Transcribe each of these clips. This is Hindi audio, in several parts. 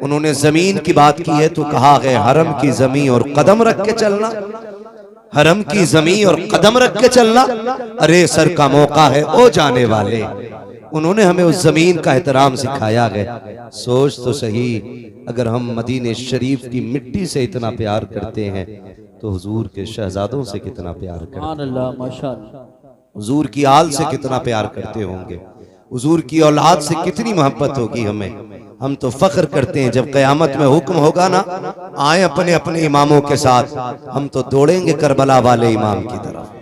उन्होंने जमीन की बात की है तो कहा है हरम की जमीन और कदम रख के चलना, हरम की जमीन और कदम रख के चलना। अरे सर का मौका है ओ जाने वाले, उन्होंने हमें उस जमीन का एहतराम सिखाया है। सोच तो सही, अगर हम मदीने शरीफ की मिट्टी से इतना प्यार करते हैं तो हुजूर के शहजादों से कितना प्यार करते हैं, माशाअल्लाह। हुजूर की आल से कितना प्यार करते होंगे, हुजूर की औलाद से कितनी मोहब्बत होगी हमें। हम तो फख्र करते हैं जब कयामत में हुक्म होगा ना, आए अपने अपने इमामों के साथ, हम तो दौड़ेंगे करबला वाले इमाम की तरफ,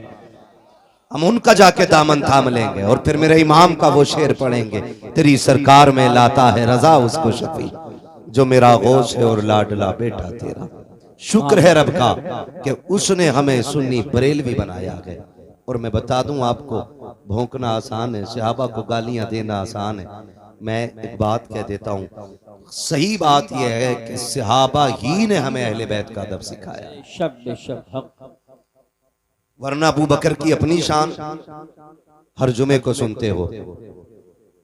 हम उनका जाके दामन थाम लेंगे और फिर मेरे इमाम का वो शेर पढ़ेंगे, तेरी सरकार में लाता है रजा उसको शफी, जो मेरा गौस है और लाडला बेटा तेरा। शुक्र है रब का कि उसने हमें सुन्नी बरेलवी बनाया है। और मैं बता दूं आपको, भौंकना आसान है, सहाबा को गालियां देना आसान है। मैं एक बात कह देता हूं, सही बात यह है कि सहाबा ही ने हमें अहले बैत का अदब सिखाया, बेशक हक। वरना अबू बकर की अपनी शान हर जुमे को सुनते हो,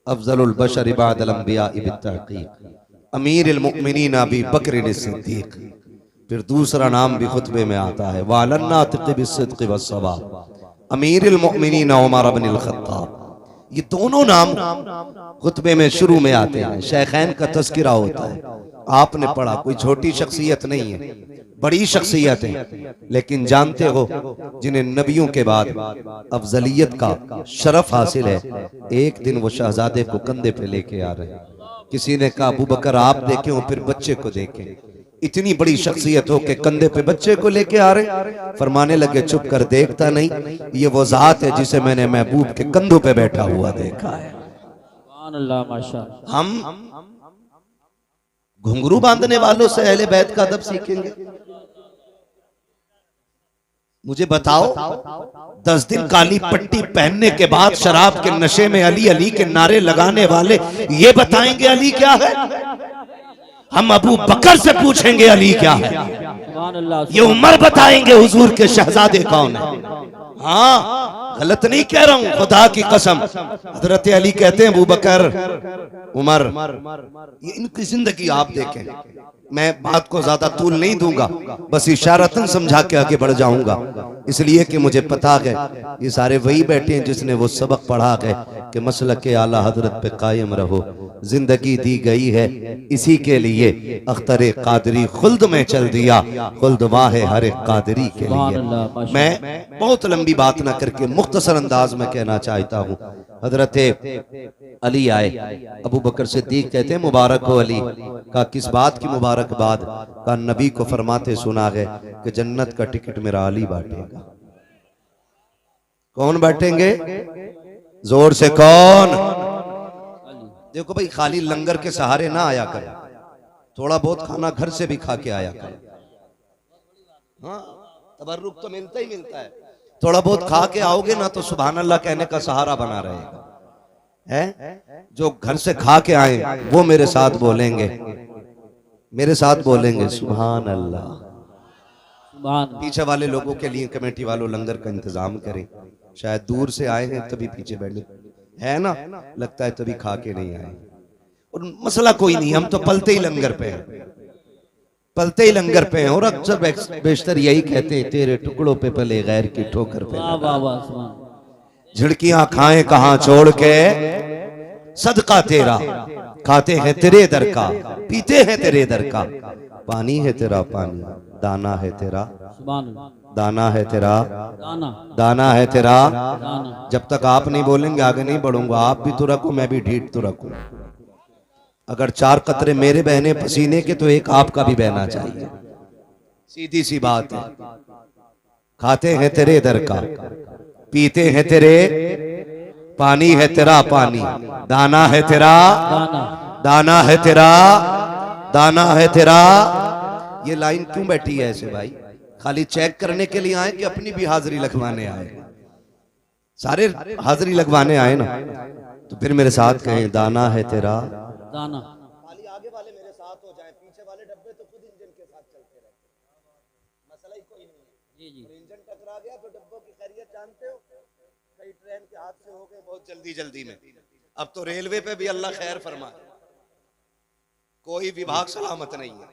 अफजलुल बशर इबादल अंबिया बित्तहकीक अमीरुल मुमिनीन अबी बकर सिद्दीक। फिर दूसरा नाम भी खुतबे में आता है, वालन्नातिक़ बिस्सिद्क़ि वस्सवाब अमीरुल मुमिनीन उमर इब्नुल खत्ताब। ये दोनों नाम खुतबे में शुरू में आते हैं, शेखैन का तज़किरा होता है। आपने पढ़ा, कोई छोटी शख्सियत नहीं है, बड़ी शख्सियत है, लेकिन जानते हो जिन्हें नबियों के बाद अफजलियत का शरफ हासिल है, एक दिन वो शहजादे को कंधे पे लेके आ रहे हैं। किसी ने कहा अबू बकर आप देखें और फिर बच्चे को देखें, इतनी बड़ी शख्सियत हो के कंधे पे बच्चे को लेके आ रहे। फरमाने लगे चुप कर, देखता नहीं, ये वो जात है जिसे मैंने महबूब के कंधों पे बैठा हुआ देखा है। हम घुंघरू बांधने वालों से अहले बैत का अदब सीखेंगे? मुझे बताओ, 10 दिन काली पट्टी पहनने के बाद शराब के नशे में अली अली के नारे लगाने वाले ये बताएंगे अली क्या है? हम अबू बकर से पूछेंगे अली क्या है, ये उमर बताएंगे हुजूर के शहजादे कौन है। हाँ, गलत नहीं कह रहा हूं, खुदा की कसम। हजरत अली कहते हैं अबू बकर, उमर, ये इनकी जिंदगी आप देखें। मैं बात को ज्यादा तूल नहीं दूंगा, बस इशारतन समझा के आगे बढ़ जाऊंगा, इसलिए कि मुझे पता है ये सारे वही बैठे हैं जिसने वो सबक पढ़ा है कि मसलक के आला हजरत पे कायम रहो। जिंदगी दी गई है इसी के लिए, अख्तर कादरी खुल्द में चल दिया, खुल्द वाह हर एक कादरी के लिए। मैं बहुत लंबी बात ना करके मुख्तसर अंदाज में कहना चाहता हूँ। हजरत अली आए, अबू बकर सिद्दीक कहते हैं मुबारक हो अली। का किस बात की मुबारकबाद? का नबी को फरमाते सुना है कि जन्नत का टिकट मेरा अली बांटेगा। कौन बांटेंगे? जोर से कौन? देखो भाई, खाली लंगर के सहारे ना आया कर, थोड़ा बहुत खाना घर से भी खा के आया कर। हाँ, तबर्रुक तो मिलता ही मिलता है, थोड़ा बहुत खा के आओगे ना तो सुभान अल्लाह कहने का सहारा बना रहेगा। है जो घर से खा के आए वो मेरे साथ बोलेंगे, मेरे साथ बोलेंगे सुभान अल्लाह। पीछे वाले लोगों के लिए कमेटी वालों लंगर का इंतजाम करें, शायद दूर से आए हैं तभी पीछे बैठे है ना, लगता है तभी खा के नहीं आए। और मसला कोई नहीं, हम तो पलते ही लंगर पे हैं, पलते ही लंगर पे हैं। और अक्सर बेशतर यही कहते हैं, तेरे टुकड़ों पे पले गैर की ठोकर पे, झिड़कियां खाएं कहां छोड़ के, सदका तेरा खाते हैं तेरे दर का, पीते हैं तेरे दर का, पानी है तेरा पानी, दाना है तेरा, दाना है तेरा, दाना है तेरा। जब तक आप नहीं बोलेंगे आगे नहीं बढ़ूंगा। आप भी तो रखो, मैं भी ढीठ तो रखूं। अगर 4 कतरे मेरे बहने पसीने के तो एक आपका भी बहना चाहिए, सीधी सी बात है। खाते हैं तेरे दर का, पीते हैं तेरे, पानी है तेरा पानी, दाना है तेरा, दाना है तेरा, दाना है तेरा। ये लाइन क्यों बैठी है ऐसे भाई? खाली चेक करने के लिए आए कि अपनी भी हाजिरी लगवाने आए? सारे हाजिरी लगवाने आए ना, तो फिर मेरे साथ कहें दाना है तेरा, दाना। खाली आगे वाले मेरे साथ हो जाए, पीछे वाले डब्बे तो खुद इंजन के साथ चलते रहते, मसला ही कोई नहीं है। जी। इंजन टकरा गया तो डब्बों की खैरियत जानते हो, कई ट्रेन के हादसे हो गए बहुत जल्दी जल्दी में। अब तो रेलवे पे भी अल्लाह खैर फरमाए। कोई विभाग सलामत नहीं है।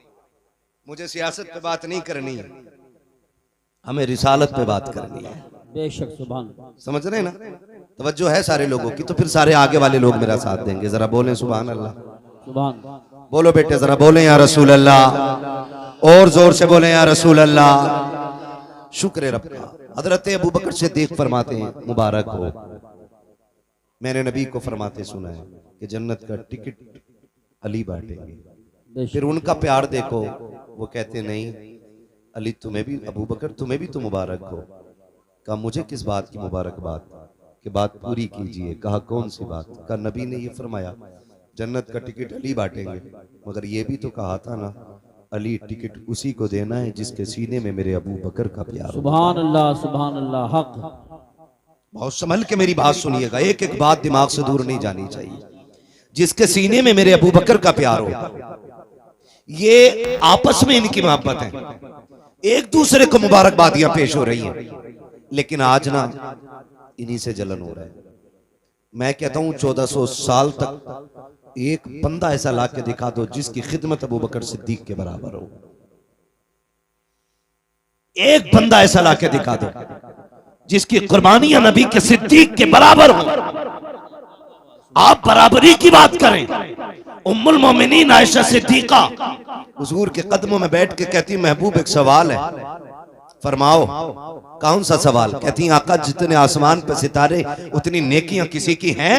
मुझे सियासत पे बात नहीं करनी है, हमें रिसालत पे बात करनी है। बेशक सुभान। समझ रहे हैं ना? तवज्जो है सारे लोगों की, तो फिर सारे आगे वाले लोग मेरा साथ देंगे। जरा बोलें सुभान अल्लाह। सुभान। बोलो बेटे जरा बोलें या रसूल अल्लाह, और जोर से बोलें या रसूल अल्लाह। शुक्र रब का। हजरत अबू बकर सिद्दीक फरमाते हैं मुबारक हो, मैंने नबी को फरमाते सुना है कि जन्नत का टिकट अली बांटेंगे। फिर उनका प्यार देखो, वो कहते नहीं अली तुम्हें भी, अबू बकर तुम्हें भी तो मुबारक हो। कहा मुझे किस बात की मुबारकबाद, कि बात पूरी कीजिए। कहा कौन सी बात? कहा नबी ने ये फरमाया जन्नत का टिकट अली बांटेंगे, मगर ये भी तो कहा था ना अली टिकट उसी को देना है जिसके सीने में मेरे अबू बकर का प्यार। सुभान अल्लाह, सुभान अल्लाह। हक। बहुत संभल के मेरी बात सुनिएगा, एक एक बात दिमाग से दूर नहीं जानी चाहिए। जिसके सीने में मेरे अबू बकर का प्यार हो, ये आपस में इनकी मोहब्बत है, एक दूसरे को मुबारकबादियां पेश हो रही हैं। लेकिन आज ना इन्हीं से जलन हो रहा है। मैं कहता हूं 1400 साल तक एक बंदा ऐसा ला के दिखा दो जिसकी खिदमत अबू बकर सिद्दीक के बराबर हो। एक बंदा ऐसा ला के दिखा दो जिसकी कुर्बानियां नबी के सिद्दीक के बराबर हो। आप बराबरी की बात करें। उम्मुल मोमिनीन आयशा सिद्दीका हुजूर के कदमों में बैठ के कहती महबूब एक सवाल है, फरमाओ। कौन सा सवाल? कहती आका जितने आसमान पे सितारे उतनी नेकियां किसी की हैं?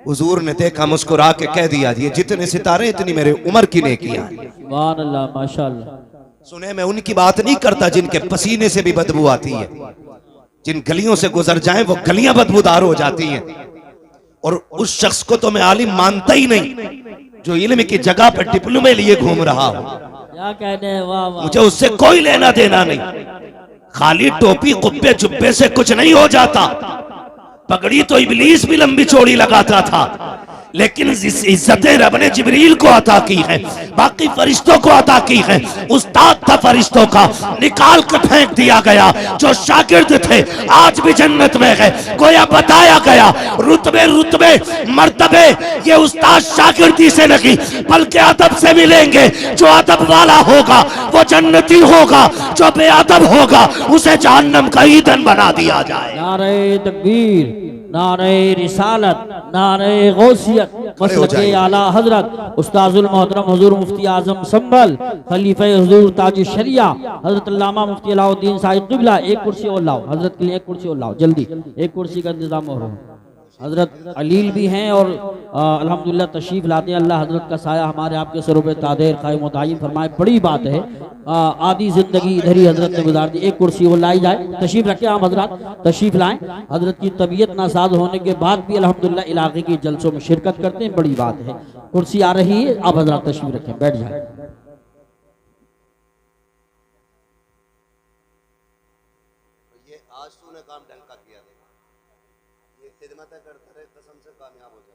हुजूर ने देखा, मुस्कुरा के कह दिया ये जितने सितारे इतनी मेरे उम्र की नेकियां। सुभान अल्लाह, माशाअल्लाह। सुने मैं उनकी बात नहीं करता जिनके पसीने से भी बदबू आती है, जिन गलियों से गुजर जाएं वो गलियां बदबूदार हो जाती हैं। और उस शख्स को तो मैं आलिम मानता ही नहीं जो इल्म की जगह पर डिप्लोमे लिए घूम रहा हो। क्या कहने हैं, वाह वाह। मुझे उससे कोई लेना देना नहीं। खाली टोपी कुब्बे जुब्बे से कुछ नहीं हो जाता। पगड़ी तो इब्लीस भी लंबी चौड़ी लगाता था, लेकिन जिस इज्जतें रब ने जिब्रील को अता की है, बाकी फरिश्तों को अता की है, उस्ताद था फरिश्तों का, निकाल कर फेंक दिया गया। जो शागिर्द थे आज भी जन्नत में है। गोया बताया गया रुतबे रुतबे मर्तबे ये उस्ताद शागिर्दी से नहीं बल्कि अदब से मिलेंगे। जो अदब वाला होगा वो जन्नती होगा, जो बेअदब होगा उसे जहन्नम का ईंधन बना दिया जाए। नारे तकबीर, नारे रिसालत, नारे गौसियत, मसलके आला हजरत उस्ताजुल मोहतरम हुजूर मुफ्ती आजम संभल खलीफे हुजूर ताज शरिया हजरत अल्लामा मुफ्ती अलाउद्दीन साहिब क़िबला। एक कुर्सी और लाओ हजरत के लिए, एक कुर्सी और लाओ जल्दी, एक कुर्सी का इंतजाम हो रहा है। हजरत अलील भी हैं और अल्हम्दुलिल्लाह तशरीफ लाते हैं। अल्लाह हजरत का साया हमारे आपके सरों पे तादेर खाए मुतायिन फरमाए। बड़ी बात है, आधी जिंदगी इधर ही हजरत ने गुजार दी। एक कुर्सी वो लाई जाए, तशरीफ रखें आप हजरत, तशरीफ लाएं। हजरत की तबीयत नासाज होने के बाद भी अल्हम्दुलिल्लाह इलाके के जलसों में शिरकत करते हैं, बड़ी बात है। कुर्सी आ रही है, आप हजरत तशरीफ रखें, बैठ जाए। ये आज तूने काम ढंग का किया, ये खिदमत करता रहे, कसम से कामयाब हो जाए।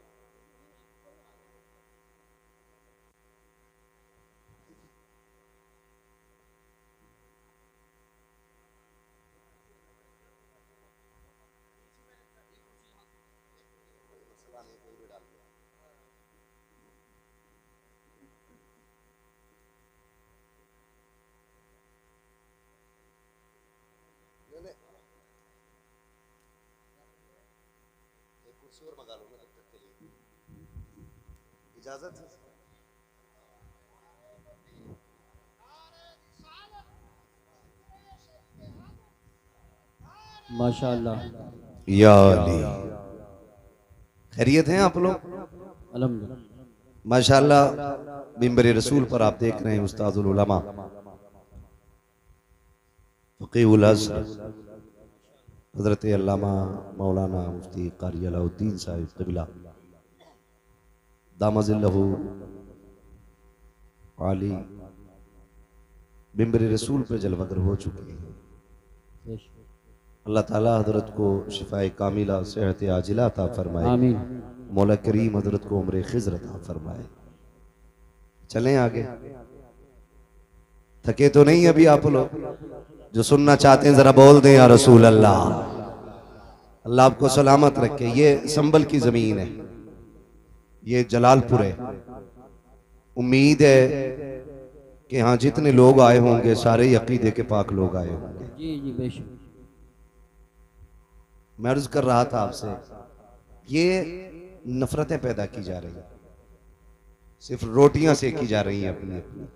और मंगा लूंगा तब तक के लिए, इजाजत है? माशाअल्लाह। या अली, खैरियत हैं आप लोग? अल्हम्दुलिल्लाह माशाअल्लाह। मिंबर रसूल पर आप देख रहे हैं उस्ताजुल उलमा फकीहुल अज़हर हजरत अल्लामा मौलाना मुफ्ती कारी अलाउद्दीन साहिब क़िबला दामजिल्लहु आली मिंबर रसूल पर जलवगर हो चुके हैं। अल्लाह ताला हजरत को शिफाए कामिला सेहत आजिला अता फरमाए। आमीन। मौला करीम हजरत को उम्र खिज़्र अता फरमाए। चलें आगे, थके तो नहीं अभी आप लोग? जो सुनना चाहते हैं जरा बोल दें या रसूल अल्लाह। अल्लाह आपको सलामत रखे। ये संभल की जमीन है, ये जलालपुर है, उम्मीद है कि यहाँ जितने लोग आए होंगे सारे ही अकीदे के पाक लोग आए होंगे। जी जी बेशक। मैं अर्ज कर रहा था आपसे, ये नफरतें पैदा की जा रही हैं, सिर्फ रोटियां सेकी जा रही हैं अपनी अपनी।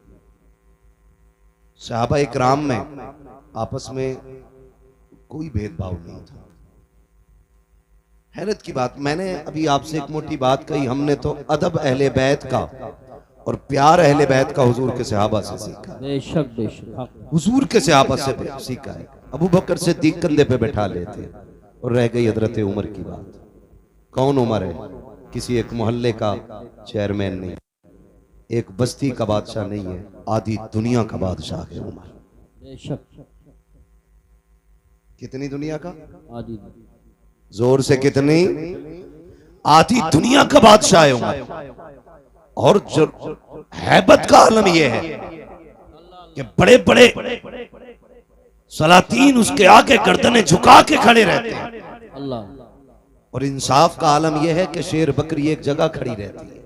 सहाबा इकराम में आपस में कोई भेदभाव नहीं था। हैरत की बात, मैंने अभी आपसे एक मोटी बात कही, हमने तो अदब अहले बैत का और प्यार अहले बैत का हुजूर के सहाबा से सीखा। बेशक बेशक। हुजूर के सहाबा से सीखा है। अबू बकर सिद्दीक कंधे पे बैठा लेते और रह गई हजरत उमर की बात। कौन उमर है? किसी एक मोहल्ले का चेयरमैन नहीं, एक बस्ती का बादशाह नहीं है, आधी दुनिया का बादशाह है उमर। बेशक। कितनी दुनिया का? आदि। जोर से कितनी? आधी दुनिया का बादशाह है उमर। और जो हैबत का आलम यह है कि बड़े बड़े सलातीन उसके आगे गर्दनें झुका के खड़े रहते हैं। अल्लाह। और इंसाफ का आलम यह है कि शेर बकरी एक जगह खड़ी रहती है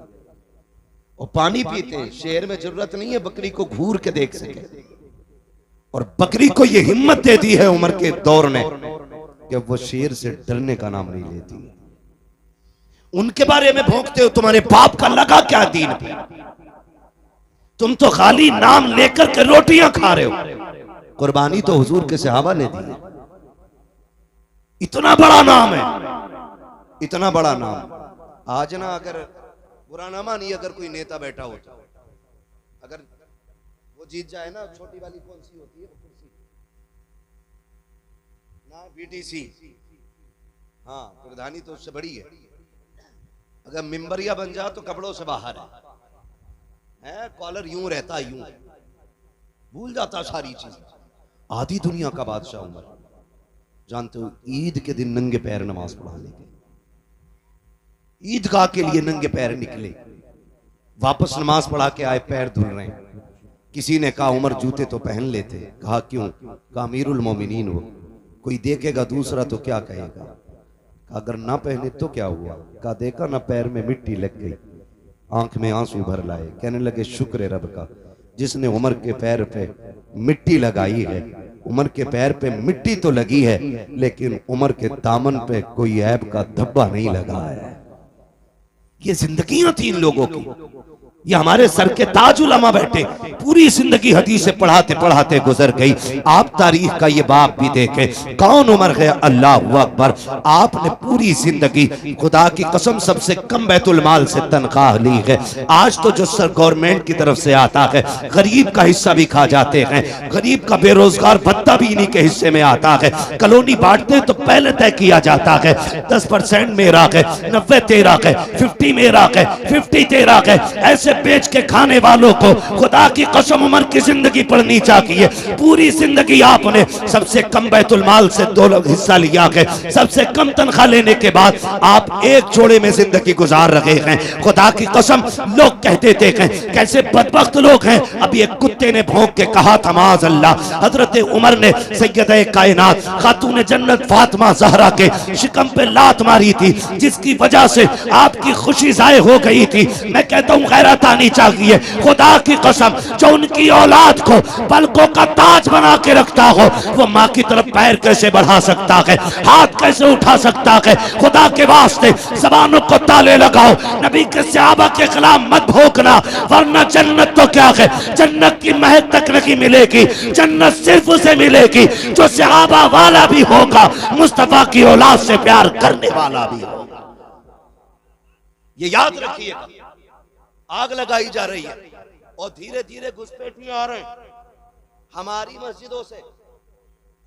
और पानी पीते हैं। शेर में जरूरत नहीं है बकरी को घूर के देख सके, और बकरी को यह हिम्मत दे दी है उमर के दौर ने कि वो शेर से डरने का नाम नहीं लेती। उनके बारे में भौंकते हो, तुम्हारे बाप का लगा क्या दीन पे? तुम तो खाली नाम लेकर के रोटियां खा रहे हो। कुर्बानी तो हुजूर के सहाबा ने दी। इतना बड़ा नाम है, इतना बड़ा नाम। आज ना अगर बुरा ना मानिए, अगर कोई नेता बैठा होता, अगर वो जीत जाए ना, छोटी वाली कौन सी होती है कुर्सी ना, बीटीसी, हाँ प्रधानी तो उससे बड़ी है। अगर मिंबरिया बन जा तो कपड़ों से बाहर है, कॉलर यूं रहता, यूं भूल जाता सारी चीज। आधी दुनिया का बादशाह उमर। जानते हो, ईद के दिन नंगे पैर नमाज पढ़ाने के, ईदगाह के लिए नंगे पैर निकले, वापस नमाज पढ़ा के आए, पैर धुल रहे हैं। किसी ने कहा उमर जूते तो पहन लेते। कहा क्यों? कहा अमीरुल मोमिनीन हो, कोई देखेगा दूसरा तो क्या कहेगा। अगर ना पहने तो क्या हुआ? कहा देखा ना, पैर में मिट्टी लग गई, आंख में आंसू भर लाए। कहने लगे शुक्र है रब का जिसने उमर के पैर पे मिट्टी लगाई है। उमर के पैर पे मिट्टी तो लगी है, लेकिन उमर के दामन पे कोई ऐब का धब्बा नहीं लगा है। ये जिंदगियां थी इन लोगों की। ये हमारे सर के ताज उलमा बैठे, पूरी जिंदगी हदीसें पढ़ाते पढ़ाते गुजर गई। आप तारीख का ये बाप भी देखे, कौन उमर है? अल्लाह अकबर। आपने पूरी जिंदगी खुदा की कसम सबसे कम बैतुल माल से तनख्वाह ली है। आज तो जो सर गवर्नमेंट की तरफ से आता है, गरीब का हिस्सा भी खा जाते हैं। गरीब का बेरोजगार भत्ता भी इन्हीं के हिस्से में आता है। कॉलोनी बांटते तो पहले तय किया जाता है 10% मेरा है, 90 तेरा है, 50 मेरा है, 50 तेरा है। ऐसे बेच के खाने वालों को खुदा की कसम उमर की जिंदगी पढ़नी चाहिए। पूरी जिंदगी आपने सबसे कम बैतुल माल से 2 लोग हिस्सा लिया है। सबसे कम तनख्वाह लेने के बाद आप एक जोड़े में जिंदगी गुजार रहे हैं। खुदा की कसम लोग कहते थे कैसे बदबख्त लोग हैं। अभी एक कुत्ते ने भौंक के कहा था माज़ अल्लाह, हजरत उमर ने सैयदे कायनात खातून जन्नत फातिमा ज़हरा के शिकम पे लात मारी थी, जिसकी वजह से आपकी खुशी ज़ाय हो गई थी। मैं कहता हूँ गैरत आनी चाहिए। खुदा की कसम जो उनकी औलाद को पलकों का ताज बना के रखता हो, वो माँ की तरफ पैर कैसे बढ़ा सकता है, हाथ कैसे उठा सकता है? खुदा के वास्ते ज़बानों को ताले लगाओ। नबी के सहाबा के खिलाफ मत भोंकना, वरना जन्नत तो क्या है, जन्नत की महक तक नहीं मिलेगी। जन्नत सिर्फ उसे मिलेगी जो सहाबा वाला भी होगा, मुस्तफा की औलाद से प्यार करने वाला भी होगा। ये याद रखिएगा। आग लगाई जा रही है और धीरे धीरे घुसपैठिए आ रहे हैं। हमारी मस्जिदों से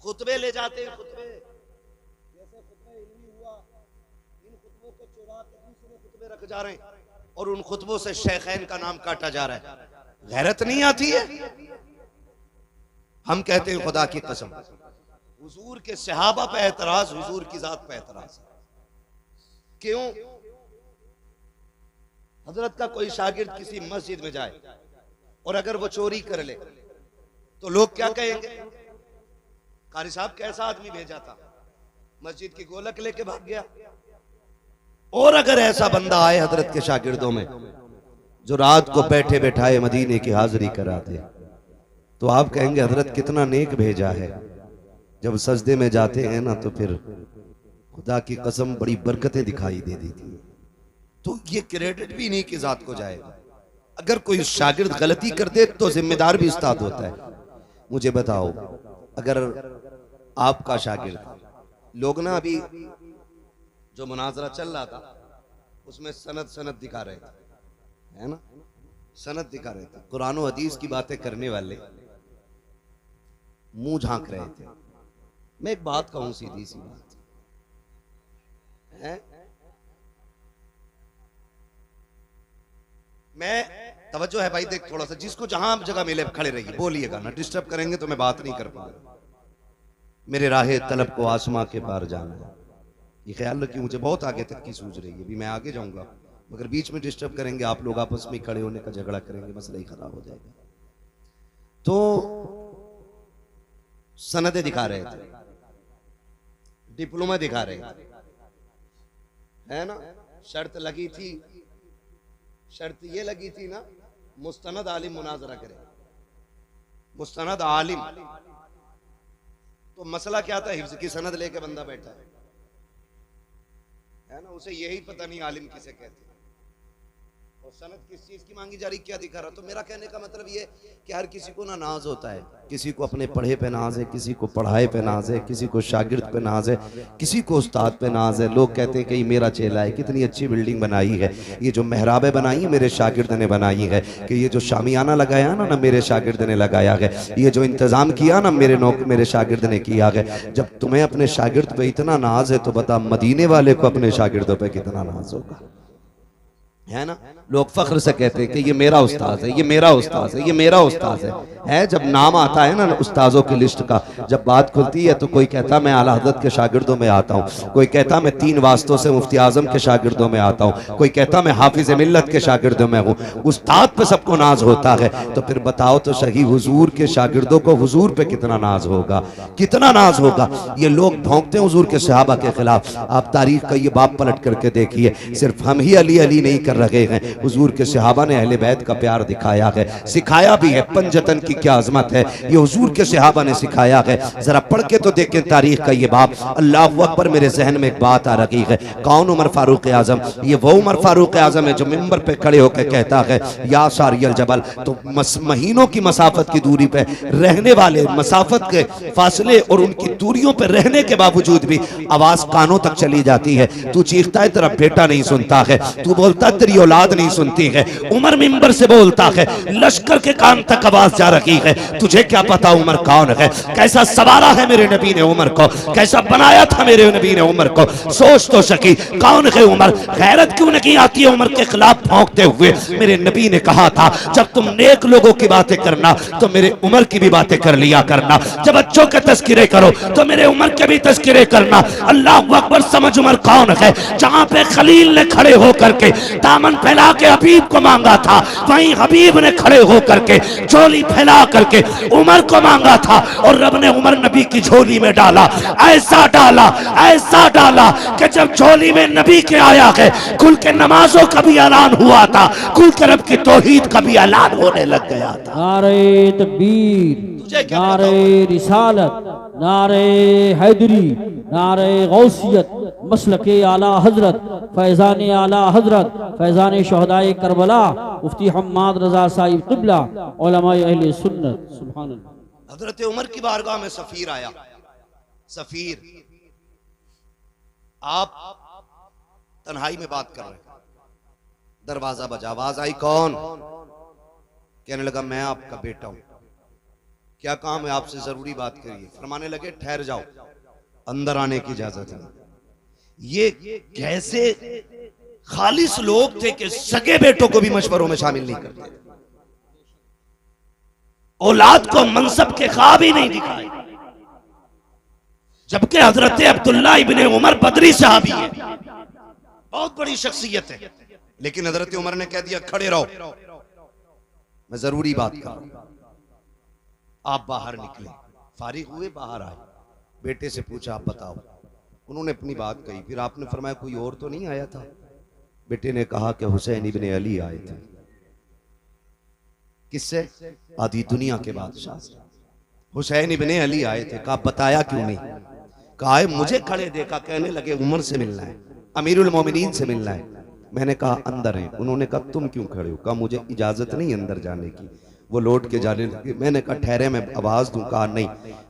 खुतबे ले जाते हैं, खुतबे जैसे खुतबे इल्मी हुआ, इन खुतबों को चुरा के दूसरे खुतबे रख जा रहे हैं और उन खुतबों से शेखैन का नाम काटा जा रहा है। गैरत नहीं आती है? हम कहते हैं खुदा की कसम, हुजूर के सहाबा पे एतराज, हुजूर की जात पे एतराज। क्यों? हजरत का कोई शागिर्द किसी मस्जिद में जाए और अगर वो चोरी कर ले तो लोग क्या कहेंगे? कारी साहब कैसा आदमी भेजा था, मस्जिद की गोलक लेके भाग गया। और अगर ऐसा बंदा आए हजरत के शागिर्दों में, जो रात को बैठे बैठाए मदीने की हाजिरी कराते, तो आप कहेंगे हजरत कितना नेक भेजा है। जब सजदे में जाते हैं ना तो फिर खुदा की कसम बड़ी बरकतें दिखाई दे देती है। तो ये क्रेडिट भी नहीं कि जात को जाएगा। अगर कोई शागिर्द गलती कर दे तो जिम्मेदार भी उस्ताद होता है। मुझे बताओ, अगर आपका शागिर्द, लोग ना अभी जो मुनाजरा चल रहा था उसमें सनद दिखा रहे थे, है ना, सनद दिखा रहे थे। कुरान और हदीस की बातें करने वाले मुंह झांक रहे थे। मैं एक बात कहूं, सीधी सी बात है, मैं तवज्जो है भाई, देख थोड़ा सा, जिसको जहां जगह मिले खड़े रहिए, बोलिएगा ना, डिस्टर्ब करेंगे तो मैं बात नहीं कर पाऊंगा। मेरे राहे तलब को आसमां के पार जाना है, ये ख्याल रखिए। मुझे बहुत आगे तक की सूझ रही है, अभी मैं आगे जाऊंगा, मगर बीच में डिस्टर्ब करेंगे, आप लोग आपस में खड़े होने का झगड़ा करेंगे, मसला ही खराब हो जाएगा। तो सनदे दिखा रहे थे, डिप्लोमा दिखा रहे थे, है ना। शर्त लगी थी, शर्त ये लगी थी ना, मुस्तनद आलिम मुनाजरा करे, मुस्तनद आलिम। तो मसला क्या था, हिफ्ज की सनद लेके बंदा बैठा है ना, उसे यही पता नहीं आलिम किसे कहते हैं और सनद किस चीज की मांगी जा रही, क्या दिखा रहा। तो मेरा कहने का मतलब ये कि हर किसी को ना नाज होता है, किसी को अपने पढ़े पे नाज है, किसी को पढ़ाए पे नाज है, किसी को शागिर्द पे नाज है, किसी को उस्ताद पे नाज है। लोग कहते हैं कि ये मेरा चेला है, कितनी अच्छी बिल्डिंग बनाई है, ये जो मेहराबें बनाई है मेरे शागिर्द ने बनाई है, कि ये जो शामियाना लगाया ना मेरे शागिर्द ने लगाया है, ये जो इंतजाम किया ना मेरे शागिर्द ने किया है। जब तुम्हें अपने शागिर्द पे इतना नाज है तो बता मदीने वाले को अपने शागिर्दों पे कितना नाज होगा, है ना। लोग फख्र से कहते हैं कि ये मेरा उस्ताद है, ये मेरा उस्ताद है, ये मेरा उस्ताद है। जब नाम आता है ना उस्ताजों की लिस्ट का, जब बात खुलती है तो कोई कहता मैं आला हज़रत के शागिर्दों में आता हूँ, कोई कहता मैं 3 वास्तों से मुफ्ती आजम के शागिर्दों में आता हूँ, कोई कहता मैं हाफिज मिल्लत के शागिर्दों में हूँ। उस्ताद पे सबको नाज होता है, तो फिर बताओ तो सही हुजूर के शागिर्दों को हुजूर पे कितना नाज होगा, कितना नाज होगा। ये लोग भौंकते हैं हुजूर के सहाबा के खिलाफ। आप तारीख का ये बाप पलट करके देखिए, सिर्फ हम ही अली अली नहीं कर रहे हैं, हुजूर के सहाबा ने अहले बैत का प्यार दिखाया है, सिखाया भी है। पंजतन की क्या अजमत है, ये हुजूर के सहाबा ने सिखाया है। जरा पढ़ के तो देखें तारीख का ये बाप। अल्लाहु अकबर, मेरे जहन में एक बात आ रही है, कौन उमर फारूक आजम? ये वो उमर फारूक आजम है जो मिंबर पे खड़े होकर कहता है या सारियल जबल। तो महीनों की मसाफत की दूरी पे रहने वाले, मसाफत के फासले और उनकी दूरियों पे रहने के बावजूद भी आवाज कानों तक चली जाती है। तू चीखता है तेरा बेटा नहीं सुनता है, तू बोलता है तेरी औलाद नहीं सुनती है। उमर मिंबर से बोलता है, लश्कर के कान तक आवाज जा रही है। तुझे क्या पता उमर कौन है, कैसा सवारा है मेरे नबी ने उमर को, कैसा बनाया था मेरे नबी ने उमर को। सोच तो सकी कौन है उमर। गैरत क्यों नहीं आती है उमर के खिलाफ भौंकते हुए। मेरे नबी ने कहा था जब तुम नेक लोगों की बातें करना तो मेरे उमर की भी बातें कर लिया करना, जब बच्चों के तस्किरे करो तो मेरे उमर के भी तस्किरे करना। अल्लाह अकबर, समझ उमर कौन है। जहां पे खलील ने खड़े होकर के दामन फैला के हबीब को मांगा था, वहीं हबीब ने खड़े होकर के झोली फैला करके उमर को मांगा था और रब ने उमर नबी की झोली में डाला। ऐसा डाला कि जब झोली में नबी के आया है, कुल के नमाजों का भी ऐलान हुआ था, कुल के रब की तौहीद का भी ऐलान होने लग गया था। नारे तकबीर, नारे रिसालत, नारे हैदरी, नारे गौसियत, मसलके आला हजरत, फैजान आला हजरत, फैजान शहदाए करबला, मुफ्ती हम्माद रजा साहिब क़िबला, उलमाए अहले सुन्नत। सुभान अल्लाह। हजरत उमर की बारगाह में सफीर आया। सफीर, आप तन्हाई में बात कर रहे हैं, दरवाजा बजा, आवाज आई कौन? कहने लगा मैं आपका बेटा हूं, क्या काम है आपसे, जरूरी बात करिए। फरमाने लगे ठहर जाओ, अंदर आने की इजाजत है। ये कैसे खालिस लोग थे कि सगे बेटों को भी मशवरों में शामिल नहीं करते, औलाद को मनसब के ख्वाब ही नहीं दिखाए। जबकि हजरत अब्दुल्ला इब्ने उमर बदरी साहबी है, बहुत बड़ी शख्सियत है, लेकिन हजरत उमर ने कह दिया खड़े रहो, मैं जरूरी बात कर रहा हूं। आप बाहर निकले, फारिग हुए, बाहर आए, बेटे से पूछा आप बताओ। उन्होंने अपनी बात कही, फिर आपने फरमाया कोई और तो नहीं आया था? बेटे ने कहा कि हुसैन इब्ने अली आए थे। किससे? आधी दुनिया के बादशाह से। हुसैन इब्ने अली आए थे, कहा बताया क्यों नहीं? कहा मुझे खड़े देखा, कहने लगे उमर से मिलना है, अमीरुल मोमिनीन से मिलना है। मैंने कहा अंदर है। उन्होंने कहा तुम क्यों खड़े हो? कहा मुझे इजाजत नहीं अंदर जाने की। वो लौट के जाने लगे। मैंने कहा ठहरे, मैं आवाज दूं। कहा नहीं,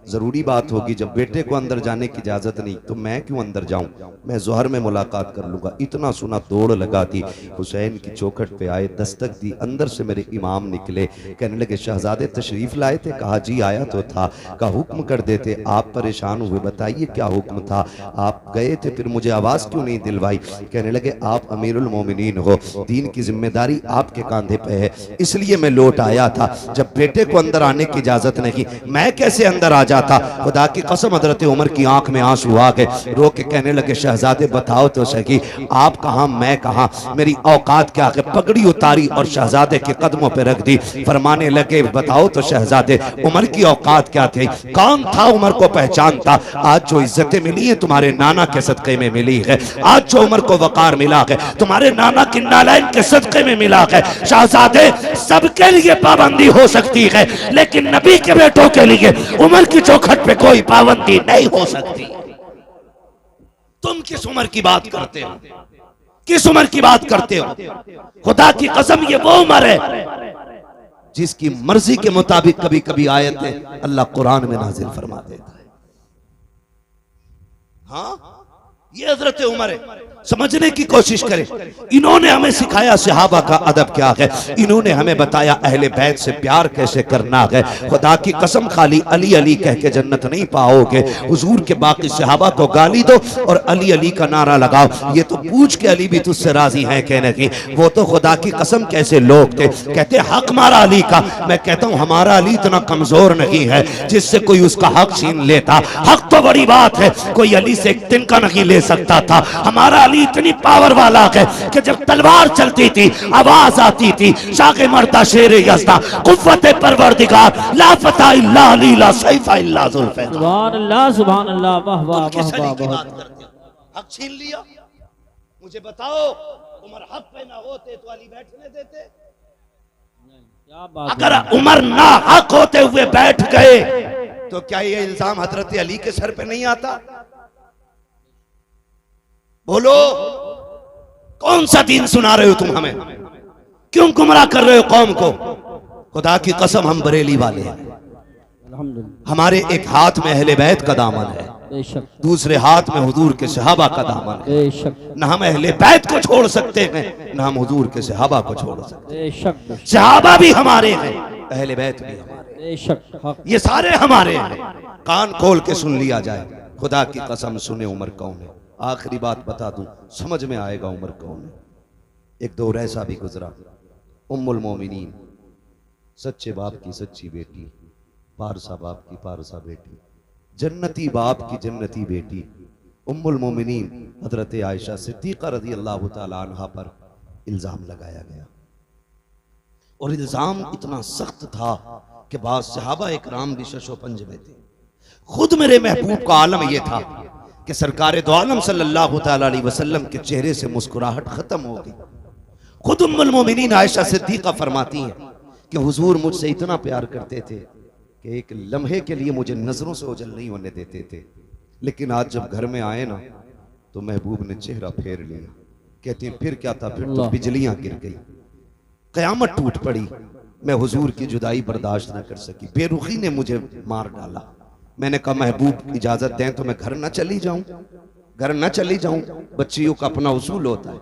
जरूरी बात होगी, जब बेटे को अंदर जाने की इजाजत नहीं तो मैं क्यों अंदर जाऊं, मैं जोहर में मुलाकात कर लूंगा। इतना सुना दौड़ लगा दी, हुसैन की चौखट पे आए, दस्तक दी, अंदर से मेरे इमाम निकले, कहने लगे शहजादे तशरीफ लाए थे? कहा जी आया तो था। कहा हुक्म कर देते, आप परेशान हुए, बताइए क्या हुक्म था? आप गए थे, फिर मुझे आवाज क्यों नहीं दिलवाई? कहने लगे आप अमीरुल मोमिनीन हो, दीन की जिम्मेदारी आपके कांधे पे है, इसलिए मैं लौट आया था। जब बेटे को अंदर आने की इजाजत नहीं, मैं कैसे अंदर आ जाता? खुदा की कसम, हजरत उमर की आंख में आंसू आ गए, रो के कहने लगे शहजादे बताओ तो सही, आप कहां मैं कहां, मेरी औकात क्या है? पगड़ी उतारी और शहजादे के कदमों पे रख दी, फरमाने लगे बताओ तो शहजादे उमर की औकात क्या थी? कौन था उमर को पहचानता? आज जो इज्जतें मिली है तुम्हारे नाना के सदके में मिली है, आज जो उमर को वकार मिला है तुम्हारे नाना की नालैन के सदके में मिला है। शहजादे सबके लिए पाबंदी हो सकती है, लेकिन नबी के बेटों के लिए उमर की चौखट पे कोई पाबंदी नहीं हो सकती। तुम किस उमर की बात करते हो? किस उमर की बात करते हो? खुदा की कसम ये वो उमर है जिसकी मर्जी के मुताबिक कभी कभी आयतें अल्लाह कुरान में नाजिल फरमा देता है। हाँ, ये हजरत उमर है। समझने की कोशिश करें, इन्होंने हमें सिखाया सहाबा का अदब क्या है, इन्होंने हमें बताया अहले बैत से प्यार कैसे करना है। खुदा की कसम खाली अली अली कह के जन्नत नहीं पाओगे, हुजूर के बाकी सहाबा को गाली दो और अली अली का नारा लगाओ, ये तो पूछ के अली भी तुझसे राजी है कहने की। वो तो खुदा की कसम कैसे लोग थे, कहते हक मारा अली का। मैं कहता हूं हमारा अली इतना कमजोर नहीं है जिससे कोई उसका हक छीन लेता। हक तो बड़ी बात है, कोई अली से एक तिनका नहीं ले सकता था। हमारा अली इतनी पावर वाला है कि जब तलवार चलती थी आवाज आती थी, शाके मरता शेर यज़दा कुव्वत परवरदिगार ला फता इल्ला अली ला सैफा इल्ला जुल्फ़े। सुभान अल्लाह, सुभान अल्लाह, वाह वाह वाह वाह। हक छीन लिया। मुझे बताओ उमर हक पे ना होते तो अली बैठने देते? क्या बात। अगर उमर ना हक होते हुए बैठ गए तो क्या ये इल्जाम हजरत अली के सर पे नहीं आता? बोलो, कौन सा दीन सुना रहे हो तुम हमें? क्यों गुमराह कर रहे हो कौम को? खुदा की कसम हम बरेली वाले हैं, हमारे एक हाथ में अहले बैत का दामन है, दूसरे हाथ में हुजूर के सहाबा का दामन है। न हम अहले बैत को छोड़ सकते हैं, न हम हुजूर के सहाबा को छोड़ सकते हैं। सहाबा भी हमारे हैं, अहले बैत भी हमारे, ये सारे हमारे हैं। कान खोल के सुन लिया जाए, खुदा की कसम सुने उमर कौन है। आखिरी बात बता दूं, समझ में आएगा उमर कौन है। एक दौर ऐसा भी गुजरा, उम्मुल मोमिनीन, सच्चे बाप की सच्ची बेटी, पारसा बाप की पारसा बेटी, जन्नती बाप की जन्नती बेटी, उम्मुल मोमिनीन हजरत आयशा सिद्दीक़ा रज़ी अल्लाह तआला अन्हा पर इल्ज़ाम लगाया गया। और इल्ज़ाम इतना सख्त था कि बाद सहाबा इकराम भी शशो पंज में थे। खुद मेरे महबूब का आलम यह था कि सरकार दो आलम सल्लल्लाहु तआला अलैहि वसल्लम के चेहरे से मुस्कुराहट खत्म हो गई। खुद उम्मुल मोमिनीन आयशा सिद्दीक़ा फरमाती हैं कि हुजूर मुझसे इतना प्यार करते थे कि एक लम्हे के लिए मुझे नजरों से ओझल नहीं होने देते थे, लेकिन आज जब घर में आए ना तो महबूब ने चेहरा फेर लिया। कहती हैं फिर क्या था, फिर तो बिजलियां गिर गई, कयामत टूट पड़ी, मैं हुजूर की जुदाई बर्दाश्त न कर सकी, बेरुखी ने मुझे मार डाला। मैंने कहा महबूब इजाजत दें तो मैं घर न चली जाऊं, घर न चली जाऊं, बच्चियों का अपना उसूल होता है,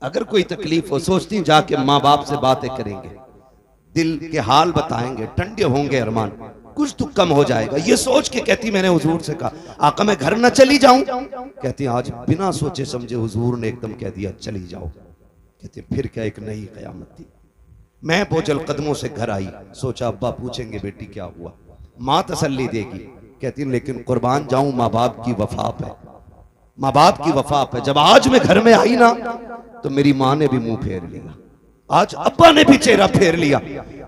अगर कोई तकलीफ हो सोचती जाके माँ बाप से बातें करेंगे, दिल के हाल बताएंगे, ठंडे होंगे अरमान, कुछ तो कम हो जाएगा। ये सोच के कहती मैंने हुजूर से कहा आका मैं घर न चली जाऊं? कहती आज बिना सोचे समझे हुजूर ने एकदम कह दिया चली जाओ। कहती फिर क्या एक नई कयामत थी। मैं बोझल कदमों से घर आई, सोचा अब्बा पूछेंगे बेटी क्या हुआ, माँ तसल्ली देगी। कहती लेकिन कुर्बान जाऊं माँ बाप की वफा पे, माँ बाप की वफा पे। जब आज मैं घर में आई ना तो मेरी माँ ने भी मुंह फेर लिया, आज अब्बा ने भी चेहरा फेर लिया।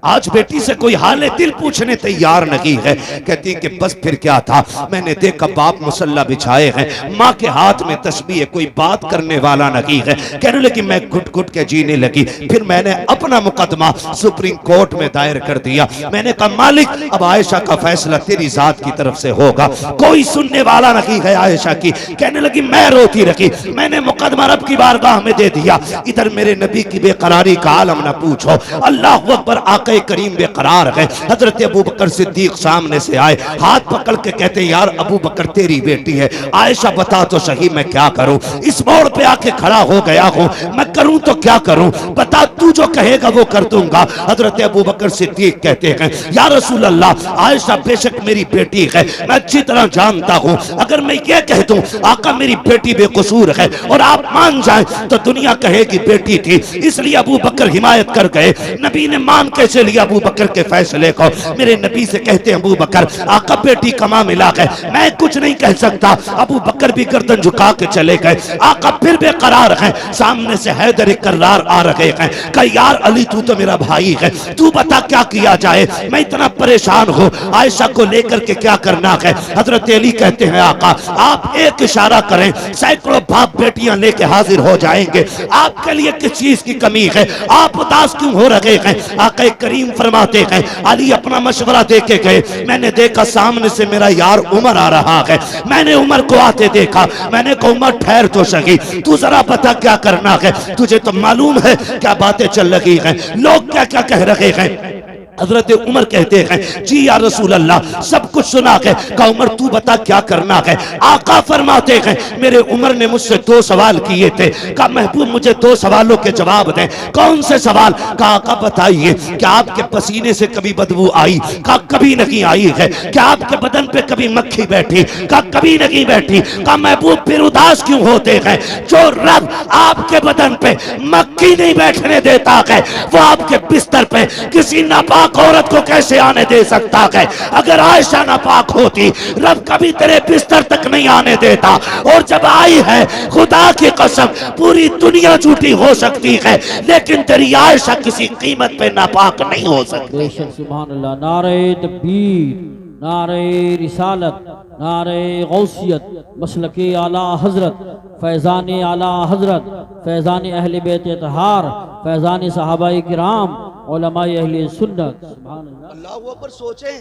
आज बेटी से कोई हाल दिल पूछने तैयार नहीं है। कहती कि बस फिर क्या था, मैंने देखा बाप मुसल्ला बिछाए हैं, माँ के हाथ में तस्बीह है, कोई बात करने वाला नहीं है। कहने लगी मैं घुट घुट के जीने लगी। फिर मैंने अपना मुकदमा सुप्रीम कोर्ट में दायर कर दिया। मैंने कहा मालिक अब आयशा का फैसला तेरी जात की तरफ से होगा, कोई सुनने वाला नहीं है आयशा की। कहने लगी मैं रोती रखी, मैंने मुकदमा रब की बारगाह में दे दिया। इधर मेरे नबी की बेकरारी का आलम ना पूछो। अल्लाह अकबर, आक़े करीम बेकरार है। हजरत अबू बकर सिद्दीक सामने से आए, हाथ पकड़ के कहते यार अबू बकर तेरी बेटी है, आयशा बता तो सही मैं क्या करूं। इस मोड़ पे आके खड़ा हो गया हूं, मैं करूं तो क्या करूं, बता तू जो कहेगा वो कर दूंगा। हजरत अबू बकर सिद्दीक कहते हैं या रसूल अल्लाह, आयशा बेशक मेरी बेटी है, मैं अच्छी तरह जानता हूं। अगर मैं ये कह दूं आका मेरी बेटी बेकसूर है और आप मान जाएं तो दुनिया कहेगी बेटी थी। इसलिए अबू बकर हिमायत कर गए। नबी ने मान कैसे लिया अबू बकर के फैसले को। मेरे नबी से कहते हैं अबू बकर आका बेटी कमा मिला है, मैं कुछ नहीं कह सकता। अबू बकर भी गर्दन झुका के चले गए। आका फिर बेकरार हैं। सामने से हैदर कर्रार आ रहे हैं। कहा यार अली तू तो मेरा भाई है, तू बता क्या किया जाए, मैं इतना परेशान हूँ, आयशा को लेकर के क्या करना है। हजरत अली कहते हैं आका आप एक इशारा करें, सैकड़ों बाप बेटियां लेके हाजिर हो जाएंगे, आपके लिए किस चीज की कमी है, आप उदास क्यों हो रहे हैं। आका करीम फरमाते हैं अली अपना मशवरा दे के गए। मैंने देखा सामने से मेरा यार उमर आ रहा है, मैंने उमर को आते देखा। मैंने कहा उमर ठहर तो सही, तू जरा बता क्या करना है, तुझे तो मालूम है क्या बातें चल रही हैं, लोग क्या क्या कह रहे हैं। हजरत उमर कहते हैं जी या रसूल अल्लाह सब कुछ सुना है। कहा उमर तू बता क्या करना है। आका फरमाते हैं मेरे उमर ने मुझसे 2 सवाल किए थे। कहा महबूब मुझे 2 सवालों के जवाब दें। कौन से सवाल। कहा आका बताइए क्या आपके पसीने से कभी बदबू आई। कहा कभी नहीं आई है। क्या आपके बदन पे कभी मक्खी बैठी। कहा कभी नहीं बैठी। कहा महबूब फिर उदास क्यों होते हैं। जो रब आपके बदन पे मक्खी नहीं बैठने देता है वो आपके बिस्तर पे किसी नापाक औरत को कैसे आने दे सकता है। अगर आयशा नापाक होती रब कभी तेरे बिस्तर तक नहीं आने देता। और जब आई है खुदा की कसम पूरी दुनिया झूठी हो सकती है लेकिन तेरी आयशा किसी कीमत पे नापाक नहीं हो सकती। बेशक सुभान अल्लाह। नारे तकबीर, नारे रिसालत, नारे गौसियत, मसलके आला हजरत, फैज़ान आला हजरत, फैज़ान अहले बैत तहार, फैज़ान सहाबाए किराम, उलमाए अहले सुन्नत। सुभान अल्लाह। अल्लाह ऊपर सोचे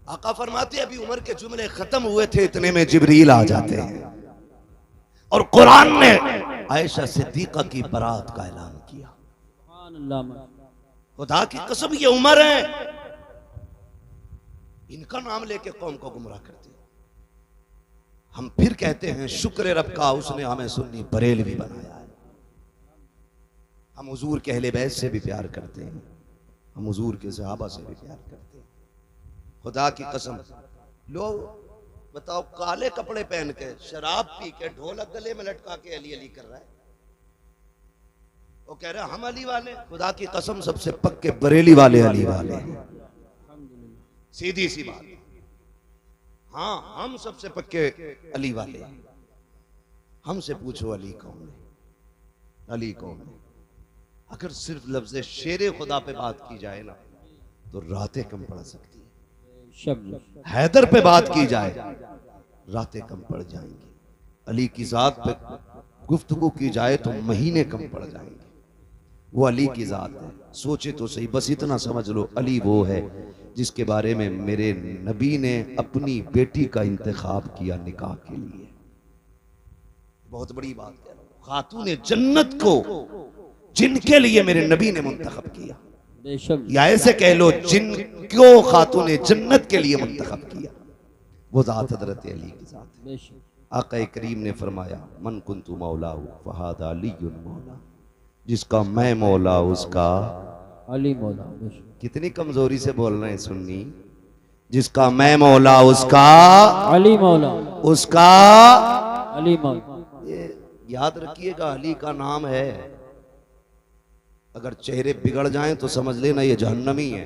आका फरमाते अभी उमर के जुमले खत्म हुए थे इतने में जिब्रील आ जाते हैं और कुरान ने आयशा सिद्दीका की बरात का ऐलान किया। सुभान अल्लाह। खुदा की कसम ये उमर है, इनका नाम लेके कौम को गुमराह करते हैं। हम फिर कहते हैं शुक्र रब का उसने हमें सुन्नी बरेलवी बनाया है। हम हुजूर के अहले बैत से भी प्यार करते हैं, हम हुजूर के सहाबा से भी प्यार करते हैं। खुदा की कसम लोग बताओ काले कपड़े पहन के शराब पी के ढोलक गले में लटका के अली अली कर रहा है, वो कह रहे हम अली वाले। खुदा की कसम सबसे पक्के बरेली वाले अली वाले, सीधी सी बात। हाँ हम सबसे पक्के अली वाले। हमसे पूछो अली कौन है, अली कौन है। अगर सिर्फ लफ्ज़ शेरे खुदा पे बात की जाए ना तो रातें कम पड़ सकती है। हैदर पे बात की जाए रातें कम पड़ जाएंगी। अली की जात पे गुफ्तगू की जाए तो महीने कम पड़ जाएंगे। वो अली की जात है। सोचे तो सही, बस इतना समझ लो अली वो है जिसके बारे में मेरे नबी ने अपनी बेटी का इंतखाब किया निकाह के लिए। बहुत बड़ी बात कह रहा हूं, खातून जन्नत को जिनके लिए मेरे नबी ने मुंतखब किया, या ऐसे कह लो जिनको खातून जन्नत के लिए मुंतखब किया, वो जात हज़रत अली की जात है। आका करीम ने फरमाया मन कुन्तु मौलाहु फहादा अलीयुन मौला, जिसका मैं मौला उसका अली मौला। कितनी कमजोरी से बोल रहे हैं सुन्नी। जिसका मैं मौला उसका अली मौला, उसका अली मौला। ये याद रखिएगा अली का नाम है। अगर चेहरे बिगड़ जाएं तो समझ लेना ये जहन्नमी है,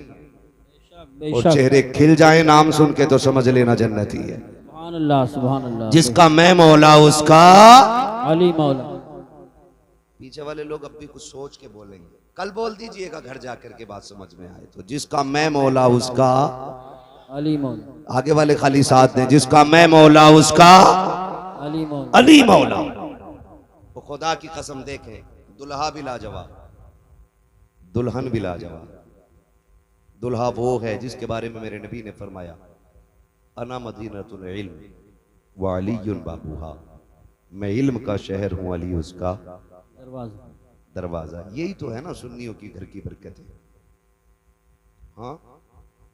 और चेहरे खिल जाएं नाम सुन के तो समझ लेना जन्नती है। सुभान अल्लाह, सुभान अल्लाह। जिसका मैं मौला उसका अली मौला। पीछे वाले लोग अब भी कुछ सोच के बोलेंगे। कल बोल दीजिएगा घर जाकर के बात समझ में आए तो। जिसका मैं मौला उसका अली मौला, आगे वाले खाली साथ दें, जिसका मैं मौला उसका अली मौला, अली मौला। वो खुदा की कसम देखें, दुल्हा भी लाजवाब, दुल्हन भी लाजवाब। दुल्हा वो है जिसके बारे में मेरे नबी ने फरमाया, अना मदीनतुल इल्म व अलीयुन बाबूहा, मैं इल्म का शहर हूँ, अली उसका दरवाजा। दरवाजा। यही तो है ना सुन्नियों की घर की बरकत है। हाँ,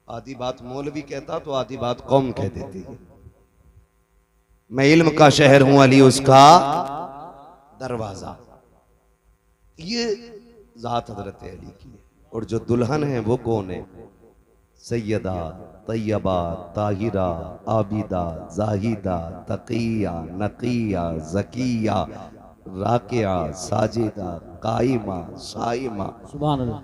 आधी बात मौलवी कहता तो आधी बात कौम कह देती है। मैं इल्म का शहर हूं, अली उसका दरवाजा। ये जात हजरत अली की है। और जो दुल्हन है वो कौन है? सैयदा तैयबा ताहिरा आबिदा जाहिदा तकिया नकिया जकिया राकिया साजिदा काइमा साइमा सुभान अल्लाह,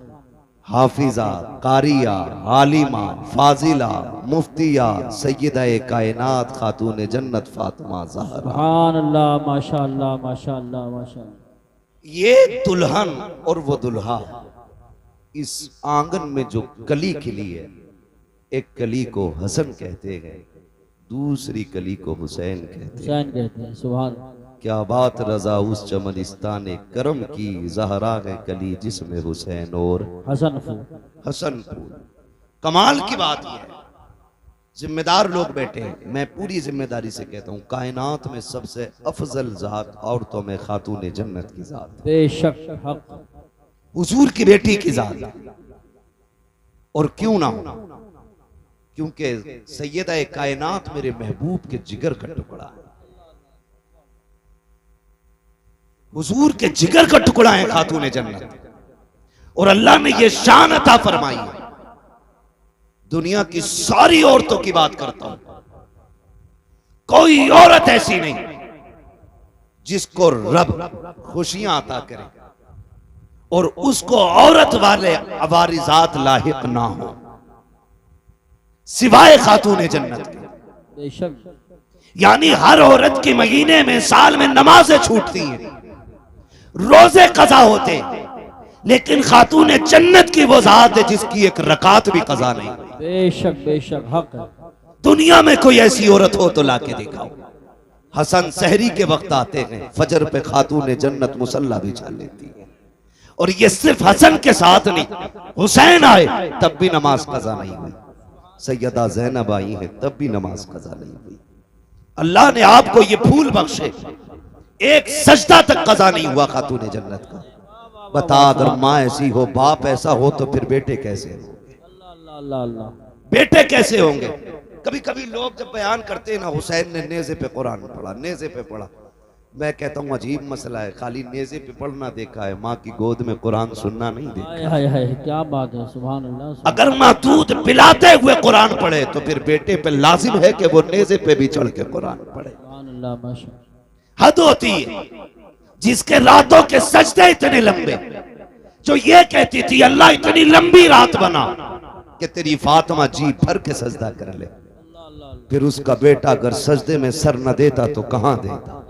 हाफिजा कारिया आलिमा फाजिला मुफ्तिया सैयदा कायनात खातून जन्नत फातिमा ज़हरा। सुभान अल्लाह, माशाअल्लाह माशाअल्लाह माशाअल्लाह। ये दुल्हन और वो दुल्हा, इस आंगन में जो कली खिली है, एक कली को हसन कहते हैं, दूसरी कली को हुसैन कहते हैं। हुसैन कहते हैं। सुभान, क्या बात रजा उस चमनिस्तान करम की, ज़हरा है कली जिसमें हुसैन और हसन फूल। हसन फूल। कमाल की बात यह है, जिम्मेदार लोग बैठे हैं, मैं पूरी जिम्मेदारी से कहता हूँ, कायनात में सबसे अफजल जात औरतों में खातून जन्नत की जात, बेशक हक, हुजूर की बेटी की जात। और क्यों ना हो, क्योंकि सैयदा कायनात मेरे महबूब के जिगर का टुकड़ा है, हुजूर के जिगर का टुकड़ा है खातून जन्नत। और अल्लाह ने यह शान अता फरमाई है। दुनिया की सारी औरतों की बात करता हूं, कोई औरत ऐसी नहीं जिसको रब खुशियां अता करे और उसको औरत वाले अवारिजात लाहिक ना हो, सिवाय खातून जन्नत के। बेशक, यानी हर औरत के महीने में साल में नमाजें छूटती हैं, रोजे कज़ा होते, लेकिन खातून जन्नत की वो जात है जिसकी एक रकात भी कज़ा नहीं। बेशक बेशक हक है। दुनिया में कोई ऐसी औरत हो तो लाके दिखाओ। हसन सहरी के वक्त आते हैं, फजर पे खातून जन्नत मुसल्ला बिछा लेती है। और ये सिर्फ हसन के साथ नहीं, हुसैन आए तब भी नमाज कज़ा नहीं हुई, सैयदा ज़ैनब आई है तब भी नमाज कज़ा नहीं हुई। अल्लाह ने आपको ये फूल बख्शे, एक सजदा तक कज़ा नहीं हुआ खातून जन्नत का। बता, अगर माँ ऐसी हो, बाप ऐसा हो, तो फिर बेटे कैसे होंगे? अल्लाह अल्लाह अल्लाह, बेटे कैसे होंगे? कभी कभी लोग जब बयान करते हैं ना, हुसैन ने नेज़े पे कुरान पढ़ा, नेज़े पे पढ़ा, मैं कहता हूँ अजीब मसला है, खाली नेज़े पे पढ़ना देखा है, माँ की गोद में कुरान सुनना नहीं देखा। हाय हाय हाय, क्या बात है, सुभान अल्लाह। अगर माँ दूध पिलाते हुए कुरान पढ़े तो फिर बेटे पे लाजिम है कि वो नेज़े पे भी चढ़ के कुरान पढ़े। सुभान अल्लाह माशा। हद होती है जिसके रातों के सजदे इतने लंबे, जो ये कहती थी अल्लाह इतनी लंबी रात बना कि तेरी फातिमा जी भर के सजदा कर ले, फिर उसका बेटा अगर सजदे में सर न देता तो कहां देता?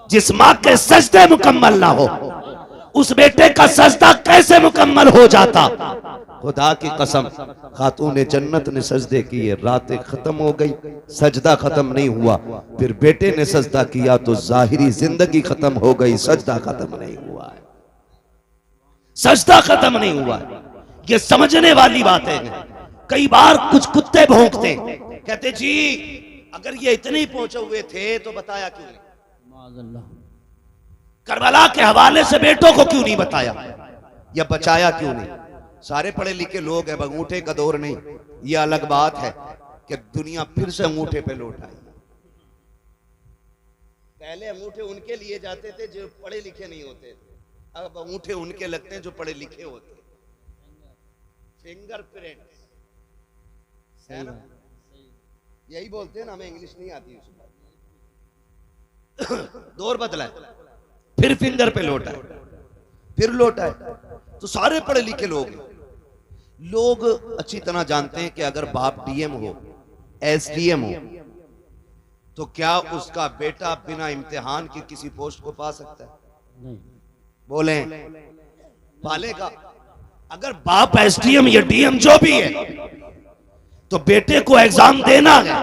जिस माँ के सजदे मुकम्मल ना हो, उस बेटे का सजदा कैसे मुकम्मल हो जाता? खुदा की कसम, खातून जन्नत ने सजदे किए, रातें खत्म हो गई, सजदा खत्म नहीं हुआ, फिर बेटे ने सजदा किया तो जाहिरी जिंदगी खत्म हो गई, सजदा खत्म नहीं हुआ है, सजदा खत्म नहीं हुआ है। ये समझने वाली बातें हैं। कई बार कुछ कुत्ते भौंकते, कहते जी अगर ये इतने ही पहुंचे हुए थे तो बताया क्यों नहीं? माज़अल्लाह, करबला के हवाले से बेटों को क्यों नहीं बताया या बचाया क्यों नहीं? सारे पढ़े लिखे लोग हैं, अंगूठे का दौर नहीं। ये अलग बात है कि दुनिया फिर से अंगूठे पे लौट आई। पहले अंगूठे उनके लिए जाते थे जो पढ़े लिखे नहीं होते थे, अब अंगूठे उनके लगते हैं जो पढ़े लिखे होते हैं। फिंगरप्रिंट है ना, यही बोलते हैं ना, हमें इंग्लिश नहीं आती। दौर बदला है, फिर फिंगर पे लौटा है, फिर लौटा है। तो सारे पढ़े लिखे लोग अच्छी तरह जानते हैं कि अगर बाप डीएम हो, एसडीएम हो, तो क्या उसका बेटा बिना इम्तिहान के किसी पोस्ट को पा सकता है? नहीं, बोले पालेगा। अगर बाप एसडीएम या डीएम जो भी है तो बेटे को एग्जाम देना है,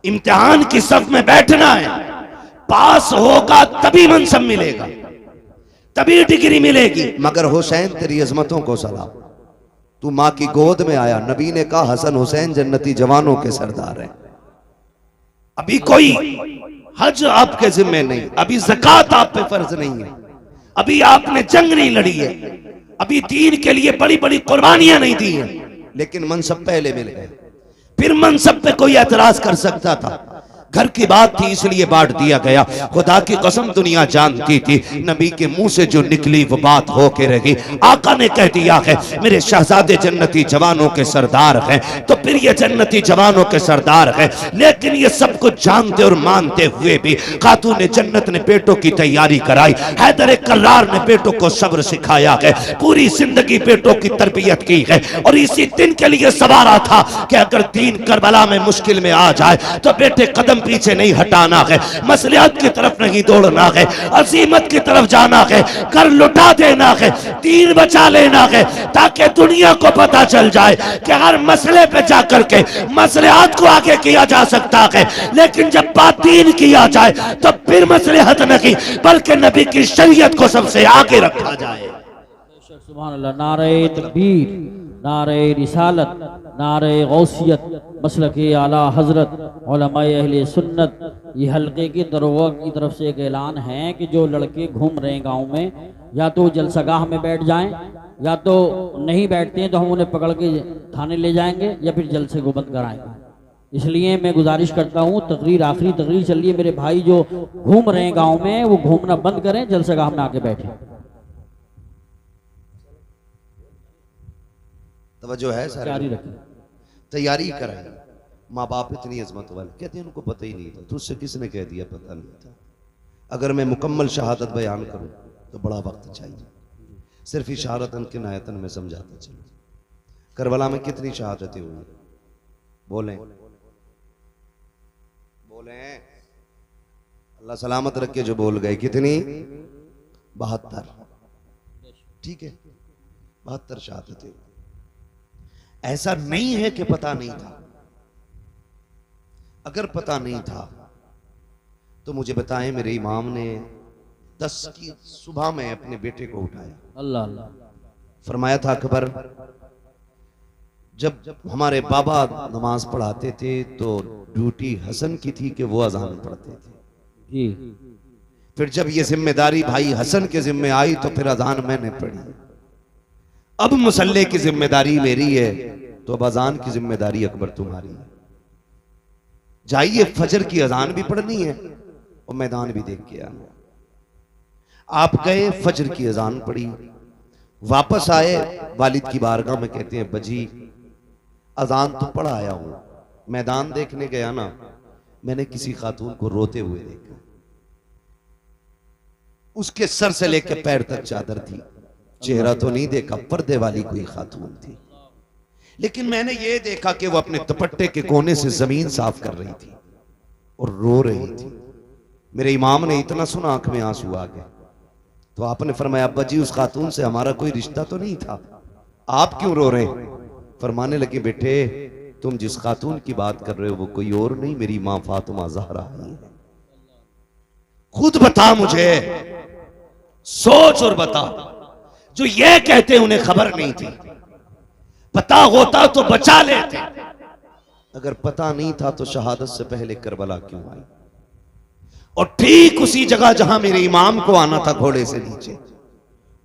इम्तिहान की सफ में बैठना है, पास होगा तभी मनसब मिलेगा, तभी डिग्री मिलेगी। मगर हुसैन तेरी अजमतों को सलाम, तू मां की गोद में आया, नबी ने कहा हसन हुसैन जन्नती जवानों के सरदार हैं। अभी कोई हज आपके जिम्मे नहीं, अभी ज़कात आप पे फर्ज नहीं है, अभी आपने जंग नहीं लड़ी है, अभी दीन के लिए बड़ी बड़ी कुर्बानियां नहीं दी हैं, लेकिन मनसब पहले मिल गए। फिर मनसब पे कोई एतराज कर सकता था, घर की बात थी इसलिए बांट दिया गया। खुदा की कसम दुनिया जानती थी नबी के मुंह से जो निकली वो बात होके रही। आका ने कह दिया है मेरे शहजादे जन्नती जवानों के सरदार हैं, तो फिर ये जन्नती जवानों के सरदार हैं। लेकिन ये सब कुछ जानते और मानते हुए भी खातून जन्नत ने बेटों की तैयारी कराई। हैदर कर्रार ने बेटों को सब्र सिखाया है, पूरी जिंदगी बेटों की तरबियत की है, और इसी दिन के लिए सवारा था कि अगर दीन करबला में मुश्किल में आ जाए तो बेटे कदम पीछे नहीं हटाना है, मसलियत की तरफ नहीं दौड़ना है, अजीमत की तरफ जाना है, कर लुटा देना है, दीन बचा लेना है, ताकि दुनिया को पता चल जाए कि हर मसले पे जाकर के मसलियत को आगे किया जा सकता है। लेकिन जब बात दीन किया जाए तो फिर मसलियत नहीं बल्कि नबी की शरीयत को सबसे आगे रखा जाए। सुभान अल्लाह। नारे तकबीर, नारे रिसालत, नारे गौसियत, मसलक आला हजरत, उलमाए अहले सुन्नत। ये हल्के की दरोगा की तरफ से एक ऐलान है कि जो लड़के घूम रहे हैं गांव में, या तो जलसगाह में बैठ जाएं, या तो नहीं बैठते हैं तो हम उन्हें पकड़ के थाने ले जाएंगे या फिर जलसे को बंद कराएंगे। इसलिए मैं गुजारिश करता हूँ, तकरीर आखिरी तकरीर चल रही है, मेरे भाई जो घूम रहे हैं गाँव में वो घूमना बंद करें, जलसगाह में आके बैठे। तवज्जो है सर, जारी रखें, तैयारी कराएं। माँ बाप इतनी अजमत वाले, कहते हैं उनको पता ही नहीं था, तुझसे किसने कह दिया पता नहीं था। अगर मैं मुकम्मल शहादत बयान करूं तो बड़ा वक्त चाहिए, सिर्फ इशारतन किनायतन में समझाता चलो। करबला में कितनी शहादतें हुई, बोलें बोलें, अल्लाह सलामत रख के जो बोल गए, कितनी? 72। ठीक है, 72 शहादतें। ऐसा नहीं है कि पता नहीं था, अगर पता नहीं था तो मुझे बताएं मेरे इमाम ने 10 की सुबह में अपने बेटे को उठाया, अल्लाह अल्लाह, फरमाया था अकबर जब हमारे बाबा नमाज पढ़ाते थे तो ड्यूटी हसन की थी कि वो अजान पढ़ते थे जी। फिर जब ये जिम्मेदारी भाई हसन के जिम्मे आई तो फिर अजान मैंने पढ़ी। अब मुसल्ले की जिम्मेदारी मेरी है तो अब अजान की जिम्मेदारी अकबर तुम्हारी है। जाइए, फजर की अजान भी पढ़नी है और मैदान भी देख के आना। आप गए, फजर की अजान पढ़ी, वापस आए, वालिद की बारगाह में कहते हैं बजी अजान तो पढ़ आया हूं, मैदान देखने गया ना, मैंने किसी खातून को रोते हुए देखा, उसके सर से लेकर पैर तक चादर थी, चेहरा तो नहीं देखा, पर्दे वाली कोई खातून थी, लेकिन मैंने ये देखा कि वो अपने दुपट्टे के कोने से जमीन साफ कर रही थी और रो रही थी। मेरे इमाम ने इतना सुना, आंख में आंसू आ गए, तो आपने फरमाया अब्बा जी उस खातून से हमारा कोई रिश्ता तो नहीं था, आप क्यों रो रहे? फरमाने लगे बेटे तुम जिस खातून की बात कर रहे हो वो कोई और नहीं, मेरी मां फातिमा ज़हरा है। खुद बता मुझे, सोच और बता, जो ये कहते उन्हें खबर नहीं थी, पता होता तो बचा लेते, अगर पता नहीं था तो शहादत से पहले करबला क्यों आई? और ठीक उसी जगह जहां मेरे इमाम को आना था घोड़े से नीचे,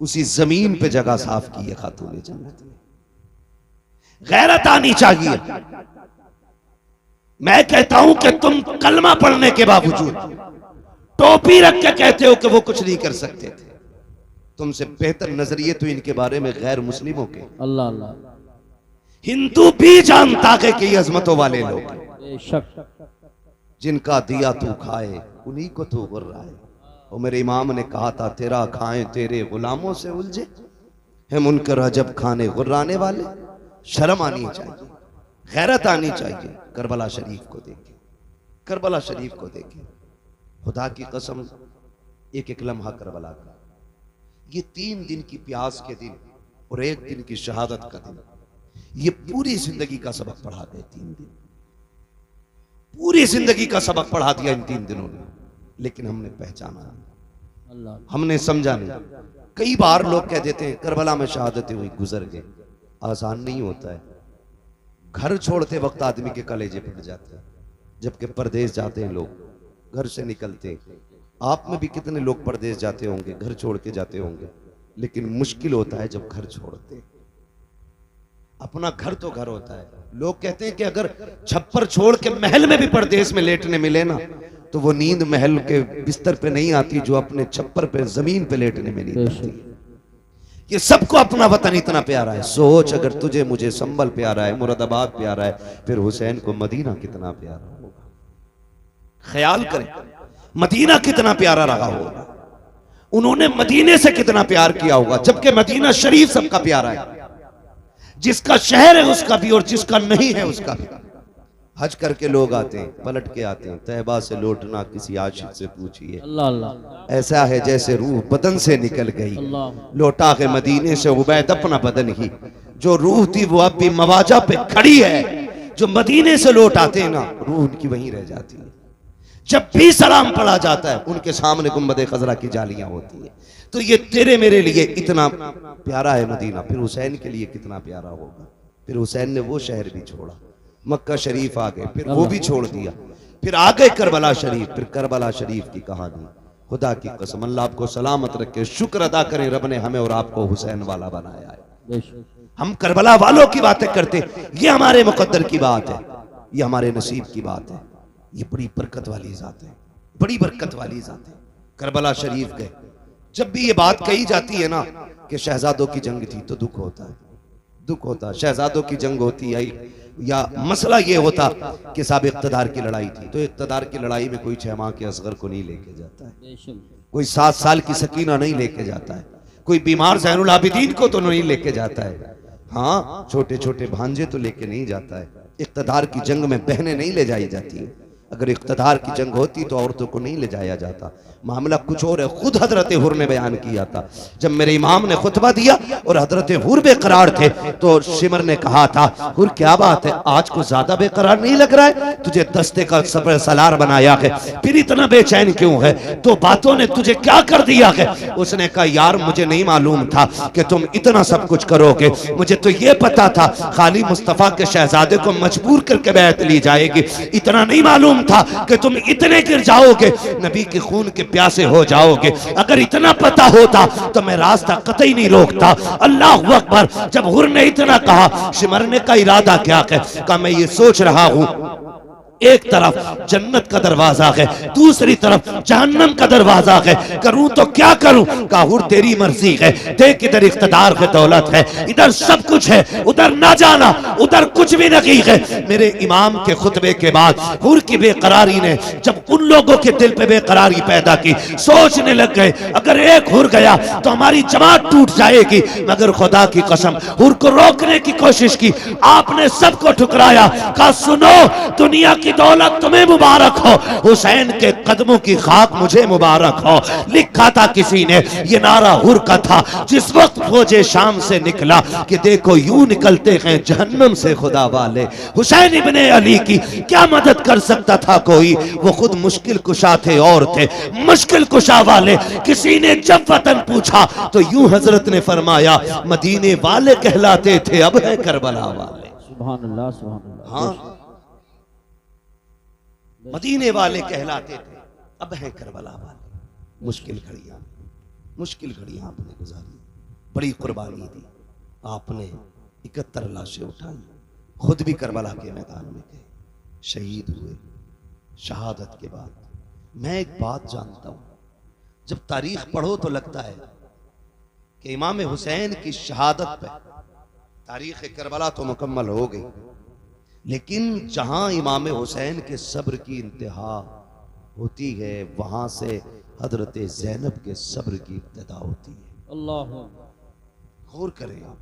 उसी जमीन पे जगह साफ की है खातून जन्नत ने। गैरत आनी चाहिए। मैं कहता हूं कि तुम कलमा पढ़ने के बावजूद टोपी रख के कहते हो कि वो कुछ नहीं कर सकते थे, तुमसे बेहतर नजरिए तो इनके बारे में गैर मुस्लिमों के। अल्लाह अल्लाह, हिंदू भी जानता है कि ये अजमतों वाले लोग बेशक, जिनका दिया तू खाए उन्हीं को तू गुर्रा है। और मेरे इमाम ने कहा था तेरा खाएं तेरे गुलामों से उलझे है मुनकर अजब खाने गुर्राने वाले। शर्म आनी चाहिए, गैरत आनी चाहिए। करबला शरीफ को देखे, करबला शरीफ को देखे, खुदा की कसम एक एक लम्हा करबला का, ये 3 दिन की प्यास के दिन और 1 दिन की शहादत का दिन, ये पूरी जिंदगी का सबक पढ़ा गए। 3 दिन पूरी जिंदगी का सबक पढ़ा दिया इन 3 दिनों ने, लेकिन हमने पहचाना, हमने समझा नहीं। कई बार लोग कह देते हैं करबला में शहादतें हुई, गुजर गए। आसान नहीं होता है। घर छोड़ते वक्त आदमी के कलेजे फट जाते हैं, जबकि परदेश जाते हैं लोग, घर से निकलते हैं। आप में भी कितने लोग परदेश जाते होंगे, घर छोड़ के जाते होंगे, लेकिन मुश्किल होता है जब घर छोड़ते हैं। अपना घर तो घर होता है। लोग कहते हैं कि अगर छप्पर छोड़ के महल में भी परदेश में लेटने मिले ना, तो वो नींद महल के बिस्तर पे नहीं आती जो अपने छप्पर पे जमीन पे लेटने में नींद आती है। ये सबको अपना वतन इतना प्यारा है। सोच, अगर तुझे मुझे संभल प्यारा है, मुरादाबाद प्यारा है, फिर हुसैन को मदीना कितना प्यारा होगा। ख्याल करें मदीना कितना प्यारा रहा होगा, उन्होंने मदीने से कितना प्यार किया होगा, जबकि मदीना शरीफ सबका प्यारा है। जिसका शहर है उसका भी और जिसका नहीं है उसका भी। हज करके लोग आते हैं, पलट के आते हैं। तैयबा से लौटना किसी आशिक से पूछिए, अल्लाह अल्लाह। ऐसा है जैसे रूह बदन से निकल गई, लौटा के मदीने से उबैद अपना बदन ही। जो रूह थी वो अब भी मवाजा पे खड़ी है। जो मदीने से लौट आते हैं ना, रूह उनकी वहीं रह जाती है। जब भी सलाम पढ़ा जाता है उनके सामने गुंबद खजरा की जालियां होती है। तो ये तेरे मेरे लिए इतना प्यारा है मदीना, फिर हुसैन के लिए कितना प्यारा होगा। फिर हुसैन ने वो शहर भी छोड़ा, मक्का शरीफ आ गए, फिर वो भी छोड़ दिया, फिर आ गए करबला शरीफ। फिर करबला शरीफ की कहानी, खुदा की कसम अल्लाह आपको सलामत रखे। शुक्र अदा करें रब ने हमें और आपको हुसैन वाला बनाया है। हम करबला वालों की बातें करते, ये हमारे मुकद्दर की बात है, ये हमारे नसीब की बात है। ये बड़ी बरकत वाली जात है, बड़ी बरकत वाली जात है। करबला शरीफ गए। जब भी ये बात कही जाती है ना कि शहजादों की जंग थी, तो दुख होता है, दुख होता है। शहजादों की जंग होती है या मसला ये होता कि साहब इक़्तिदार की लड़ाई थी, तो इक़्तिदार की लड़ाई में कोई 6 माह के असगर को नहीं लेके जाता है, कोई 7 साल की सकीना नहीं लेके जाता है, कोई बीमार ज़ैनुल आबिदीन को तो नहीं लेके जाता है। हाँ, छोटे छोटे भांजे तो लेके नहीं जाता है। इक़्तिदार की जंग में बहनें नहीं ले जाई जाती है। अगर इक़्तिदार की जंग होती तो औरतों को नहीं ले जाया जाता। मामला कुछ और है। खुद हजरत हुर ने बयान किया था, जब मेरे इमाम ने खुतबा दिया और हजरत हुर बेकरार थे, तो शिमर ने कहा था, हुर क्या बात है, आज को ज्यादा बेकरार नहीं लग रहा है? तुझे दस्ते का सबर सलार बनाया है, फिर इतना बेचैन क्यों है? तो बातों ने तुझे क्या कर दिया है? उसने कहा, यार मुझे नहीं मालूम था कि तुम इतना सब कुछ करोगे। मुझे तो ये पता था खाली मुस्तफा के शहजादे को मजबूर करके बैत ली जाएगी। इतना नहीं मालूम था कि तुम इतने गिर जाओगे, नबी के खून के प्यासे हो जाओगे। अगर इतना पता होता तो मैं रास्ता कतई नहीं रोकता। अल्लाह अकबर। जब हुर ने इतना कहा, सिमरने का इरादा क्या है? कहा, मैं ये सोच रहा हूं, एक तरफ जन्नत का दरवाजा है, दूसरी तरफ जहन्नम का दरवाजा है, करूं तो क्या करूं? कहा, हुर तेरी मर्जी है। देख इधर इख्तिदार है, दौलत है, इधर सब कुछ है, उधर ना जाना, उधर कुछ भी नहीं है। मेरे इमाम के खुतबे के बाद हुर की बेकरारी ने जब उन लोगों के दिल पे बेकरारी पैदा की, सोचने लग गए अगर एक हुर गया तो हमारी जमात टूट जाएगी। मगर खुदा की कसम, हुर को रोकने की कोशिश की, आपने सबको ठुकराया। कहा, सुनो, दुनिया की दौलत तुम्हें मुबारक हो, हुसैन के कदमों की खाक मुझे मुबारक हो। लिखा था किसी ने, ये नारा हुर का था जिस वक्त फौजे शाम से निकला कि देखो यूं निकलते हैं जहन्नम से खुदा वाले। हुसैन इब्ने अली की क्या मदद कर सकता था कोई? वो खुद मुश्किल कुशा थे और थे मुश्किल कुशा वाले। किसी ने जब वतन पूछा तो यूं हजरत ने फरमाया, मदीने वाले कहलाते थे, अब है करबला वाले। सुभान अल्लाह, सुभान अल्लाह। हाँ, मदीने वाले कहलाते थे, अब है करबला वाले। मुश्किल घड़ियां, मुश्किल घड़ियां आपने गुजारी, बड़ी कुर्बानी दी आपने। 71 लाशें उठाई, खुद भी करबला के मैदान में गए, शहीद हुए। शहादत के बाद मैं एक बात जानता हूं, जब तारीख पढ़ो तो लगता है कि इमाम हुसैन की शहादत पे तारीख करबला तो मुकम्मल हो गई, लेकिन जहां इमाम हुसैन के सब्र की इंतहा होती है, वहां से हजरत ज़ैनब के सब्र की इब्तिदा होती है। अल्लाह, गौर करें आप,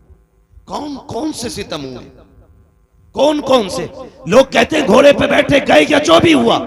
कौन कौन से सितम हुए, कौन कौन से लोग कहते हैं घोड़े पे बैठे गए या जो भी हुआ,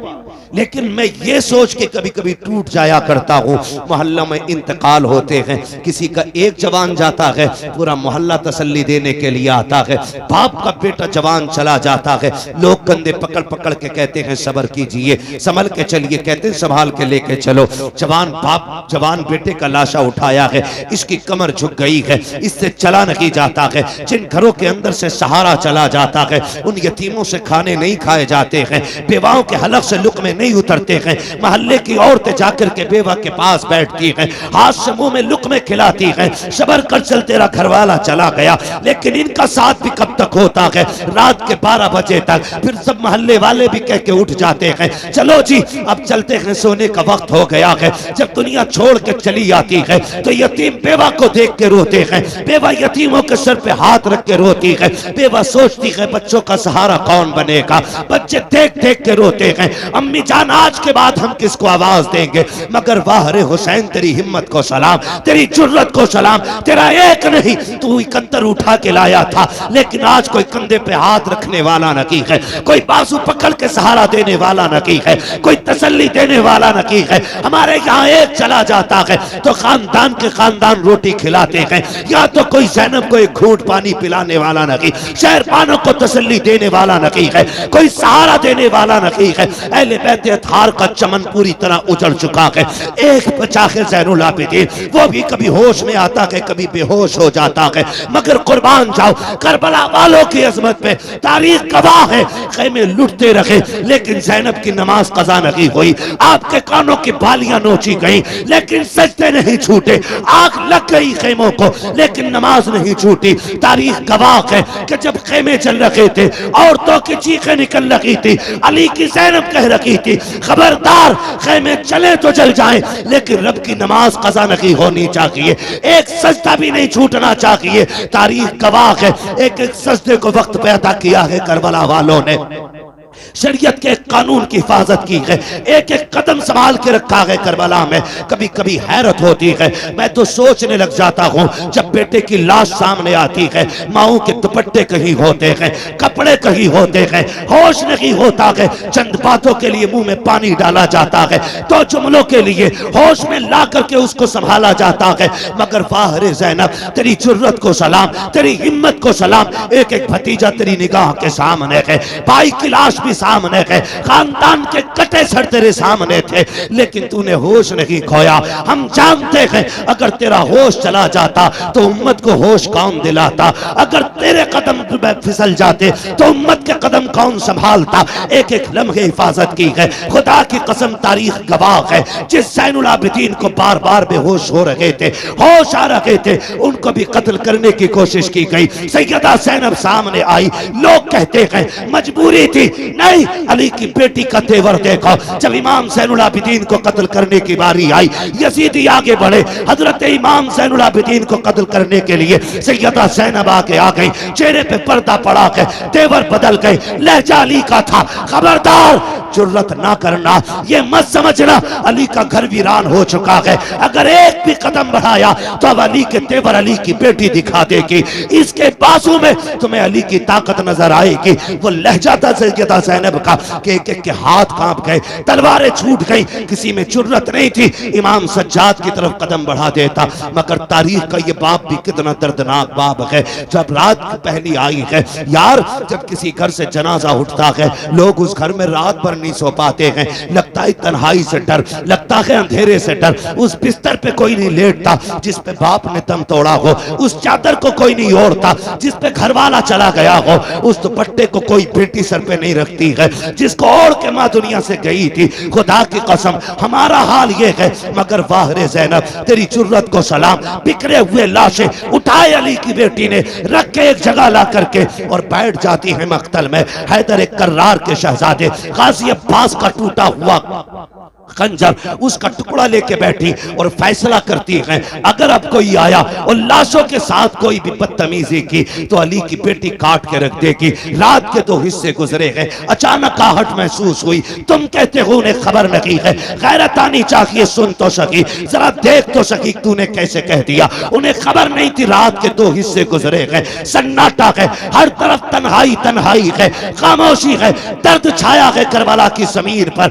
लेकिन मैं ये सोच के कभी कभी टूट जाया करता हूँ, मोहल्ला में इंतकाल होते हैं, किसी का एक जवान जाता है, पूरा मोहल्ला तसल्ली देने के लिए आता है, बाप का बेटा जवान चला जाता है, लोग कंधे पकड़ पकड़ के कहते हैं सब्र कीजिए, संभल के चलिए, कहते हैं संभाल के लेके चलो। जवान बाप जवान बेटे का लाशा उठाया है, इसकी कमर झुक गई है, इससे चला नहीं जाता है, जिन घरों के अंदर से सहारा चला जाता है उन यतीमों से खाने नहीं खाए जाते हैं, बेवाओं के हलक से लुक़्मे नहीं उतरते हैं, मोहल्ले की औरतें जाकर के बेवा के पास बैठती हैं, हाथ से मुंह में लुक़्मे खिलाती हैं, सबर कर चल तेरा घरवाला चला गया। लेकिन इनका साथ भी कब तक होता है, रात के 12 बजे तक, फिर सब मोहल्ले वाले भी कह के उठ जाते हैं चलो जी अब चलते हैं, सोने का वक्त हो गया है। जब दुनिया छोड़ के चली आती है तो यतीम बेवा को देख के रोते हैं, बेवा यतीमों के सर पे हाथ रख के रोती है, बेवा सोचती है बच्चों का सहारा कौन बनेगा, बच्चे देख देख के रोते हैं, अम्मी जान आज के बाद हम किसको आवाज देंगे। मगर वाह रे हुसैन तेरी हिम्मत को सलाम, तेरी जुर्रत को सलाम, तेरा एक नहीं तू 71 उठा के लाया था, लेकिन आज कोई कंधे पे हाथ रखने वाला नहीं है, कोई बाजू पकड़ के सहारा देने वाला नहीं है, कोई तसल्ली देने वाला नहीं है। हमारे यहाँ एक चला जाता है तो खानदान के खानदान रोटी खिलाते हैं, या तो कोई ज़ैनब को एक घूंट पानी पिलाने वाला नहीं, शहरबानों को तसल्ली देने वाला नहीं है, कोई सहारा देने वाला नहीं है। अहले बैत अतहार का चमन पूरी तरह उजड़ चुका है। एक बचा है ज़ैनुल आबिदीन, वो भी कभी होश में आता है कभी बेहोश हो जाता है, मगर कुर्बान जाओ करबला वालों की अजमत पे, तारीख गवाह है, खेमे लुटते रहे लेकिन ज़ैनब की नमाज कज़ा नहीं हुई, आपके कानों की बालियां नोची गई लेकिन सजदे नहीं छूटे, आग लग गई खेमों को लेकिन नमाज नहीं छूटी। तारीख गवाह है कि जब खेमे चल रहे थे औरतों की चीखें निकल रही थी, अली की ज़ैनब कह रही थी खबरदार खेमे चले तो जल जाएं लेकिन रब की नमाज कज़ा नहीं होनी चाहिए, एक सजदा भी नहीं छूटना चाहिए। तारीख गवाह है एक एक सजदे को वक्त पे अदा किया है करबला वालों ने, शरीयत के कानून की हिफाजत की है, एक एक कदम संभाल के रखा है करबला में। कभी कभी हैरत होती है, मैं तो सोचने लग जाता हूँ जब बेटे की लाश सामने आती है, माओं के दुपट्टे कहीं होते हैं, कपड़े कहीं होते हैं, होश नहीं होता है, चंद बातों के लिए मुंह में पानी डाला जाता है, तो जुमलों के लिए होश में ला करके उसको संभाला जाता है। मगर वाह रे ज़ैनब तेरी जुर्रत को सलाम, तेरी हिम्मत को सलाम, एक एक भतीजा तेरी निगाह के सामने है, भाई की लाश भी सामने है, खानदान के कटे सर तेरे सामने थे लेकिन तूने होश नहीं खोया। हम जानते हैं अगर तेरा होश चला जाता तो उम्मत को होश कौन दिलाता, अगर तेरे कदम फिसल जाते तो उम्मत के कदम कौन संभालता। एक एक लम्हे हिफाजत की है, खुदा की कसम तारीख गवाह है, जिस ज़ैनुल आबिदीन को बार बार बेहोश हो रहे थे, होश आ रहे थे, उनको भी कत्ल करने की कोशिश की गई। सैयदा ज़ैनब सामने आई, लोग कहते हैं मजबूरी थी, नहीं अली की बेटी का तेवर देखो। जब इमाम ज़ैनुल आबिदीन को कत्ल करने की बारी आई, यजीदी आगे बढ़े, हजरत इमाम ज़ैनुल आबिदीन को कत्ल करने के लिए सैयदा ज़ैनब आगे आ गई, चेहरे पे पर्दा पड़ा के तेवर बदल गए, लहजा अली का था, खबरदार जुर्रत ना करना, ये मत समझना अली का घर वीरान हो चुका है, अगर एक भी कदम बढ़ाया तो अब अली के तेवर अली की बेटी दिखा देगी, इसके बाजू में तुम्हें अली की ताकत नजर आएगी। वो लहजा था सैयदा ज़ैनब का कि एक एक के हाथ कांप गए, तलवारें छूट गई, किसी में जुर्रत नहीं थी इमाम सज्जाद की तरफ कदम बढ़ा देता। मगर तारीख का ये बाप भी कितना दर्दनाक बाप है। जब रात पहली आई है यार, जब किसी घर से जनाजा उठता है लोग उस घर में रात भर नहीं सो पाते हैं, लगता है तन्हाई से डर, लगता है अंधेरे से डर, उस बिस्तर पे कोई नहीं लेटता जिस पे बाप ने दम तोड़ा हो, उस चादर को कोई नहीं ओढ़ता जिस पे घरवाला चला गया हो, उस दुपट्टे को कोई बेटी सर पे नहीं रखती है जिसको ओढ़ के माँ दुनिया से गई थी। खुदा की कसम हमारा हाल ये है, मगर वाह रे ज़ैनब तेरी जुर्रत को सलाम, बिखरे हुए लाशें उठाए अली की बेटी ने रख के एक जगह ला करके और बैठ जाती है मख्तल में। हैदर एक कर्रार के शहजादे गाजी अब्बास का टूटा हुआ खंजर उसका टुकड़ा लेके बैठी और फैसला करती है अगर अब कोई आया और लाशों के साथ कोई भी बदतमीजी की तो अली की बेटी काट के रख देगी। रात के 2 हिस्से गुजरे हैं, अचानक आहट महसूस हुई। तुम कहते हो उन्हें खबर नहीं है, गैरत आनी चाहिए, सुन तो सकी, जरा देख तो सकी तूने कैसे कह दिया। उन्हें खबर नहीं थी रात के 2 हिस्से गुजरे हैं, सन्नाटा है, हर तरफ तन्हाई तन्हाई है, खामोशी है, दर्द छाया है करबला की जमीन पर।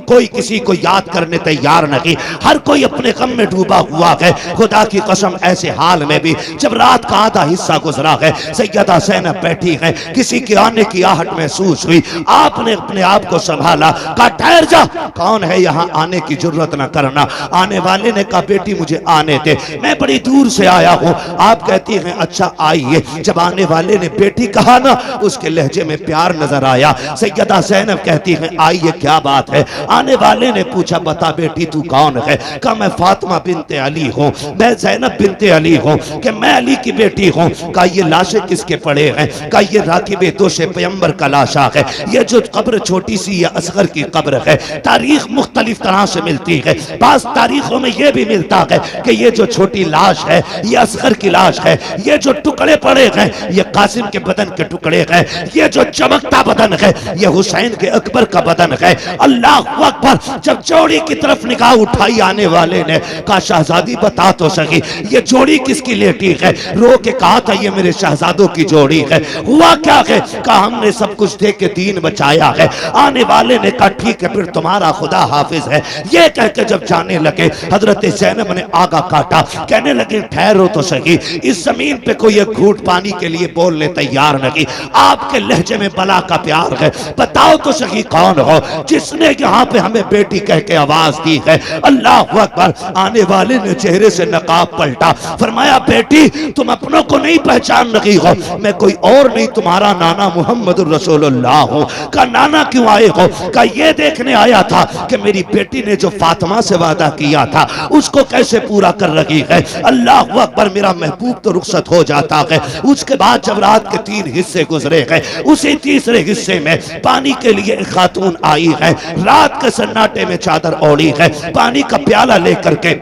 कोई किसी को याद करने तैयार नहीं, हर कोई अपने गम में डूबा हुआ है। खुदा की कसम ऐसे हाल में भी जब रात का आधा हिस्सा गुजरा है, सैयदा ज़ैनब बैठी है, किसी के आने की आहट महसूस हुई। आपने अपने आप को संभाला, कहा ठहर जा, कौन है यहाँ, आने की जरूरत न करना। आने वाले ने कहा बेटी मुझे आने दे, मैं बड़ी दूर से आया हूँ। आप कहती हैं अच्छा आइए। जब आने वाले ने बेटी कहा ना, उसके लहजे में प्यार नजर आया। सैयदा ज़ैनब कहती है आइए क्या बात है। आने वाले ने पूछा बता बेटी तू कौन है। कहा मैं फातिमा बिनते अली हूँ, मैं ज़ैनब बिनते अली हूँ, कि मैं अली की बेटी हूँ। कहा ये लाशें किसके पड़े हैं। कहा ये राकिबे दोषे पैगंबर का लाशा है, ये जो कब्र छोटी सी ये असगर की कब्र है। तारीख मुख्तलिफ तरह से मिलती है, बास तारीखों में ये भी मिलता है कि ये जो छोटी लाश है ये असगर की लाश है, ये जो टुकड़े पड़े हैं ये कासिम के बदन के टुकड़े हैं, ये जो चमकता बदन है ये हुसैन के अकबर का बदन है। अल्लाह अकबर। जब जोड़ी की तरफ निगाह उठाई आने वाले ने कहा शहजादी बता तो सकी ये जोड़ी किसकी लेटी है। रो के कहा था ये मेरे शहजादों की जोड़ी है। हुआ क्या है। कहा हमने सब कुछ दे के दीन बचाया है। आने वाले ने कहा ठीक है फिर तुम्हारा खुदा हाफिज है। ये कह के जब जाने लगे हजरत ज़ैनब ने आगा काटा, कहने लगे ठहरो तो सही, इस जमीन पे कोई एक घूंट पानी के लिए बोलने तैयार नहीं। आपके लहजे में बला का प्यार है, बताओ तो सही कौन हो जिसने यहाँ पे हमें बेटी कह के आवाज दी है। अल्लाह अकबर। आने वाले ने चेहरे से नकाब पलटा, फरमाया बेटी तुम अपनों को नहीं पहचान रही हो, मैं कोई और नहीं तुम्हारा नाना मोहम्मद रसूलुल्लाह हूँ। का नाना क्यों आए हो। का ये देखने आया था कि मेरी बेटी ने जो फातिमा से वादा किया था उसको कैसे पूरा कर रही है। अल्लाह अकबर। मेरा महबूब तो रुखसत हो जाता है। उसके बाद जब रात के 3 हिस्से गुजरे हैं, उसी तीसरे हिस्से में पानी के लिए एक खातून आई है, रात के सन्नाटे में चादर ओढ़ी है, पानी का प्याला लेकर के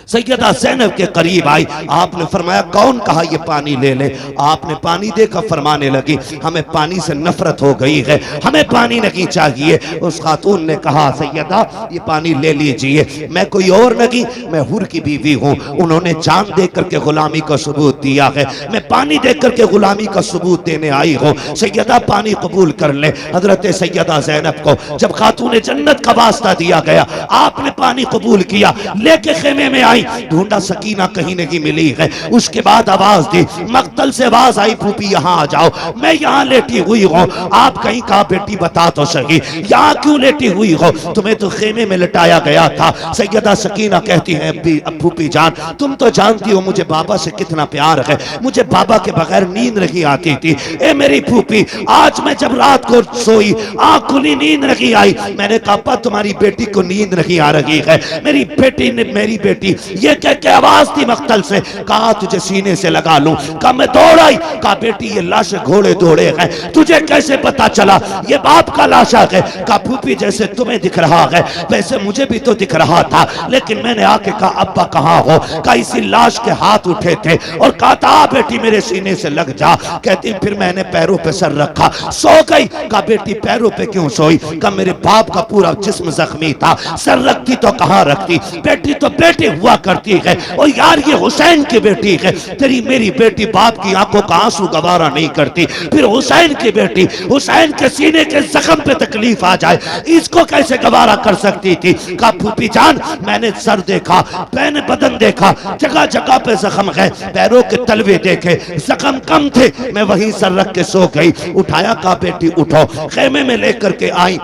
सैयदा ज़ैनब के करीब आई। आपने फरमाया कौन कहा ये पानी ले ले। आपने पानी देकर फरमाने लगी हमें पानी से नफरत हो गई है, हमें पानी नहीं चाहिए। उस खातून ने कहा सैयदा ये पानी ले लीजिए, मैं कोई और नहीं, मैं हुर की बीवी हूँ, उन्होंने जान दे करके गुलामी का सबूत दिया है, मैं पानी दे करके गुलामी का सबूत देने आई हूँ। सैयदा पानी कबूल कर ले। हजरत सैयदा ज़ैनब को जब खातून जन्नत का वास्ता दिया गया, आपने पानी कबूल किया, लेके खेमे में आई, ढूंढा सकीना कहीं नहीं मिली है। उसके बाद आवाज दी, मक्तल से आवाज आई फूफी यहाँ आ जाओ, मैं यहाँ लेटी हुई हूँ। आप कहीं कहा बेटी बता तो सही यहाँ क्यों लेटी हुई हो, तुम्हें तो खेमे में लटाया गया था। सैयदा सकीना कहती है फूफी जान तुम तो जानती हो मुझे बाबा से कितना प्यार है, मुझे बाबा के बगैर नींद नहीं आती थी। ए मेरी फूफी आज मैं जब रात को सोई आँख खुली नींद नहीं आई, मैंने कहा तुम्हारी बेटी को नींद नहीं आ रही है। मेरी बेटी ने मेरी बेटी ये कह के आवाज थी मख्तल से, कहा तुझे सीने से लगा लूं। कहा मैं दौड़ आई, कहा बेटी ये लाश घोड़े दौड़े हैं, तुझे कैसे पता चला ये बाप का लाशा है। कहा फूफी जैसे तुम्हें दिख रहा है वैसे मुझे भी तो दिख रहा था, लेकिन मैंने आके कहा अब्बा कहाँ हो। कहा इसी लाश के हाथ उठे थे और कहा था बेटी मेरे सीने से लग जा। कहती फिर मैंने पैरों पे सर रखा, सो गई। कहा बेटी पैरों पे क्यों सोई। कहा मेरे बाप का पूरा जिस्म जख्मी था, सर रखती तो कहाँ रखती, बेटी तो बेटी हुआ करती है। और यार ये हुसैन की बेटी है, तेरी मेरी बेटी बाप की आंखों का आंसू गवारा नहीं करती, फिर हुसैन की बेटी हुसैन के सीने के जख्म पे तकलीफ आ जाए इसको कैसे गवारा कर सकती थी। कहा फूफी जान मैंने सर देखा, मैंने बदन देखा, जगह जगह पे जख्म है, पैरों के तलवे देखे जख्म कम थे, मैं वहीं सर रख के सो गई। उठाया कहा बेटी उठो, खेमे में लेकर के आई,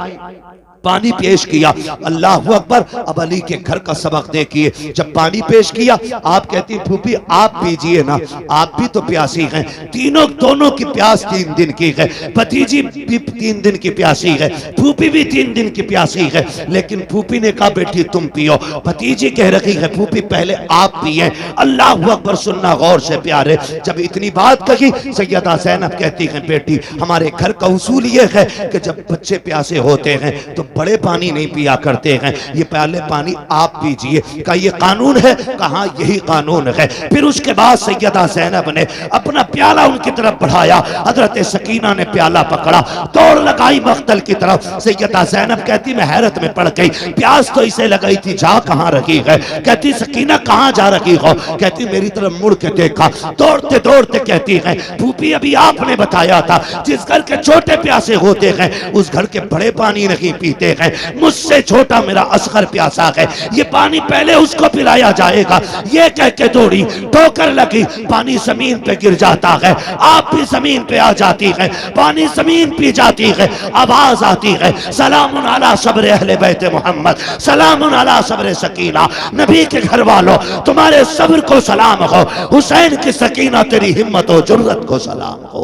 पानी पेश किया। अल्लाह अकबर। अब अली के घर का सबक देखिए, जब पानी पेश किया आप कहती फूफी आप पीजिए ना, आप भी तो प्यासी हैं। तीनों दोनों की प्यास 3 दिन की है, भतीजी भी 3 दिन की प्यासी है, फूफी भी 3 दिन की प्यासी है। लेकिन फूफी ने कहा बेटी तुम पियो, भतीजी कह रही है फूफी पहले आप पिए। अल्लाह अकबर। सुनना गौर से प्यारे, जब इतनी बात कही सैयदा ज़ैनब कहती है बेटी हमारे घर का उसूल ये है कि जब बच्चे प्यासे होते हैं तो बड़े पानी नहीं पिया करते हैं, ये पहले पानी आप पीजिए। का ये कानून है? कहा यही कानून है। फिर उसके बाद सैयदा ज़ैनब ने अपना प्याला उनकी तरफ बढ़ाया, हजरत सकीना ने प्याला पकड़ा, दौड़ लगाई मख्तल की तरफ। सैयदा ज़ैनब कहती मैं हैरत में पड़ गई, प्यास तो इसे लगाई थी, जा कहां रखी है? कहती सकीना कहां जा रखी हो? कहती मेरी तरफ मुड़ के देखा, दौड़ते दौड़ते कहती है फूफी अभी आपने बताया था जिस घर के छोटे प्यासे होते हैं उस घर के बड़े पानी नहीं पीते हैं, मुझसे छोटा मेरा असगर प्यासा है, ये पानी पहले उसको पिलाया जाएगा। ये कह के दौड़ी, ठोकर लगी, पानी जमीन पे गिर जाता है, आप भी जमीन पे आ जाती है, पानी जमीन पी जाती है, आवाज आती है सलामुन अला सब्र अहले बैत मोहम्मद, सलामुन अला सब्र सकीना, नबी के घर वालों तुम्हारे सब्र को सलाम हो, हुसैन की सकीना तेरी हिम्मत और जुर्रत को सलाम हो।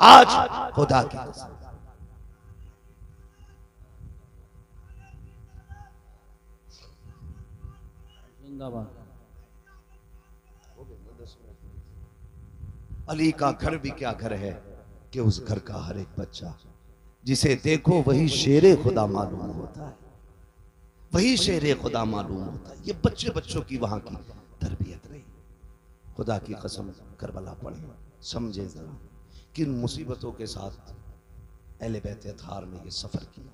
आज खुदा की कसम जिंदाबाद। अली का घर भी क्या घर है कि उस घर का हर एक बच्चा जिसे देखो वही शेरे खुदा मालूम होता है, वही शेरे खुदा मालूम होता है। ये बच्चे बच्चों की वहां की तरबियत रही। खुदा की कसम करबला पढ़े, समझे जरा किन मुसीबतों के साथ अहले बैत अतहार ने ये सफर किया।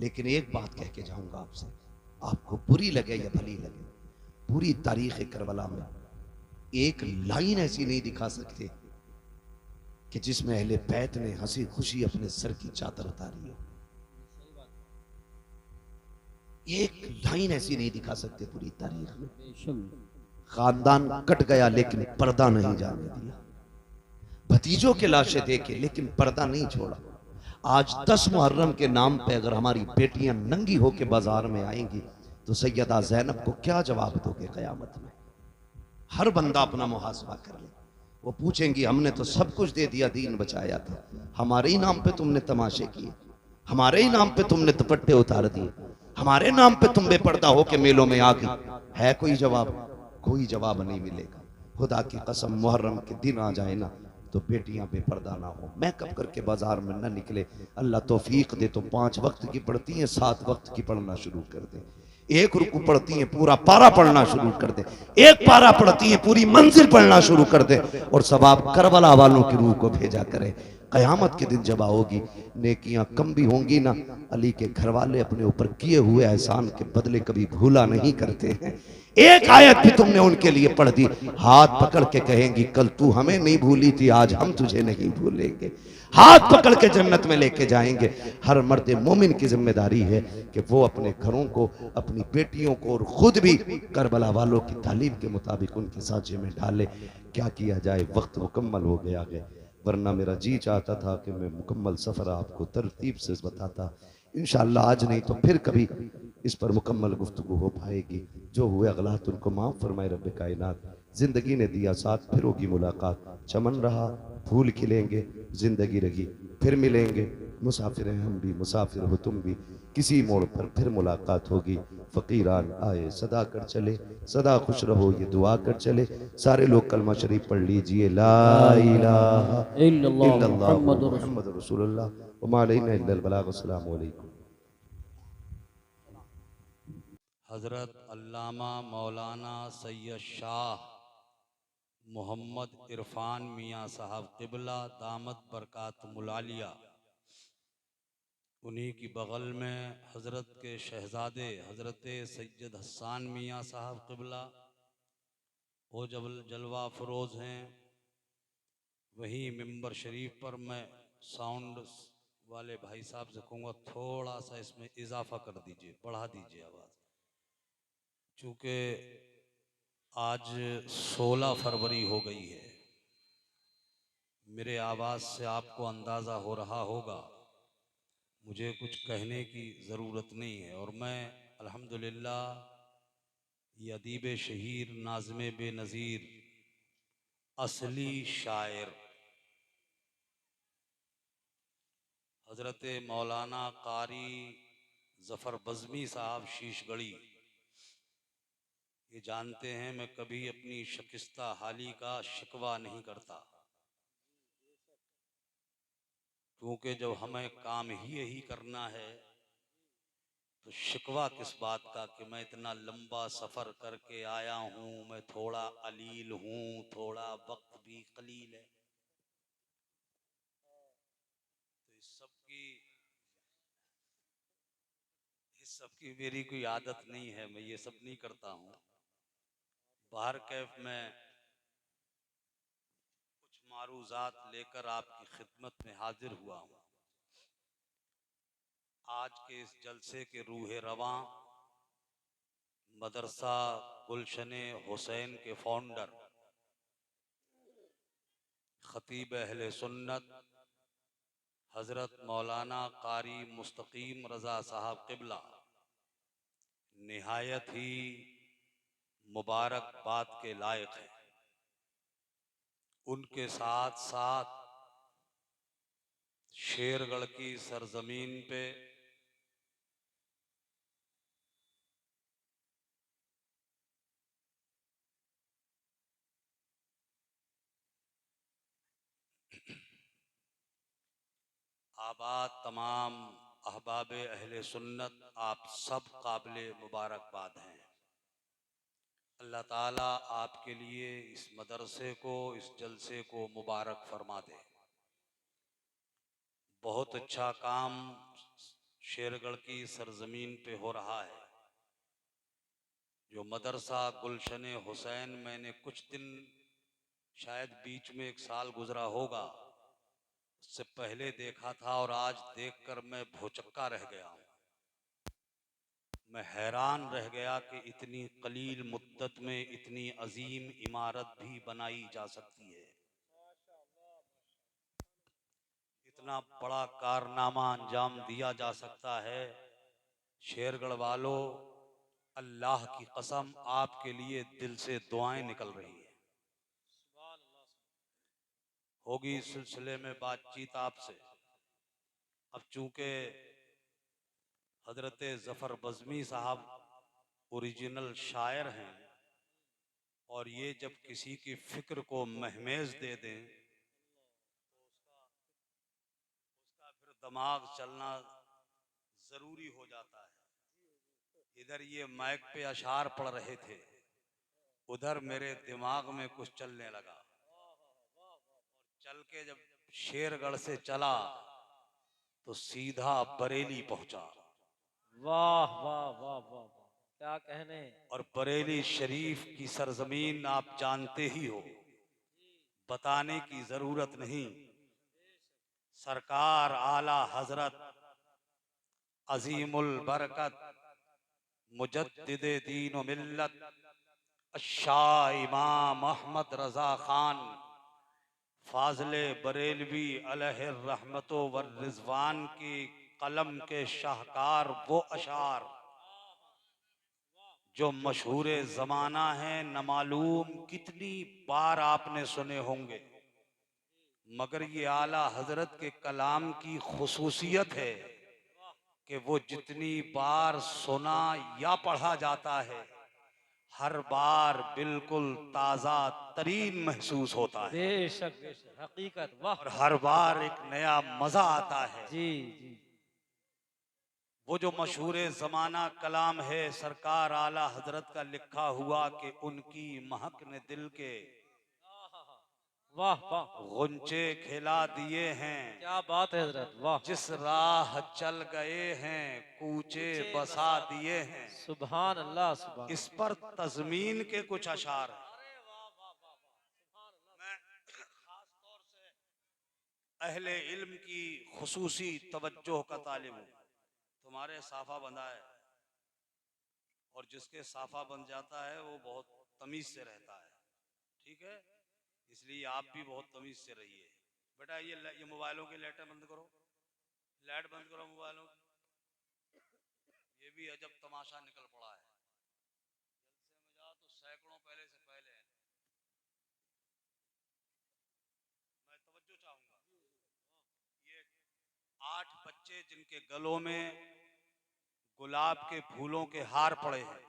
लेकिन एक बात कह के जाऊंगा आपसे, आपको बुरी लगे या भली लगे, पूरी तारीख करबला में एक लाइन ऐसी नहीं दिखा सकते कि जिसमें अहले बैत ने हंसी खुशी अपने सर की चादर उतारी हो। एक लाइन ऐसी नहीं दिखा सकते पूरी तारीख में। खानदान कट गया लेकिन पर्दा नहीं जाने दिया, भतीजों के लाशें देखे लेकिन पर्दा नहीं छोड़ा। आज 10 मुहर्रम के नाम पे अगर हमारी बेटियां नंगी होके बाजार में आएंगी तो सैयदा ज़ैनब को क्या जवाब दोगे क़यामत में? हर बंदा अपना मुहासबा कर ले। वो पूछेंगी हमने तो सब कुछ दे दिया, दीन बचाया था, हमारे ही नाम पे तुमने तमाशे किए, हमारे ही नाम पे तुमने दुपट्टे उतार दिए, हमारे नाम पे तुम बेपर्दा हो के मेलों में आ गई। है कोई जवाब? कोई जवाब नहीं मिलेगा। खुदा की कसम मुहर्रम के दिन आ जाए ना तो बेटियां बेपर्दा ना हो, मेकअप करके बाजार में ना निकले। अल्लाह तौफीक दे तो 5 वक्त की पढ़ती हैं, 7 वक्त की पढ़ना शुरू कर दे, एक रुकू पढ़ती हैं पूरा पारा पढ़ना शुरू कर दे, एक पारा पढ़ती हैं पूरी मंजिल पढ़ना शुरू कर दे, और सवाब करबला वालों की रूह को भेजा करे। कयामत के दिन जब आओगी नेकियां कम भी होंगी ना, अली के घर वाले अपने ऊपर किए हुए एहसान के बदले कभी भूला नहीं करते हैं। एक आयत भी तुमने उनके लिए पढ़ दी, हाथ पकड़ के कहेंगी कल तू हमें नहीं भूली थी, आज हम तुझे नहीं भूलेंगे। हाथ पकड़ के जन्नत में लेके जाएंगे। हर मर्द मोमिन की जिम्मेदारी है कि वो अपने घरों को, अपनी बेटियों को और खुद भी करबला वालों की तालीम के मुताबिक उनके साझे में डाले। क्या किया जाए, वक्त मुकम्मल हो गया है, वरना मेरा जी चाहता था कि मैं मुकम्मल सफ़र आपको तरतीब से बताता। इंशाअल्लाह आज नहीं तो फिर कभी इस पर मुकम्मल गुफ्तगू हो पाएगी। जो हुए अगलात उनको माफ़ फरमाए रब्बे कायनात। जिंदगी ने दिया साथ, फिर होगी मुलाकात, चमन रहा फूल खिलेंगे, जिंदगी रही फिर मिलेंगे, मुसाफिर हैं हम भी, मुसाफिर हो तुम भी, किसी मोड़ पर फिर मुलाकात होगी। फ़कीरान आए सदा कर चले, सदा खुश रहो ये दुआ कर चले। सारे लोग कलमा शरीफ पढ़ लीजिए, ला इलाहा इल्लल्लाह मुहम्मदुर रसूलुल्लाह व मा अलैना इल्लल बलाग। अस्सलामु अलैकुम। हज़रत अल्लामा मौलाना सैयद शाह मोहम्मद इरफान मियाँ साहब क़िबला दामत बरकातुहुल आलिया, उन्हीं की बग़ल में हज़रत के शहज़ादे हज़रत सैयद हसन मियाँ साहब क़िबला वो जबल जलवा फ़रोज़ हैं। वहीं मिंबर शरीफ पर मैं साउंड वाले भाई साहब से कहूँगा थोड़ा सा इसमें इजाफा कर दीजिए, बढ़ा दीजिए आवाज़, चूँकि आज 16 फरवरी हो गई है। मेरे आवाज़ से आपको अंदाज़ा हो रहा होगा मुझे कुछ कहने की ज़रूरत नहीं है, और मैं अल्हम्दुलिल्लाह ये अदीब शहीर नाज़िम बेनज़ीर असली शायर हज़रत मौलाना कारी ज़फ़र बज़मी साहब शीशगढ़ी ये जानते हैं मैं कभी अपनी शिकस्ता हाली का शिकवा नहीं करता, क्योंकि जब हमें काम ही यही करना है तो शिकवा किस बात का कि मैं इतना लंबा सफर करके आया हूं, मैं थोड़ा अलील हूं, थोड़ा वक्त भी कलील है। तो इस सब की मेरी कोई आदत नहीं है, मैं ये सब नहीं करता हूं। बाहर कैफ में कुछ मारूजात लेकर आपकी खिदमत में हाजिर हुआ हूं। आज के इस जलसे के रूहे रवां मदरसा गुलशने हुसैन के फाउंडर खतीब अहले सुन्नत हजरत मौलाना कारी मुस्तकीम रजा साहब क़िबला निहायत ही मुबारकबाद के लायक है। उनके साथ साथ शेरगढ़ की सरजमीन पे आबाद तमाम अहबाब अहले सुन्नत आप सब काबिल मुबारकबाद हैं। अल्लाह ताला आपके लिए इस मदरसे को, इस जलसे को मुबारक फरमा दे। बहुत अच्छा काम शेरगढ़ की सरजमीन पे हो रहा है। जो मदरसा गुलशन हुसैन मैंने कुछ दिन, शायद बीच में एक साल गुजरा होगा, उससे पहले देखा था और आज देखकर मैं भौचक्का रह गया हूँ। मैं हैरान रह गया कि इतनी कलील मुद्दत में इतनी अजीम इमारत भी बनाई जा सकती है। इतना बड़ा कारनामा अंजाम दिया जा सकता है। शेरगढ़ वालों, अल्लाह की कसम आपके लिए दिल से दुआएं निकल रही है। होगी इस सिलसिले में बातचीत आपसे। अब चूंकि हजरत जफर बज़मी साहब ओरिजिनल शायर हैं और ये जब किसी की फिक्र को महमेज दे दें तो उसका फिर दिमाग चलना जरूरी हो जाता है। इधर ये माइक पे अशार पढ़ रहे थे, उधर मेरे दिमाग में कुछ चलने लगा। चल के जब शेरगढ़ से चला तो सीधा बरेली पहुंचा। वाह वाह वाह वाह, क्या कहने। और बरेली शरीफ की सरजमीन आप जानते ही हो, बताने की जरूरत नहीं। सरकार आला हजरत अजीमुल बरकत मुजद्दिदे दीन व मिल्लत शाह इमाम अहमद रजा खान फाजले बरेलवी अलैहि रहमतो व रिजवान की कलम के शाहकार वो अशार जो मशहूर जमाना है, न मालूम कितनी बार आपने सुने होंगे, मगर ये आला हजरत के कलाम की खुसूसियत है कि वो जितनी बार सुना या पढ़ा जाता है, हर बार बिल्कुल ताज़ा तरीन महसूस होता है। बेशक बेशक, हकीकत। वाह, और हर बार एक नया मजा आता है। जी जी। वो जो मशहूर जमाना कलाम है, सरकार आला हजरत का लिखा हुआ कि उनकी महक ने दिल के वाह वाह, गुंचे खिला दिए हैं। क्या बात है हजरत, वाह। जिस राह चल गए हैं कूचे बसा दिए हैं। सुभान अल्लाह, सुभान। इस पर तजमीन के कुछ अशार हैं। मैं खास तौर से अहले इल्म की खुसूसी तवज्जो का तालिब हूँ। तुम्हारे साफा बंधा है और जिसके साफा बन जाता है वो बहुत तमीज से रहता है, ठीक है? इसलिए आप भी बहुत तमीज से रहिए। बेटा ये मोबाइलों की लाइटें बंद करो, लाइट बंद करो मोबाइलों की। ये भी अजब तमाशा निकल पड़ा है। जलसे में जाओ तो सैकड़ों पहले से पहले हैं। मैं तवज्जो चाहूंगा। ये 8 बच्चे जिनके गलों में गुलाब के फूलों के हार पड़े हैं,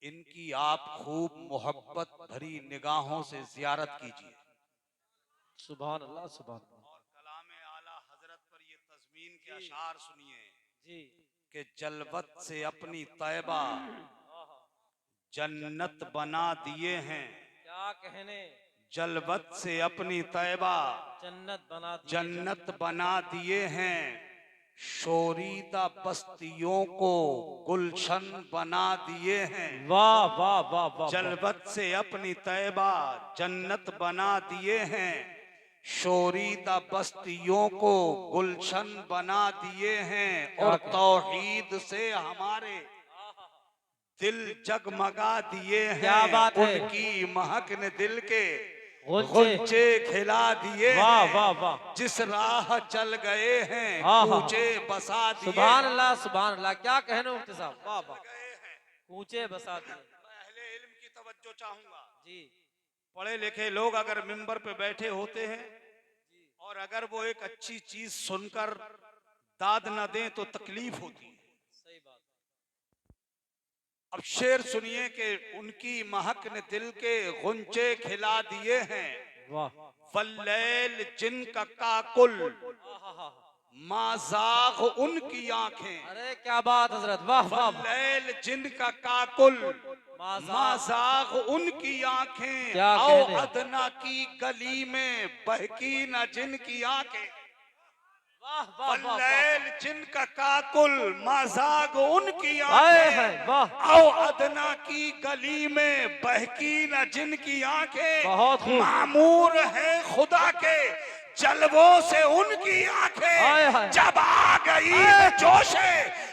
इनकी आप खूब मोहब्बत भरी निगाहों से जियारत कीजिए। सुभान अल्लाह, सुभान अल्लाह। और कलाम आला हजरत पर ये तज़मीन के अशार सुनिए। जी। कि जलवत से अपनी तैबा जन्नत बना दिए हैं। क्या कहने, जलवत से अपनी तैबा जन्नत बना दिए, जन्नत बना दिए हैं। शोरीदा बस्तियों को गुलशन बना दिए हैं। वाह वाह वाह वाह। जलवत से अपनी तैबा जन्नत बना दिए हैं। शोरीदा बस्तियों को गुलशन बना दिए हैं। और तौहीद से हमारे दिल जगमगा दिए हैं। क्या बात है। उनकी महक ने दिल के गुलचे गुलचे खिला दिए वाह हैं। वाह वाह। जिस राह चल गए हैं आहा। कूचे बसा दिए। सुभान अल्लाह सुभान अल्लाह। क्या कहने मुफ्ती साहब, वाह वाह। कूचे बसा दिए। मैं अहले इल्म की तवज्जो चाहूंगा। जी पढ़े लिखे लोग अगर मिंबर पे बैठे होते हैं और अगर वो एक अच्छी चीज सुनकर दाद न दें तो तकलीफ होती है। सही बात। अब शेर सुनिए कि उनकी महक ने दिल के गुंचे खिला दिए हैं। वाह। वल्लैल जिनका काकुल आहा। माजाग उनकी आंखें। अरे क्या बात हजरत, वाह वाह वाह। वल्लैल जिनका काकुल माज़ाग माजाग उनकी आंखें। क्या आओ कहने। अदना की गली में बहकी न जिनकी आंखें। वाह वाह वाह वाह। वल्लैल जिनका काकुल माजाग उनकी आए आंखें। हैं, वाह। आओ अदना की गली में बहकी न जिनकी आंखें। बहुत खूब। मामूर है खुदा के जलवों से उनकी आए आंखें। हैं। जब आ गई है जोशे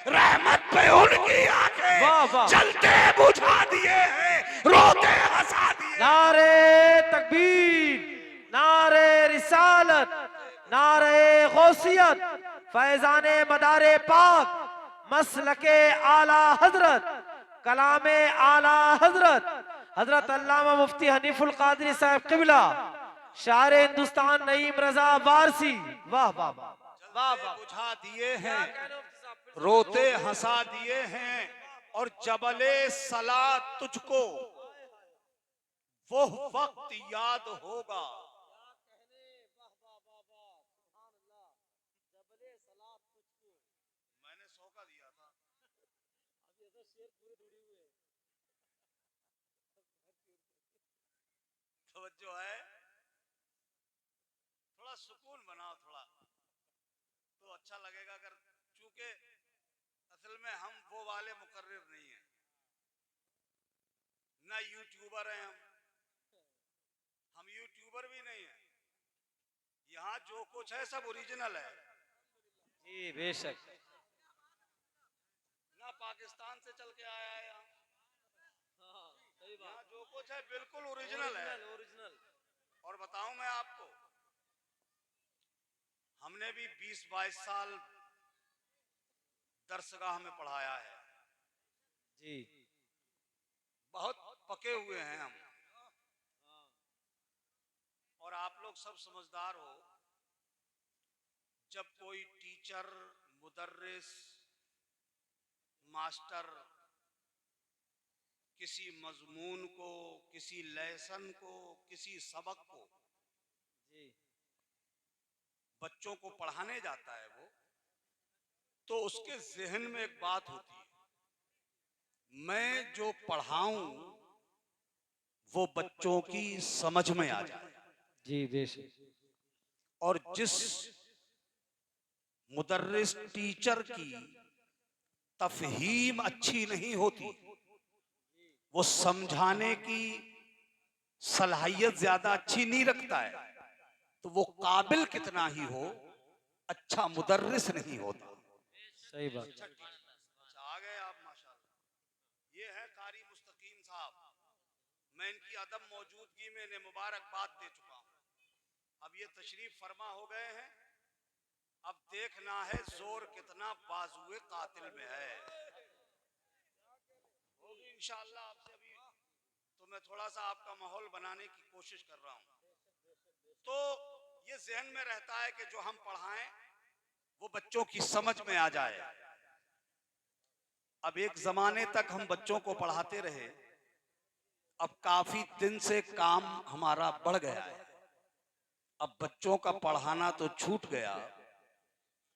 रहमत पे उनकी आंखें। वाह वाह। चलते बुझा दिए हैं रोते हंसा दिए। नारे तकबीर, नारे रिसालत, नारे गौसियत, फैजाने मदारे पाक, मसलके आला हजरत, कलामे आला हजरत, हजरत अल्लामा मुफ्ती हनीफुल कादरी साहब किबला, शायर हिंदुस्तान नईम रजा वारसी। वाह वाह वाह वाह वाह। बुझा दिए हैं रोते हंसा दिए हैं। और जबले सला तुझको वो वक्त याद होगा। मैंने 100 का दिया था। तवज्जो है, थोड़ा सुकून बनाओ थोड़ा तो अच्छा लगेगा। अगर चूंकि असल में हम वो वाले मुकर्रिर नहीं हैं, ना यूट्यूबर हैं हम यूट्यूबर भी नहीं हैं। यहाँ जो कुछ है सब ओरिजिनल है। जी बेशक। ना पाकिस्तान से चल के आया है यहाँ जो कुछ है बिल्कुल ओरिजिनल है। और बताऊं मैं आपको, हमने भी 20-22 साल दरसगाह में पढ़ाया है। जी बहुत पके हुए हैं हम। और आप लोग सब समझदार हो, जब कोई टीचर, मुदर्रिस, मास्टर किसी मजमून को, किसी लेसन को, किसी सबक को बच्चों को पढ़ाने जाता है वो, तो उसके जहन में एक बात होती है, मैं जो पढ़ाऊं वो बच्चों की समझ में आ जाए। जी बेशक। और जिस मुदर्रिस टीचर की तफहीम अच्छी नहीं होती, वो समझाने की सलाहियत ज्यादा अच्छी नहीं रखता है, तो वो काबिल कितना ही हो, अच्छा मुदर्रिस नहीं होता। सही बात। आ गए आप माशाल्लाह। ये है कारी मुस्तकीम साहब। मैं इनकी अदम मौजूदगी में इन्हें मुबारकबाद दे चुका हूं। अब ये तशरीफ फरमा हो गए हैं। अब देखना है जोर कितना बाजुए कातिल में है। होगी इंशाअल्लाह आपसे। अभी तो मैं थोड़ा सा आपका माहौल बनाने की कोशिश कर रहा हूं। तो ये जहन में रहता है कि जो हम पढ़ाएं वो बच्चों की समझ में आ जाए। अब एक जमाने तक हम बच्चों को पढ़ाते रहे, अब काफी दिन से काम हमारा बढ़ गया है। अब बच्चों का पढ़ाना तो छूट गया।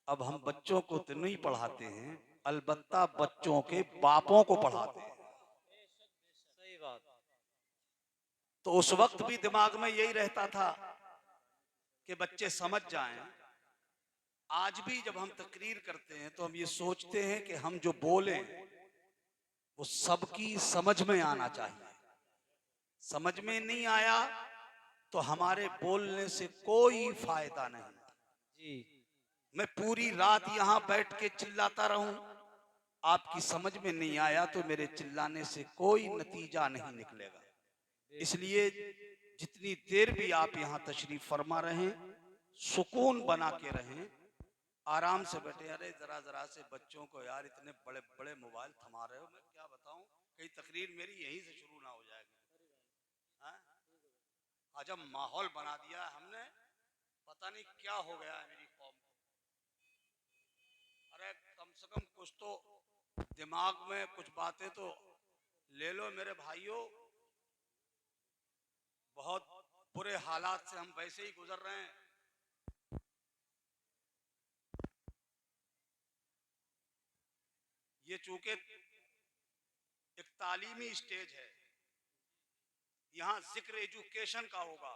अब हम बच्चों को तो नहीं पढ़ाते हैं, अलबत्ता बच्चों के बापों को पढ़ाते हैं। सही बात। तो उस वक्त भी दिमाग में यही रहता था कि बच्चे समझ जाएं। आज भी जब हम तकरीर करते हैं तो हम ये सोचते हैं कि हम जो बोलें वो सबकी समझ में आना चाहिए। समझ में नहीं आया तो हमारे बोलने से कोई फायदा नहीं। जी मैं पूरी रात यहां बैठ के चिल्लाता रहूं, आपकी समझ में नहीं आया तो मेरे चिल्लाने से कोई नतीजा नहीं निकलेगा। इसलिए जितनी देर भी आप यहाँ तशरीफ फरमा रहें, सुकून बना के रहें, आराम से बैठे। अरे जरा जरा से बच्चों को यार इतने बड़े बड़े मोबाइल थमा रहे हो, मैं क्या बताऊं, कहीं तकरीर मेरी यहीं से शुरू ना हो जाएगी। आज हम माहौल बना दिया हमने, पता नहीं क्या हो गया है मेरी कौम को। अरे कम से कम कुछ तो दिमाग में कुछ बातें तो ले लो मेरे भाइयों। बहुत बुरे हालात से हम वैसे ही गुजर रहे हैं। ये चूंकि एक तालीमी स्टेज है, यहाँ जिक्र एजुकेशन का होगा,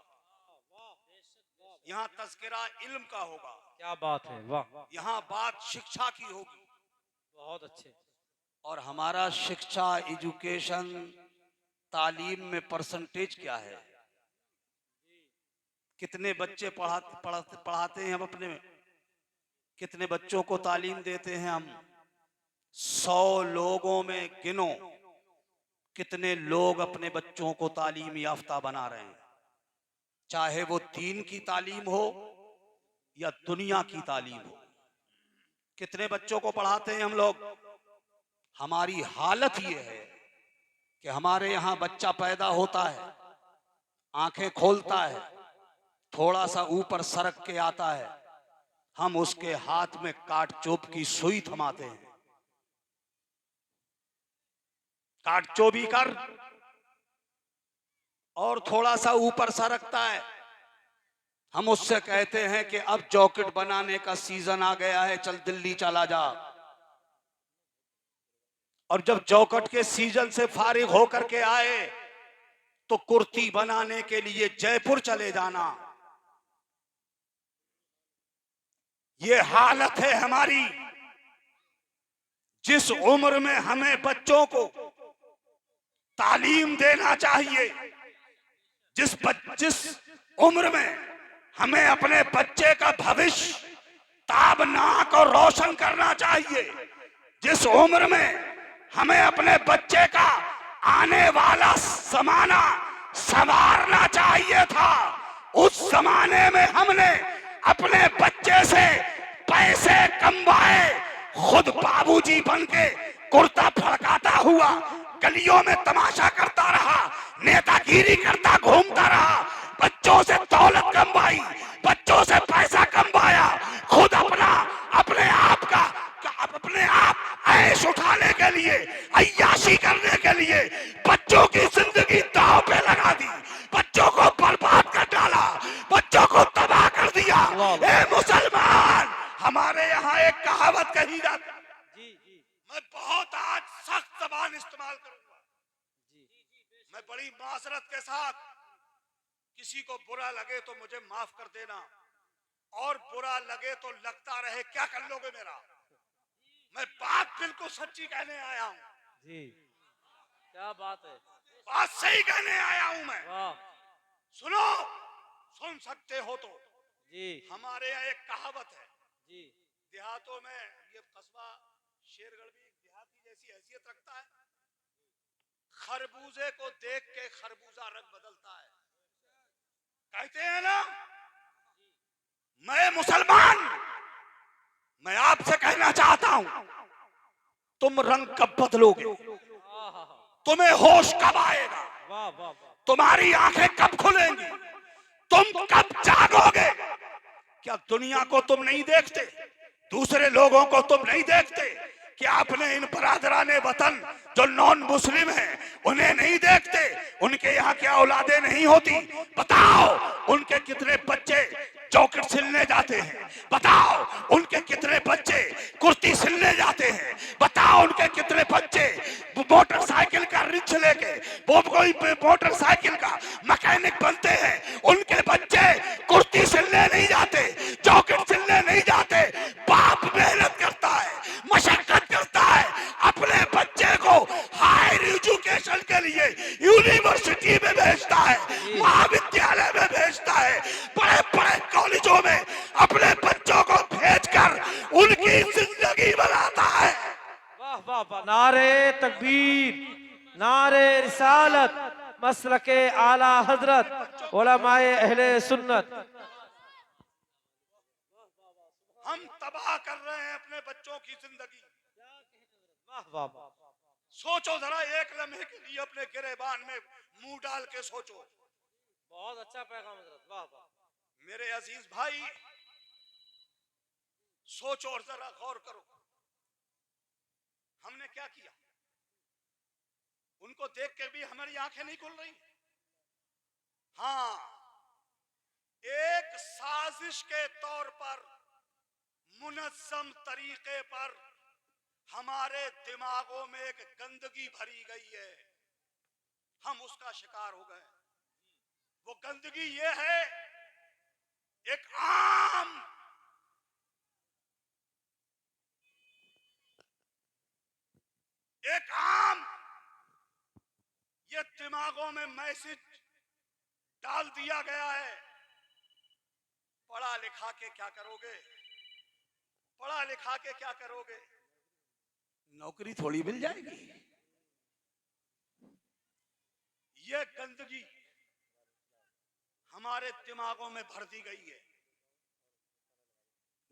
यहाँ तज़किरा इल्म का होगा। क्या बात है, वाह। यहाँ बात शिक्षा की होगी। बहुत अच्छे। और हमारा शिक्षा एजुकेशन तालीम में परसेंटेज क्या है? कितने बच्चे पढ़ाते हैं हम अपने, कितने बच्चों को तालीम देते हैं हम? 100 लोगों में गिनो कितने लोग अपने बच्चों को तालीम याफ्ता बना रहे हैं, चाहे वो दीन की तालीम हो या दुनिया की तालीम हो। कितने बच्चों को पढ़ाते हैं हम लोग? हमारी हालत ये है कि हमारे यहाँ बच्चा पैदा होता है, आंखें खोलता है, थोड़ा सा ऊपर सरक के आता है, हम उसके हाथ में काट चोप की सुई थमाते हैं। काट चोबी कर, और थोड़ा सा ऊपर सरकता है, हम उससे कहते हैं कि अब जॉकेट बनाने का सीजन आ गया है, चल दिल्ली चला जा। और जब जॉकेट के सीजन से फारिग होकर के आए तो कुर्ती बनाने के लिए जयपुर चले जाना। ये हालत है हमारी। जिस उम्र में हमें बच्चों को तालीम देना चाहिए, जिस उम्र में हमें अपने बच्चे का भविष्य ताबनाक और रोशन करना चाहिए, जिस उम्र में हमें अपने बच्चे का आने वाला जमाना संवारना चाहिए था, उस जमाने में हमने अपने बच्चे से पैसे कमवाए, खुद बाबूजी बनके कुर्ता फड़काता हुआ गलियों में तमाशा करता रहा, नेतागिरी करता घूमता रहा, बच्चों से दौलत कमवाई, बच्चों से पैसा कमवाया, खुद अपने आप ऐश उठाने के लिए, अय्याशी करने के लिए बच्चों की जिंदगी दांव पे लगा दी, बच्चों को बर्बाद कर डाला, बच्चों को तबाह कर दिया। ए मुसलमान, हमारे यहाँ एक कहावत कही जाती, मैं बहुत आज सख्त ज़बान इस्तेमाल करूंगा, मैं बड़ी मासरत के साथ, किसी को बुरा लगे तो मुझे माफ कर देना, और बुरा लगे तो लगता रहे, क्या कर लोगे मेरा? मैं बात बिल्कुल सच्ची कहने आया हूँ। जी क्या बात है, बात सही कहने आया हूँ मैं। वाह। सुनो, सुन सकते हो तो। जी हमारे यहाँ एक कहावत है, जी देहातों में, ये कस्बा शेरगढ़ भी देहात की जैसी हैसियत रखता है, खरबूजे को देख के खरबूजा रंग बदलता है, कहते हैं ना। मैं मुसलमान, मैं आपसे कहना चाहता हूं, तुम रंग कब बदलोगे? तुम्हें होश कब आएगा? वाह वाह। तुम्हारी आंखें कब खुलेंगी? तुम कब जागोगे? क्या दुनिया को तुम नहीं देखते? दूसरे लोगों को तुम नहीं देखते? क्या अपने इन बरादराने वतन जो नॉन मुस्लिम हैं उन्हें नहीं देखते? उनके यहाँ क्या औलादे नहीं होती? बताओ, उनके कितने बच्चे जॉकेट सिलने जाते हैं? बताओ, उनके कितने बच्चे कुर्ती सिलने जाते हैं? उनके कितने बच्चे मोटरसाइकिल का रिक्श लेके वो कोई मोटरसाइकिल का मैकेनिक बनते हैं, उनके बच्चे कुर्ती सिलने नहीं जाते, जॉकेट सिलने नहीं जाते। बाप मेहनत करता है, मशक्कत करता है, अपने बच्चे को हायर एजुकेशन के लिए यूनिवर्सिटी में भेजता है, महाविद्यालय में भेजता है, बड़े बड़े कॉलेजों में अपने बच्चों को भेजकर उनकी जिंदगी बनाता है। वाह वाह वाह, नारे तकबीर, नारे रिसालत, मसलके आला हजरत, उलमाए अहले सुन्नत। हम तबाह कर रहे हैं अपने बच्चों की जिंदगी। वाह वाह वाह, सोचो जरा, एक लम्हे के लिए अपने गिरेबान में मुंह डाल के सोचो। बहुत अच्छा पैगाम हजरत, वाह वाह। मेरे अजीज भाई, सोचो और जरा गौर करो, हमने क्या किया? उनको देख के भी हमारी आंखें नहीं खुल रही। हाँ, एक साजिश के तौर पर, मुनज़्ज़म तरीके पर हमारे दिमागों में एक गंदगी भरी गई है, हम उसका शिकार हो गए। वो गंदगी ये है, एक आम ये दिमागों में मैसेज डाल दिया गया है, पढ़ा लिखा के क्या करोगे, पढ़ा लिखा के क्या करोगे, नौकरी थोड़ी मिल जाएगी। ये गंदगी हमारे दिमागों में भर दी गई है।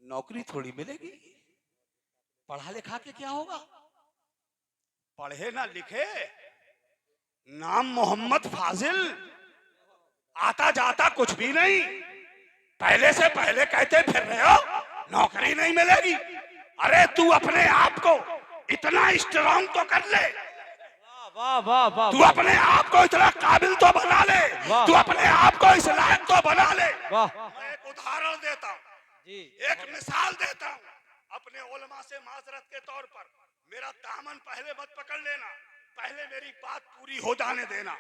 नौकरी थोड़ी मिलेगी, पढ़ा लिखा के क्या होगा, पढ़े ना लिखे, नाम मोहम्मद फाजिल, आता जाता कुछ भी नहीं, पहले से पहले कहते फिर रहे हो नौकरी नहीं मिलेगी। अरे तू अपने आप को इतना स्ट्रांग तो कर ले, वाह वाह वाह, तू अपने आप को इतना काबिल तो बना ले, तू अपने आप को इस लायक तो बना ले। मैं एक उदाहरण देता हूँ, एक मिसाल देता हूँ अपने उलमा से माजरत के तौर पर। मेरा दामन पहले मत पकड़ लेना, पहले मेरी बात पूरी हो जाने देना।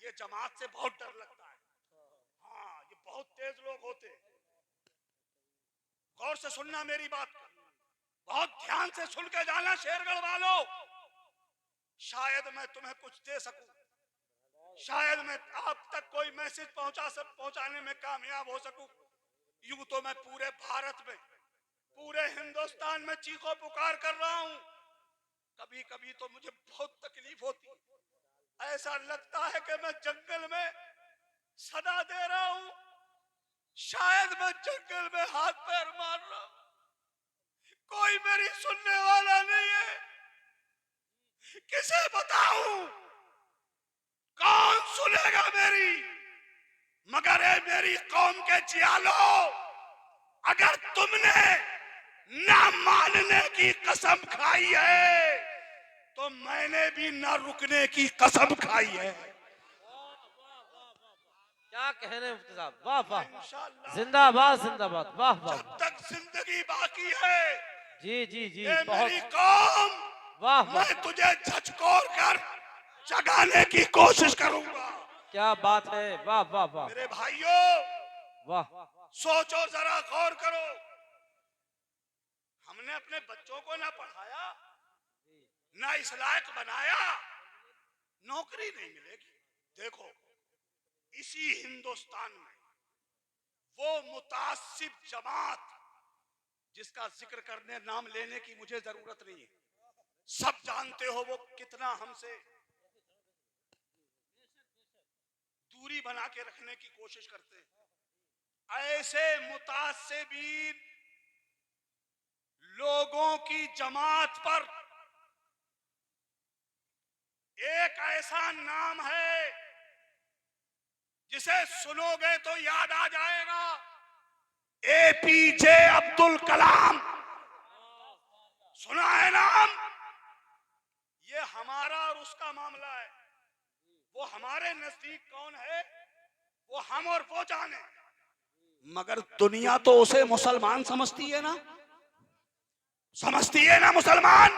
ये जमात से बहुत डर लगता है, हाँ ये बहुत तेज लोग होते हैं। गौर से सुनना मेरी बात, बहुत ध्यान से सुन के जाना शेरगढ़ वालों। शायद मैं तुम्हें कुछ दे सकूं, शायद मैं आप तक कोई मैसेज पहुंचाने में कामयाब हो सकूं। यूं तो मैं पूरे भारत में, पूरे हिंदुस्तान में चीखो पुकार कर रहा हूं। कभी कभी तो मुझे बहुत तकलीफ होती, ऐसा लगता है कि मैं जंगल में सदा दे रहा हूं, शायद मैं जंगल में हाथ पैर मार रहा हूं, कोई मेरी सुनने वाला नहीं है। किसे बताऊं, कौन सुनेगा मेरी? मगर ए मेरी कौम के जियालो, अगर तुमने ना मानने की कसम खाई है तो मैंने भी ना रुकने की कसम खाई है। क्या कहने मुफ्ती साहब, वाह वाह, जिंदाबाद जिंदाबाद, वाह वाह। जब तक जिंदगी बाकी है जी जी जी, ए बहुत मेरी कौम, वाह वाह, मैं तुझे झकझोर कर जगाने की कोशिश करूंगा। क्या बात है, वाह वाह वाह, मेरे भाइयों वाह। सोचो जरा, गौर करो, हमने अपने बच्चों को ना पढ़ाया, ना इस लायक बनाया, नौकरी नहीं मिलेगी। देखो इसी हिंदुस्तान में वो मुतासिब जमात जिसका जिक्र करने, नाम लेने की मुझे जरूरत नहीं है, सब जानते हो वो कितना हमसे दूरी बना के रखने की कोशिश करते हैं। ऐसे मुतासिबीन लोगों की जमात पर एक ऐसा नाम है जिसे सुनोगे तो याद आ जाएगा, एपीजे अब्दुल कलाम। सुना है नाम? ये हमारा और उसका मामला है। वो हमारे नजदीक कौन है वो हम और वो जाने, मगर दुनिया तो उसे मुसलमान समझती है ना, समझती है ना मुसलमान।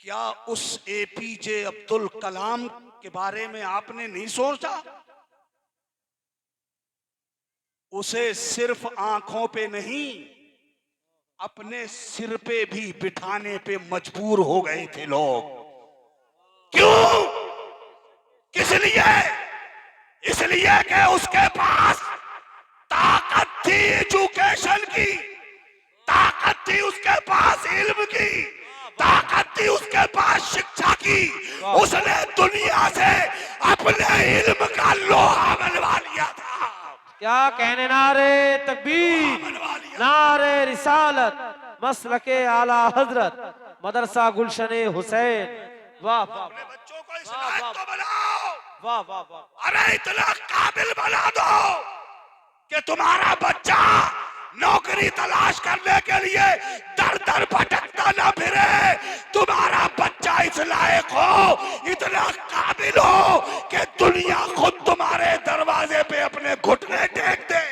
क्या उस एपीजे अब्दुल कलाम के बारे में आपने नहीं सोचा? उसे सिर्फ आंखों पे नहीं, अपने सिर पे भी बिठाने पे मजबूर हो गए थे लोग। क्यों? किस लिए? इसलिए कि उसके पास ताकत थी एजुकेशन की, ताकत थी उसके पास इल्म की, ताकत थी उसके पास शिक्षा की। उसने दुनिया से अपने इल्म का लोहा मनवा लिया था। क्या कहने, नारे तकबीर, नारे रिसालत, मसलके आला हजरत, मदरसा गुलशन हुसैन। वाह वाह अपने बच्चों को इस वाह, लायक वाह, तो बनाओ, वाह वाह वाह। अरे इतना काबिल बना दो कि तुम्हारा बच्चा नौकरी तलाश करने के लिए दर दर भटकता ना फिरे। तुम्हारा बच्चा इस लायक हो, इतना काबिल हो कि दुनिया खुद तुम्हारे दरवाजे पे अपने घुटने टेक दे।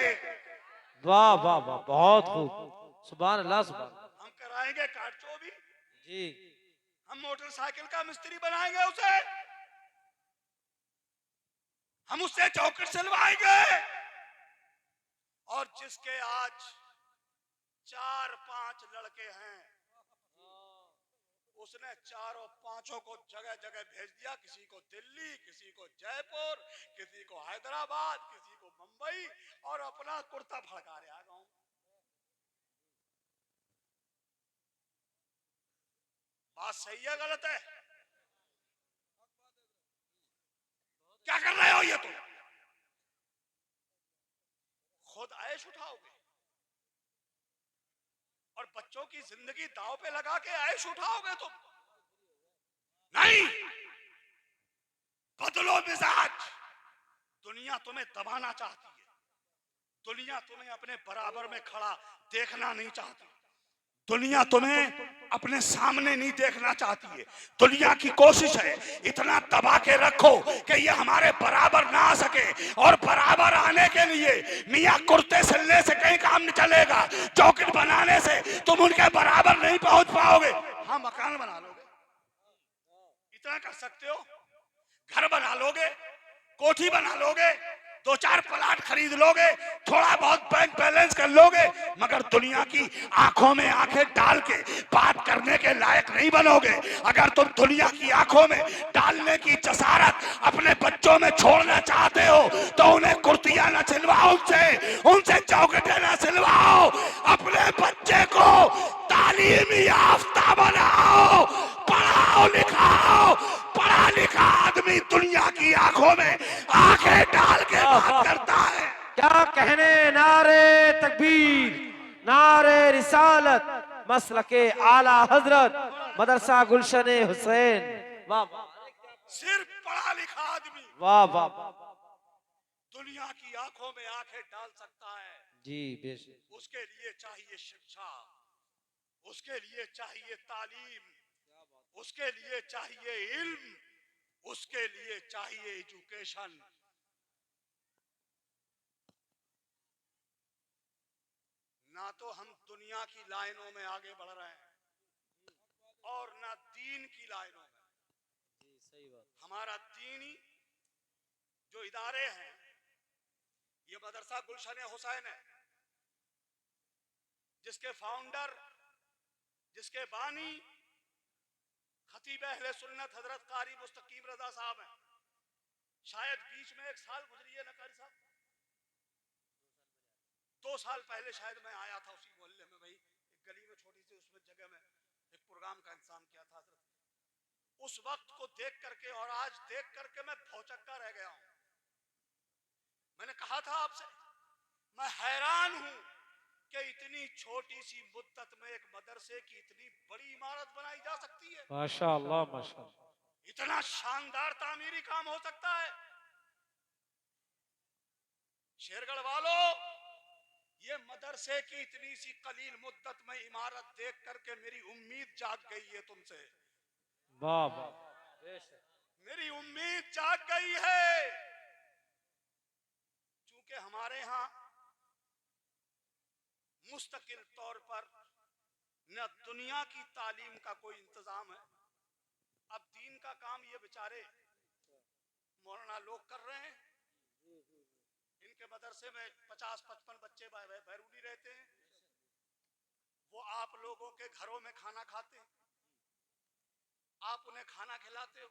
वाह वाह वाह, बहुत खूब, सुभान अल्लाह सुभान। हम कराएंगे काटचो भी, जी हम मोटरसाइकिल का मिस्त्री बनाएंगे उसे, हम उससे चौखट सिलवाएंगे। और जिसके आज 4-5 लड़के हैं, उसने चारों पांचों को जगह जगह भेज दिया, किसी को दिल्ली, किसी को जयपुर, किसी को हैदराबाद, किसी को मुंबई, और अपना कुर्ता फड़का रहा गाँव। बात सही है गलत है? क्या कर रहे हो ये तुम? खुद ऐश उठाओगे और बच्चों की जिंदगी दांव पे लगा के ऐश उठाओगे तुम? नहीं, बदलो मिजाज। दुनिया तुम्हें दबाना चाहती है, दुनिया तुम्हें अपने बराबर में खड़ा देखना नहीं चाहती, दुनिया तुम्हें अपने सामने नहीं देखना चाहती है। दुनिया की कोशिश है इतना दबा के रखो कि ये हमारे बराबर ना आ सके, और बराबर आने के लिए मियां कुर्ते सिलने से कहीं काम नहीं चलेगा, चौखट बनाने से तुम उनके बराबर नहीं पहुंच पाओगे। हाँ, मकान बना लोगे, इतना कर सकते हो, घर बना लोगे, कोठी बना लोगे, 2-4 प्लाट खरीद लोगे, थोड़ा बहुत बैंक बैलेंस कर लोगे, मगर दुनिया की आंखों में आंखें डाल के बात करने के लायक नहीं बनोगे। अगर तुम दुनिया की आंखों में डालने की जसारत अपने बच्चों में छोड़ना चाहते हो तो उन्हें कुर्तियां ना सिलवाओ, उनसे चौखटें ना सिलवाओ, अपने बच्चे को तालीम याफ्ता बनाओ, पढ़ाओ लिखाओ। पढ़ा लिखा आदमी दुनिया की आंखों में आंखें डाल के बात करता है। क्या कहने, नारे तकबीर, नारे रिसालत, मसलके आला हजरत, मदरसा गुलशन हुसैन। वाह वाह, सिर्फ पढ़ा लिखा आदमी वाह वाह वाह। दुनिया की आंखों में आंखें डाल सकता है। जी बेशक। उसके लिए चाहिए शिक्षा, उसके लिए चाहिए तालीम, उसके लिए चाहिए इल्म, उसके लिए चाहिए एजुकेशन। ना तो हम दुनिया की लाइनों में आगे बढ़ रहे हैं और ना दीन की लाइनों में। सही बात। हमारा दीनी जो इदारे हैं, ये मदरसा गुलशन हुसैन है, जिसके फाउंडर, जिसके बानी खतीब अहले सुन्नत हजरत कारी मुस्तकीम रजा साहब हैं। शायद बीच में एक साल गुजरी है ना कारी साहब, 2 साल पहले शायद मैं आया था उसी मोहल्ले में, भाई एक गली में छोटी सी उसमें जगह में एक प्रोग्राम का इंतजाम किया था हजरत। उस वक्त को देख करके और आज देख करके मैं भौचक्का रह गया हूं। मैंने कहा था आपसे, मैं हैरान हूं कि इतनी छोटी सी मुद्दत में एक मदरसे की इतनी बड़ी इमारत बनाई जा सकती है। माशाअल्लाह माशाअल्लाह। इतना शानदार तामीरी काम हो सकता है। शेरगढ़ वालों, ये मदरसे की इतनी सी कलील मुद्दत में इमारत देख करके मेरी उम्मीद जाग गई है तुमसे। वाह वाह, मेरी उम्मीद जाग गई है। चूंकि हमारे यहां मुस्तकिल तौर पर न दुनिया की तालीम का कोई इंतजाम है अब दीन का काम ये बेचारे मौलाना लोग कर रहे हैं। इनके मदरसे में 50-55 बच्चे बैरूनी रहते हैं, वो आप लोगों के घरों में खाना खाते हैं, आप उन्हें खाना खिलाते हो।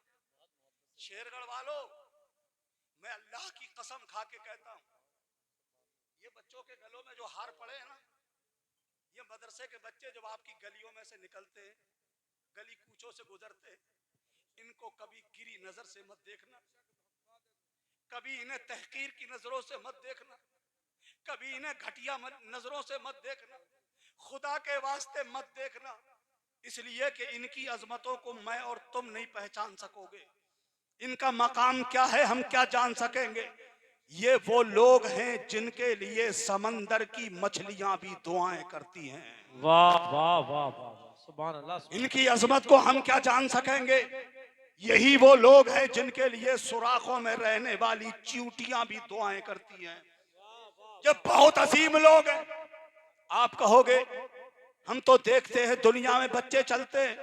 शेरगढ़ वालों, मैं अल्लाह की कसम खा के कहता हूं, ये बच्चों के गलों में जो हार पड़े हैं ना, ये मदरसे के बच्चे जब आपकी गलियों में से निकलते हैं, गली कूचों से गुजरते, इनको कभी गिरी नजर से मत देखना, कभी इन्हें तहकीर की नजरों से मत देखना, कभी इन्हें घटिया नजरों से मत देखना, खुदा के वास्ते मत देखना, इसलिए कि इनकी अजमतों को मैं और तुम नहीं पहचान सकोगे। इनका मकाम क्या है हम क्या जान सकेंगे। ये वो लोग हैं जिनके लिए समंदर की मछलियां भी दुआएं करती हैं। वाह वाह वाह वाह, सुभान अल्लाह। इनकी अजमत को हम क्या जान सकेंगे। यही वो लोग हैं जिनके लिए सुराखों में रहने वाली चींटियां भी दुआएं करती हैं। ये बहुत अजीम लोग हैं। आप कहोगे हम तो देखते हैं दुनिया में बच्चे चलते हैं,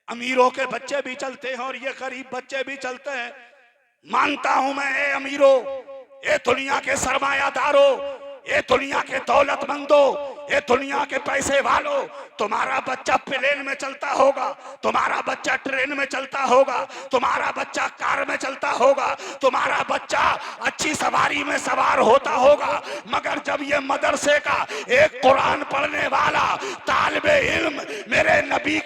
अमीरों के बच्चे भी चलते हैं और ये गरीब बच्चे भी चलते हैं। मानता हूं मैं, ए अमीरों, ये दुनिया के सरमायादारों, ये दुनिया के दौलतमंदों, ये दुनिया के पैसे वालों, तुम्हारा बच्चा प्लेन में चलता होगा, तुम्हारा बच्चा ट्रेन में चलता होगा, तुम्हारा बच्चा कार में चलता होगा, तुम्हारा बच्चा अच्छी सवारी में सवार होता होगा, मगर जब ये मदरसे का एक कुरान पढ़ने वाला तालिबे इल्म, मेरे नबी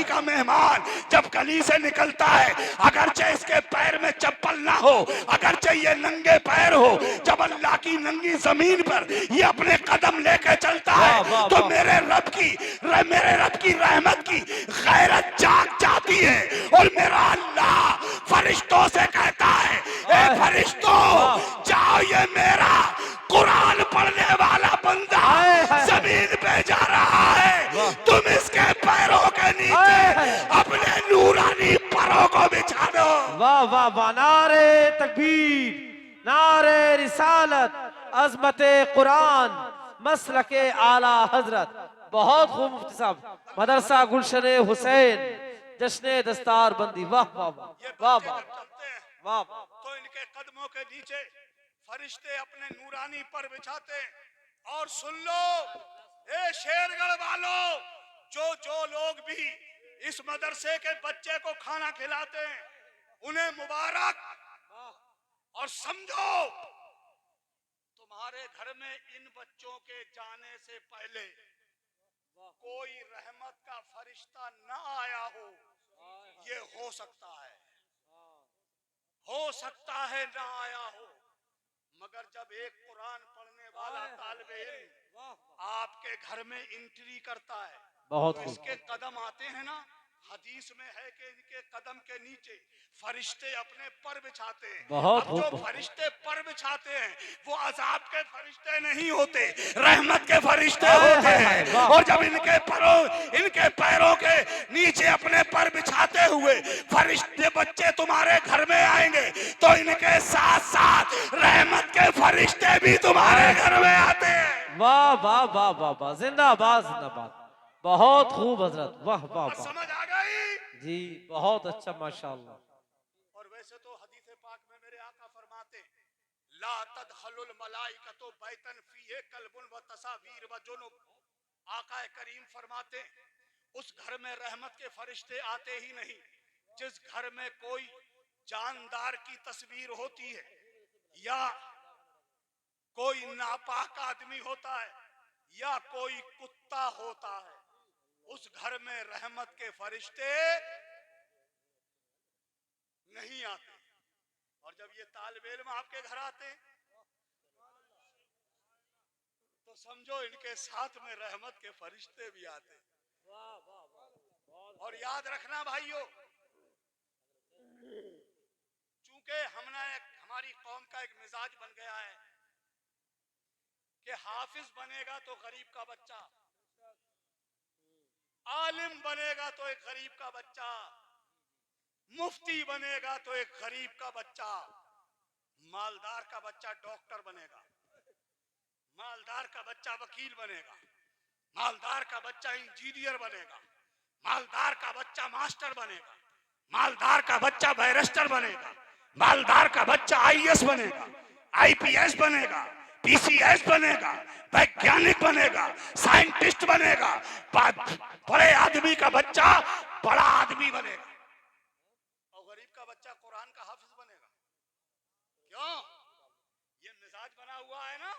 का मेहमान जब गली से निकलता है, अगरचे इसके पैर में चप्पल ना हो, अगरचे ये नंगे पैर हो, जब अल्लाह की नंगी जमीन पर ये अपने कदम लेके चलता है, तो मेरे रब की रहमत की गैरत जाग जाती है और मेरा अल्लाह फरिश्तों से कहता है, ए फरिश्तों, जाओ, ये मेरा कुरान पढ़ने वाला बंदा जमीन पे जा रहा है, तुम इसके पैरों के नीचे अपने नूरानी परों को बिछा दो। वाह वाह वाह, नारे तकबीर, नारे रिसालत, अजमते कुरान, मसलके आला हजरत। बहुत खूब मुफ्ती साहब। मदरसा गुलशन हुसैन, जश्न दस्तार बंदी। वाह वाह ये वाह बच्चे वाह जब चलते हैं वाह। तो इनके कदमों के नीचे फरिश्ते अपने नूरानी पर बिछाते हैं। और सुन लो, ए शेरगढ़ वालों, जो लोग भी इस मदरसे के बच्चे को खाना खिलाते हैं, उन्हें मुबारक। और समझो, तुम्हारे घर में इन बच्चों के जाने से पहले कोई रहमत का फरिश्ता न आया हो, ये हो सकता है ना आया हो, मगर जब एक कुरान पढ़ने वाला तालिबे इल्म आपके घर में एंट्री करता है, बहुत तो खूब। इसके कदम आते हैं ना, हदीस में है कि इनके कदम के नीचे फरिश्ते अपने पर बिछाते हैं। बहुत अब जो खूब। फरिश्ते पर बिछाते हैं वो अजाब के फरिश्ते नहीं होते, रहमत के फरिश्ते होते हैं। और जब इनके पैरों के नीचे अपने पर बिछाते हुए फरिश्ते बच्चे तुम्हारे घर में आएंगे, तो इनके साथ साथ रहमत के फरिश्ते भी तुम्हारे घर में आते हैं। वाह वाह वाह वाह वाह, जिंदाबाद जिंदाबाद। बहुत खूब हजरत, वाह वाह वाह। समझ आ गई जी बहुत अच्छा, माशाअल्लाह। और वैसे तो हदीस पाक में मेरे आका फरमाते, ला तदखलुल मलाइकतु बैतन फीहे कल्बुन व तसावीर व जुनुब। आका करीम फरमाते, उस घर में रहमत के फरिश्ते आते ही नहीं जिस घर में कोई जानदार की तस्वीर होती है या कोई नापाक आदमी होता है या कोई कुत्ता होता है। उस घर में रहमत के फरिश्ते नहीं आते। और जब ये तालिबे इल्म आपके घर आते तो समझो इनके साथ में रहमत के फरिश्ते भी आते। और याद रखना भाइयों, चूंकि हमारी कौम का एक मिजाज बन गया है कि हाफिज बनेगा तो गरीब का बच्चा, आलिम बनेगा तो एक गरीब का बच्चा, मुफ्ती बनेगा तो एक गरीब का बच्चा, मालदार का बच्चा डॉक्टर बनेगा, मालदार का बच्चा वकील बनेगा, मालदार का बच्चा इंजीनियर बनेगा, मालदार का बच्चा मास्टर बनेगा, मालदार का बच्चा बैरिस्टर बनेगा, मालदार का बच्चा आईएएस बनेगा, आईपीएस बनेगा, पीसीएस बनेगा, वैज्ञानिक बनेगा, साइंटिस्ट बनेगा, बड़े आदमी का बच्चा बड़ा आदमी बनेगा, और गरीब का बच्चा कुरान का हाफिज बनेगा। क्यों? ये मिजाज बना हुआ है ना।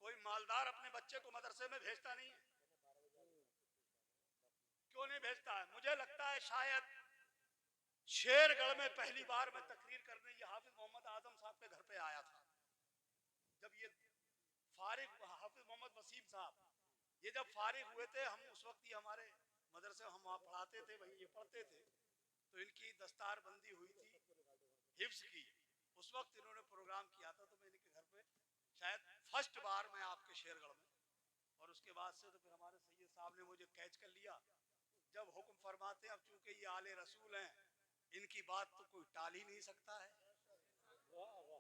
कोई मालदार अपने बच्चे को मदरसे में भेजता नहीं है। क्यों नहीं भेजता है? मुझे लगता है शायद शेरगढ़ में पहली बार मैं तकरीर करने ये हाफिज मोहम्मद आजम साहब के घर पे आया था। जब ये फारिग, हाफिज मोहम्मद वसीम साहब ये जब फारिग हुए थे, हम उस वक्त ही हमारे मदरसे हम वहाँ पढ़ाते थे, वहीं ये पढ़ते थे, तो इनकी दस्तार बंदी हुई थी हिफ्ज की। उस वक्त इन्होंने प्रोग्राम किया था, तो मैं इनके घर पे शायद फर्स्ट बार मैं आपके शेरगढ़ में, और उसके बाद से तो फिर हमारे सैयद साहब ने मुझे कैच कर लिया। जब हुक्म फरमाते हैं, अब चूंकि ये आले रसूल हैं, इनकी बात तो कोई टाल ही नहीं सकता है।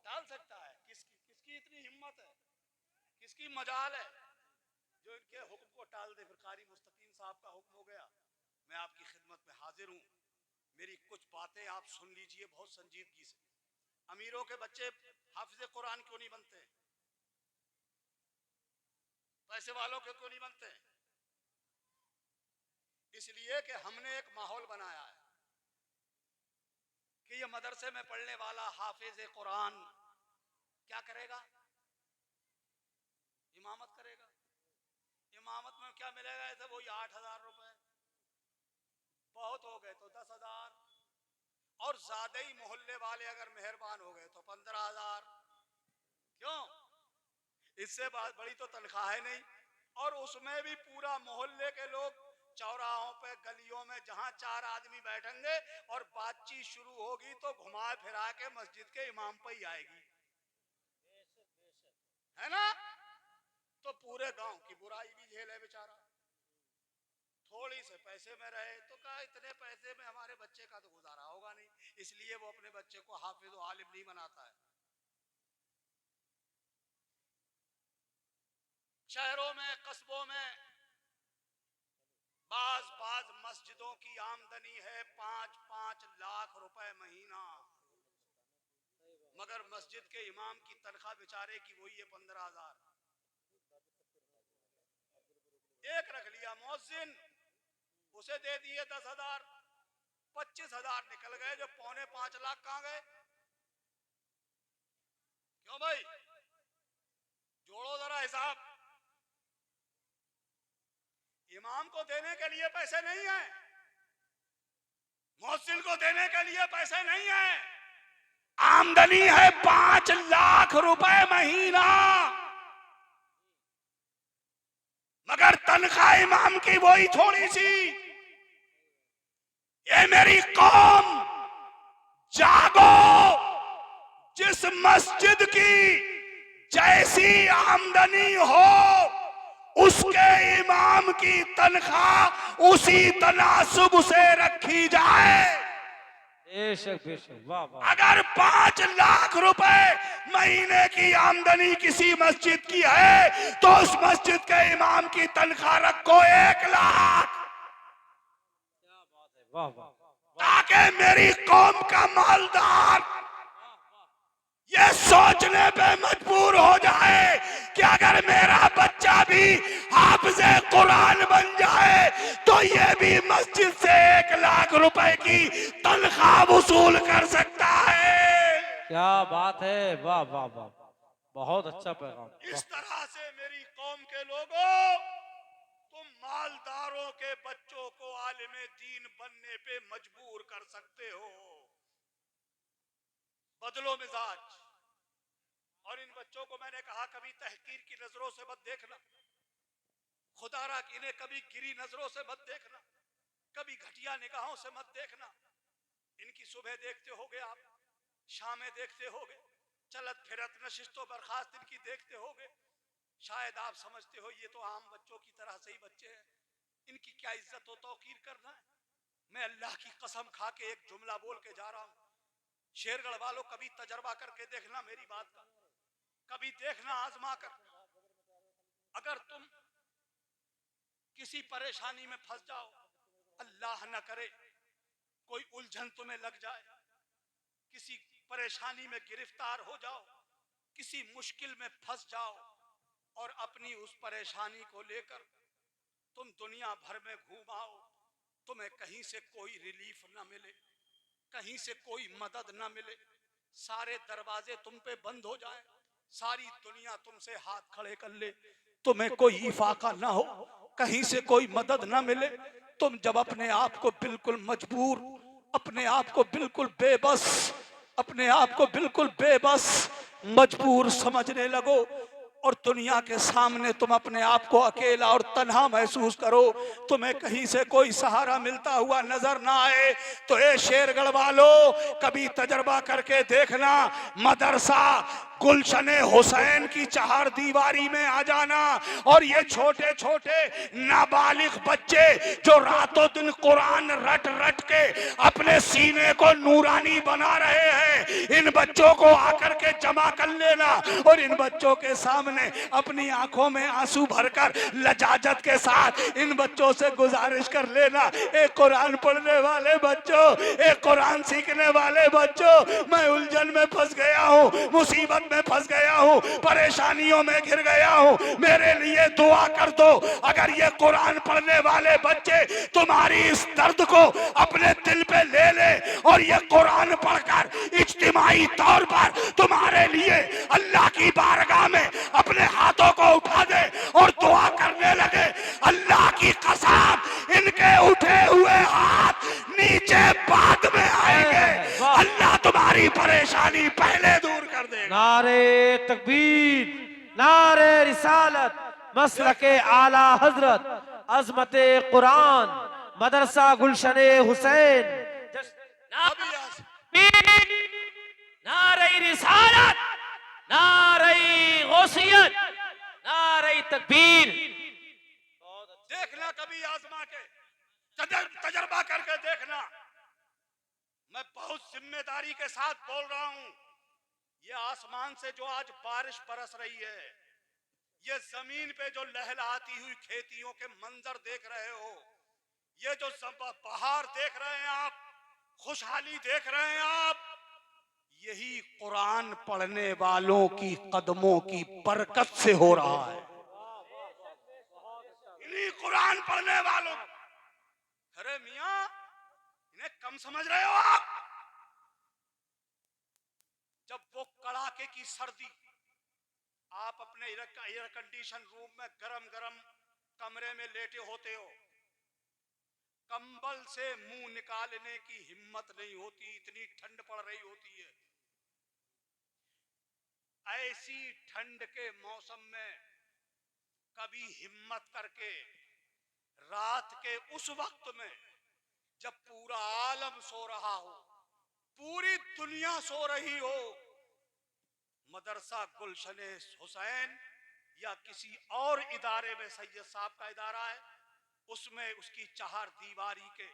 टाल सकता है? किसकी इतनी हिम्मत है, किसकी मजाल है जो इनके हुक्म को टाल दे। फिर कारी मुस्तकीम साहब का हुक्म हो गया, मैं आपकी खिदमत में हाजिर हूँ, मेरी कुछ बातें आप सुन लीजिए बहुत संजीदगी से। अमीरों के बच्चे हाफिज कुरान क्यों नहीं बनते? पैसे वालों के क्यों नहीं बनते? इसलिए कि हमने एक माहौल बनाया है कि ये मदरसे में पढ़ने वाला हाफिज कुरान क्या करेगा? इमामत करेगा। इमामत में क्या मिलेगा? ऐसे वही 8,000 रुपए, बहुत हो गए तो 10,000, और ज्यादा ही मोहल्ले वाले अगर मेहरबान हो गए तो 15,000। क्यों? इससे बड़ी तो तनख्वाह है नहीं। और उसमें भी पूरा मोहल्ले के लोग चौराहों पे, गलियों में जहां 4 आदमी बैठेंगे और बातचीत शुरू होगी तो घुमा फिरा के मस्जिद के इमाम पे ही आएगी, है ना? तो पूरे गांव की बुराई भी झेले बेचारा। थोड़ी से पैसे में रहे तो कहा इतने पैसे में हमारे बच्चे का तो गुजारा होगा नहीं, इसलिए वो अपने बच्चे को हाफिज व आलिम नहीं बनाता है। शहरों में, कस्बों में बाज मस्जिदों की आमदनी है 5-5 लाख रुपए महीना, मगर मस्जिद के इमाम की तनख्वाह बेचारे की वही है 15,000। एक रख लिया मुअज्जिन, उसे दे दिए 10,000, 25,000 निकल गए, जो 4.25 लाख कहां गए? क्यों भाई? जोड़ो जरा हिसाब। इमाम को देने के लिए पैसे नहीं है, मुअज्जिन को देने के लिए पैसे नहीं है, आमदनी है 5 लाख रुपए महीना, मगर तनख्वाह इमाम की वही थोड़ी सी। ये मेरी कौम जागो, जिस मस्जिद की जैसी आमदनी हो उसके इमाम की तनख्वाह उसी तनासुब से रखी जाए। बेशक बेशक, वाह वाह। अगर 5 लाख रुपए महीने की आमदनी किसी मस्जिद की है तो उस मस्जिद के इमाम की तनख्वाह रखो 1 लाख, वाह वाह। ताकि मेरी कौम का मालदार ये सोचने पे मजबूर हो जाए कि अगर मेरा बच्चा भी हाफिज़े कुरान बन जाए तो ये भी मस्जिद से 1 लाख रुपए की तनख्वाह वसूल कर सकता है। क्या बात है, वाह वाह वाह, बहुत अच्छा पैगाम। इस तरह से मेरी कौम के लोगों, तुम मालदारों के बच्चों को आलिमे दीन बनने पे मजबूर कर सकते हो। बदलो मिजाज। और इन बच्चों को मैंने कहा कभी तहकीर की नजरों से मत देखना, खुदारा इन्हें कभी गिरी नजरों से मत देखना, कभी घटिया निगाहों से मत देखना। इनकी सुबह देखते होगे आप, शामें देखते होगे, चलत फिरत नशिस्तो बर्खास्त इनकी देखते होगे। शायद आप समझते हो ये तो आम बच्चों की तरह से ही बच्चे हैं, इनकी क्या इज्जत और तौकीर करना है। मैं अल्लाह की कसम खा के एक जुमला बोल के जा रहा हूं, शेरगढ़ वालों कभी तजर्बा करके देखना मेरी बात का, कभी देखना आजमा कर। अगर तुम किसी परेशानी में फंस जाओ, अल्लाह न करे कोई उलझन तुम्हें लग जाए, किसी परेशानी में गिरफ्तार हो जाओ, किसी मुश्किल में फंस जाओ और अपनी उस परेशानी को लेकर तुम दुनिया भर में घूम आओ, तुम्हें कहीं से कोई रिलीफ ना मिले, कहीं से कोई मदद ना मिले, सारे दरवाजे तुम पे बंद हो जाए, सारी दुनिया तुमसे हाथ खड़े कर ले, तुम्हें कोई इफाका ना हो, कहीं से कोई मदद ना मिले, तुम जब अपने आप को बिल्कुल मजबूर, अपने आप को बिल्कुल बेबस, अपने आप को बिल्कुल बेबस मजबूर समझने लगो और दुनिया के सामने तुम अपने आप को अकेला और तन्हा महसूस करो, तुम्हें कहीं से कोई सहारा मिलता हुआ नजर ना आए, तो ए शेरगढ़ वालों, कभी तजर्बा करके देखना, मदरसा गुलशने हुसैन की चार दीवारी में आ जाना और ये छोटे छोटे नाबालिग बच्चे जो रातों दिन कुरान रट रट के अपने सीने को नूरानी बना रहे हैं, इन बच्चों को आकर के जमा कर लेना और इन बच्चों के सामने अपनी आंखों में आंसू भरकर लजाजत के साथ इन बच्चों से गुजारिश कर लेना, एक कुरान पढ़ने वाले बच्चों, एक कुरान सीखने वाले बच्चों, मैं उलझन में फंस गया हूँ, मुसीबत में फंस गया हूँ, परेशानियों में घिर गया हूँ, मेरे लिए दुआ कर दो। अगर ये कुरान पढ़ने वाले बच्चे तुम्हारी इस दर्द को अपने दिल पे ले ले और ये कुरान पढ़कर इज्तिमाई तौर पर तुम्हारे लिए अल्लाह की बारगाह में अपने हाथों को उठा दे और दुआ करने लगे, अल्लाह की कसम इनके उठे हुए हाथ नीचे बाद में आएंगे, अल्लाह तुम्हारी परेशानी पहले दूर कर देगा। नारे तकबीर, नारे रिसालत, मसलके आला हजरत, अजमते कुरान, मदरसा गुलशने हुसैन। नारे रिसालत, नारे गौसियत, नारे तकबीर। देखना कभी आजमा के, तजर्बा करके देखना, मैं बहुत जिम्मेदारी के साथ बोल रहा हूं। ये आसमान से जो आज बारिश बरस रही है, ये जमीन पे जो लहलहाती हुई खेतियों के मंजर देख रहे हो, ये जो बहार देख रहे हैं आप, खुशहाली देख रहे हैं आप, यही कुरान पढ़ने वालों की कदमों की बरकत से हो रहा है, इन्हीं कुरान पढ़ने वालों। अरे मियां, इन्हें कम समझ रहे हो आप? जब वो कड़ाके की सर्दी, आप अपने एयर कंडीशन रूम में गरम गरम कमरे में लेटे होते हो, कंबल से मुंह निकालने की हिम्मत नहीं होती, इतनी ठंड पड़ रही होती है। ऐसी ठंड के मौसम में कभी हिम्मत करके रात के उस वक्त में जब पूरा आलम सो रहा हो, पूरी दुनिया सो रही हो, मदरसा गुलशने हुसैन या किसी और इदारे में, सैयद साहब का इदारा है, उसमें उसकी चार दीवारी के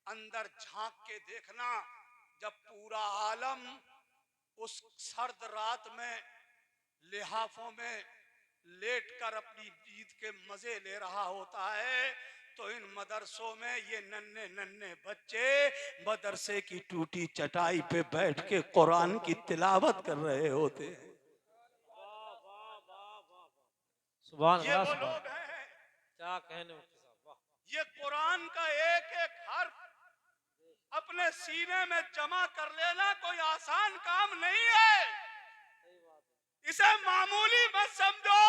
अंदर झांक के देखना, जब पूरा आलम उस सर्द रात में लिहाफों में लेटकर अपनी ईद के मजे ले रहा होता है, तो इन मदरसों में ये नन्हे नन्हे बच्चे मदरसे की टूटी चटाई पे बैठ के कुरान की तिलावत कर रहे होते हैं। ये वो लोग हैं, क्या कहने, ये कुरान का एक एक हर्फ अपने सीने में जमा कर लेना कोई आसान काम नहीं है, इसे मामूली मत समझो,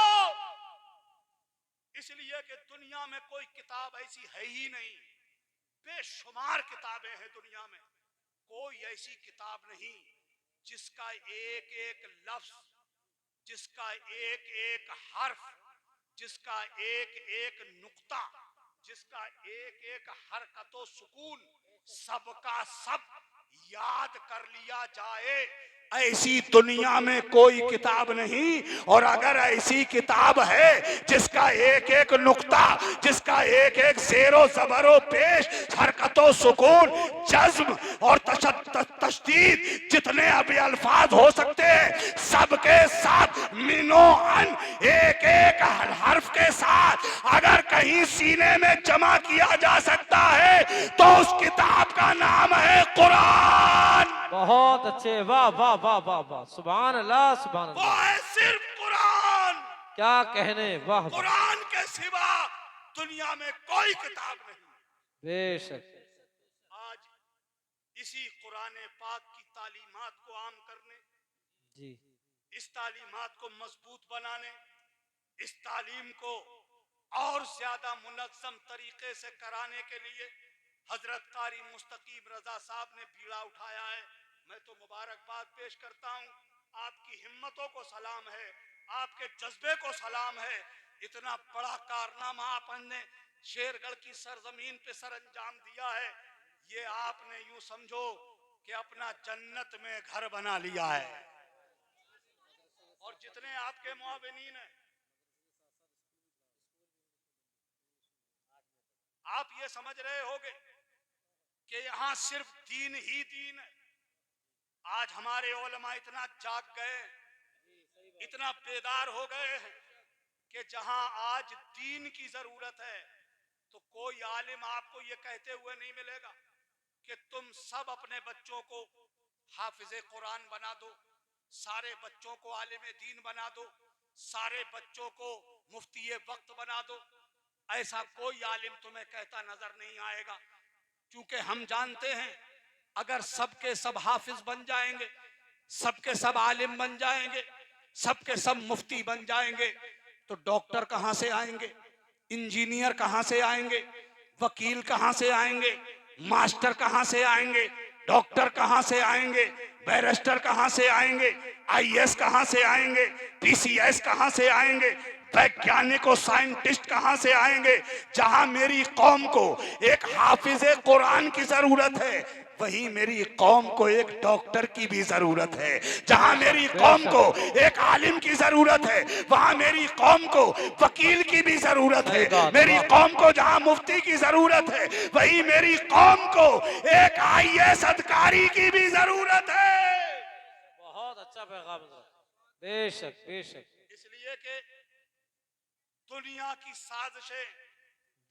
इसलिए कि दुनिया में कोई किताब ऐसी है ही नहीं, बेशुमार किताबें हैं दुनिया में, कोई ऐसी किताब नहीं जिसका एक एक लफ्ज, जिसका एक एक हर्फ, जिसका एक एक नुक्ता, जिसका एक एक हरकत और सुकून सबका सब याद कर लिया जाए, ऐसी दुनिया में कोई किताब नहीं। और अगर ऐसी किताब है जिसका एक एक नुक्ता, जिसका एक एक शेरो ज़बरो पेश, हरकतों सुकून, जज्म और तशदीद, जितने अभी अल्फाज हो सकते हैं सबके साथ मिनोअन, एक एक हर्फ के साथ अगर कहीं सीने में जमा किया जा सकता है तो उस किताब का नाम है कुरान। बहुत अच्छे, वाह वाह वाह वाह वाह, सुभान अल्लाह सुभान वो अल्लाह, है सिर्फ कुरान। क्या कहने, वाह वाह, कुरान के सिवा दुनिया में कोई किताब नहीं। बेशक। आज इसी कुरान पाक की तालीमात को आम करने, जी इस तालीमात को मजबूत बनाने, इस तालीम को और ज्यादा मुनज़्ज़म तरीके से कराने के लिए हजरत कारी मुस्तकीम रजा साहब ने बीड़ा उठाया है। मैं तो मुबारकबाद पेश करता हूँ। आपकी हिम्मतों को सलाम है, आपके जज्बे को सलाम है। इतना बड़ा कारनामा आपने शेरगढ़ की सरजमीन पे सर अंजाम दिया है। ये आपने यूं समझो कि अपना जन्नत में घर बना लिया है। और जितने आपके मुआविनीन हैं, आप ये समझ रहे होंगे कि यहां सिर्फ दीन ही दीन है। आज हमारे उलमा इतना जाग गए, इतना बेदार हो गए हैं कि जहां आज दीन की जरूरत है तो कोई आलिम आपको ये कहते हुए नहीं मिलेगा कि तुम सब अपने बच्चों को हाफिज कुरान बना दो, सारे बच्चों को आलिम दीन बना दो, सारे बच्चों को मुफ्ती वक्त बना दो। ऐसा कोई आलिम तुम्हें कहता नजर नहीं आएगा, क्योंकि हम जानते हैं अगर सबके सब हाफिज बन जाएंगे, सबके सब आलिम बन जाएंगे, सबके सब मुफ्ती बन जाएंगे तो डॉक्टर कहां से आएंगे, इंजीनियर कहां से आएंगे, वकील कहां से आएंगे, मास्टर कहां से आएंगे, डॉक्टर कहां से आएंगे, बैरिस्टर कहां से आएंगे, आईएएस कहां से आएंगे, पीसीएस कहां से आएंगे, वैज्ञानिक और साइंटिस्ट कहां से आएंगे। जहां मेरी कौम को एक हाफिज कुरान की जरूरत है, वहीं मेरी कौम को एक डॉक्टर की भी जरूरत है। जहां मेरी कौम को एक आलिम की जरूरत है, वहां मेरी कौम को वकील की भी जरूरत है। मेरी कौम को जहां मुफ्ती की जरूरत है, वहीं मेरी कौम को एक आईएएस अधिकारी की भी जरूरत है। बहुत अच्छा पैगाम, बेशक बेशक। इसलिए कि दुनिया की साजिशें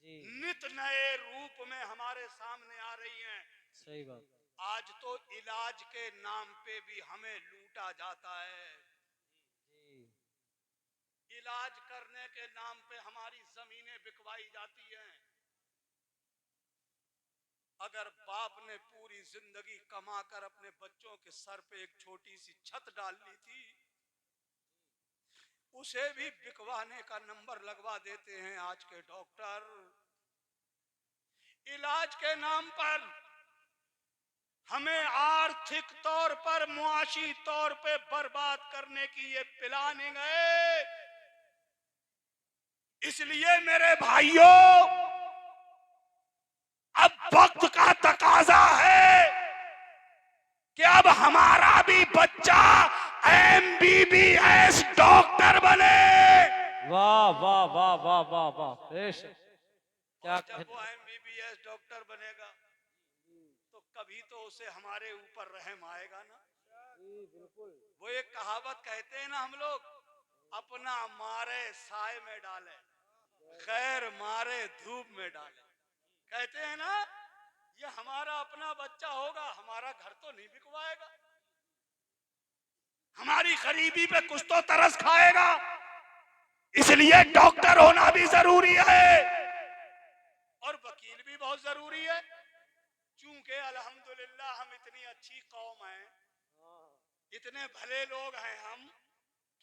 जी नित नए रूप में हमारे सामने आ रही हैं। सही बात। आज तो इलाज के नाम पे भी हमें लूटा जाता है। इलाज करने के नाम पे हमारी जमीनें बिकवाई जाती हैं। अगर बाप ने पूरी जिंदगी कमाकर अपने बच्चों के सर पे एक छोटी सी छत डाल ली थी, उसे भी बिकवाने का नंबर लगवा देते हैं आज के डॉक्टर। इलाज के नाम पर हमें आर्थिक तौर पर, मुआशी तौर पे बर्बाद करने की ये प्लानिंग है। इसलिए मेरे भाइयों, अब वक्त का तकाजा है कि अब हमारा भी बच्चा एमबीबीएस डॉक्टर बने। वाह वाह वाह वाह वाह वाह, बेशक। क्या जब वो एमबीबीएस डॉक्टर बनेगा तो कभी तो उसे हमारे ऊपर रहम आएगा ना। वो एक कहावत कहते हैं ना हम लोग, अपना मारे साए में डाले, खैर मारे धूप में डाले। कहते हैं ना, ये हमारा अपना बच्चा होगा, हमारा घर तो नहीं बिकवाएगा, हमारी गरीबी पे कुछ तो तरस खाएगा। इसलिए डॉक्टर होना भी जरूरी है और वकील भी बहुत जरूरी है। चूंकि अल्हम्दुलिल्लाह हम इतनी अच्छी कौम हैं, इतने भले लोग हैं हम,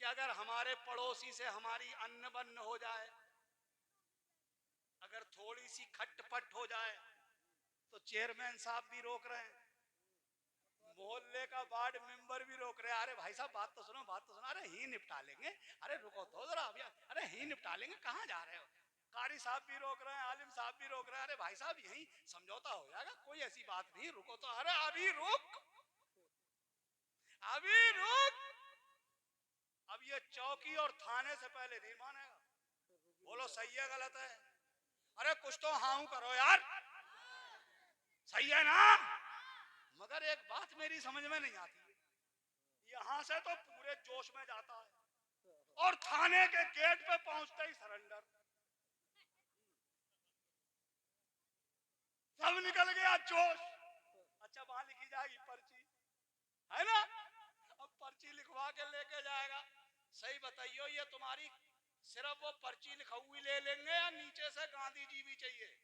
कि अगर हमारे पड़ोसी से हमारी अन्न बन्न हो जाए, अगर थोड़ी सी खटपट हो जाए तो चेयरमैन साहब भी रोक रहे हैं, मोहल्ले का वार्ड मेंबर भी रोक रहे हैं। अरे भाई साहब बात तो सुनो, बात तो सुनो। अरे ही निपटा लेंगे, अरे रुको तो जरा अभी, अरे ही निपटा लेंगे, कहाँ जा रहे हो। कारी साहब भी रोक रहे हैं, आलिम साहब भी रोक रहे हैं। अरे भाई साहब यहीं समझौता हो जाएगा, कोई ऐसी बात नहीं, रुको तो। अरे अभी रुक, अभी रुक। अब ये चौकी और थाने से पहले नहीं मानेगा। बोलो सही है गलत है? अरे कुछ तो हाँ करो यार, सही है ना? मगर एक बात मेरी समझ में नहीं आती है, यहां से तो पूरे जोश में जाता है और थाने के गेट पे पहुंचते ही सरेंडर, सब निकल गया जोश। अच्छा वहां लिखी जाएगी पर्ची, है ना, अब पर्ची लिखवा के लेके जाएगा। सही बताइयो, ये तुम्हारी सिर्फ वो पर्ची लिखा हुई ले लेंगे या नीचे से गांधी जी भी चाहिए?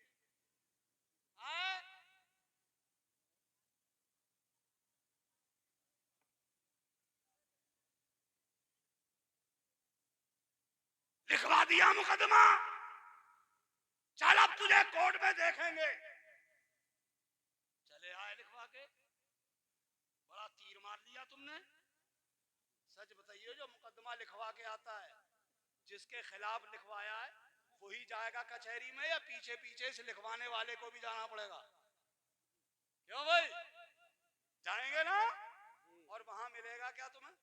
लिखवा दिया मुकदमा, चल अब तुझे कोर्ट में देखेंगे। चले आए लिखवा के, बड़ा तीर मार लिया तुमने। सच बताइए, जो मुकदमा लिखवा के आता है, जिसके खिलाफ लिखवाया है, वही जाएगा कचहरी में या पीछे पीछे इस लिखवाने वाले को भी जाना पड़ेगा? क्यों भाई, जाएंगे ना? और वहां मिलेगा क्या तुम्हें?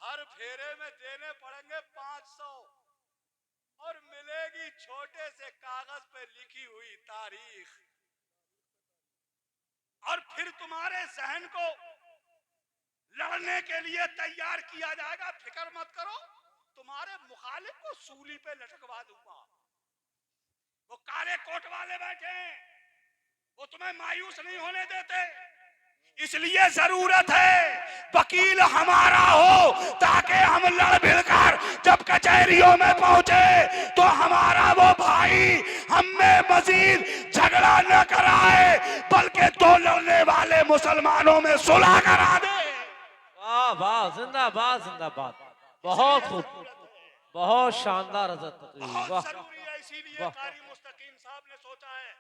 हर फेरे में देने पड़ेंगे 500 और मिलेगी छोटे से कागज पे लिखी हुई तारीख। और फिर तुम्हारे जहन को लड़ने के लिए तैयार किया जाएगा। फिक्र मत करो, तुम्हारे मुखालिफ को सूली पे लटकवा दूंगा। वो काले कोट वाले बैठे हैं, वो तुम्हें मायूस नहीं होने देते। इसलिए जरूरत है वकील हमारा हो, ताकि हम लड़ भिड़कर जब कचहरियों में पहुंचे तो हमारा वो भाई हमें मजीद झगड़ा न कराए, बल्कि दो लड़ने वाले मुसलमानों में सुलह करा दे। वाह वाह, जिंदाबाद जिंदाबाद, बहुत खूब, बहुत शानदार हजरत तकरीर, बहुत वाह जरूरी है। इसीलिए वाह। कारी मुस्तकीम साहब ने सोचा है,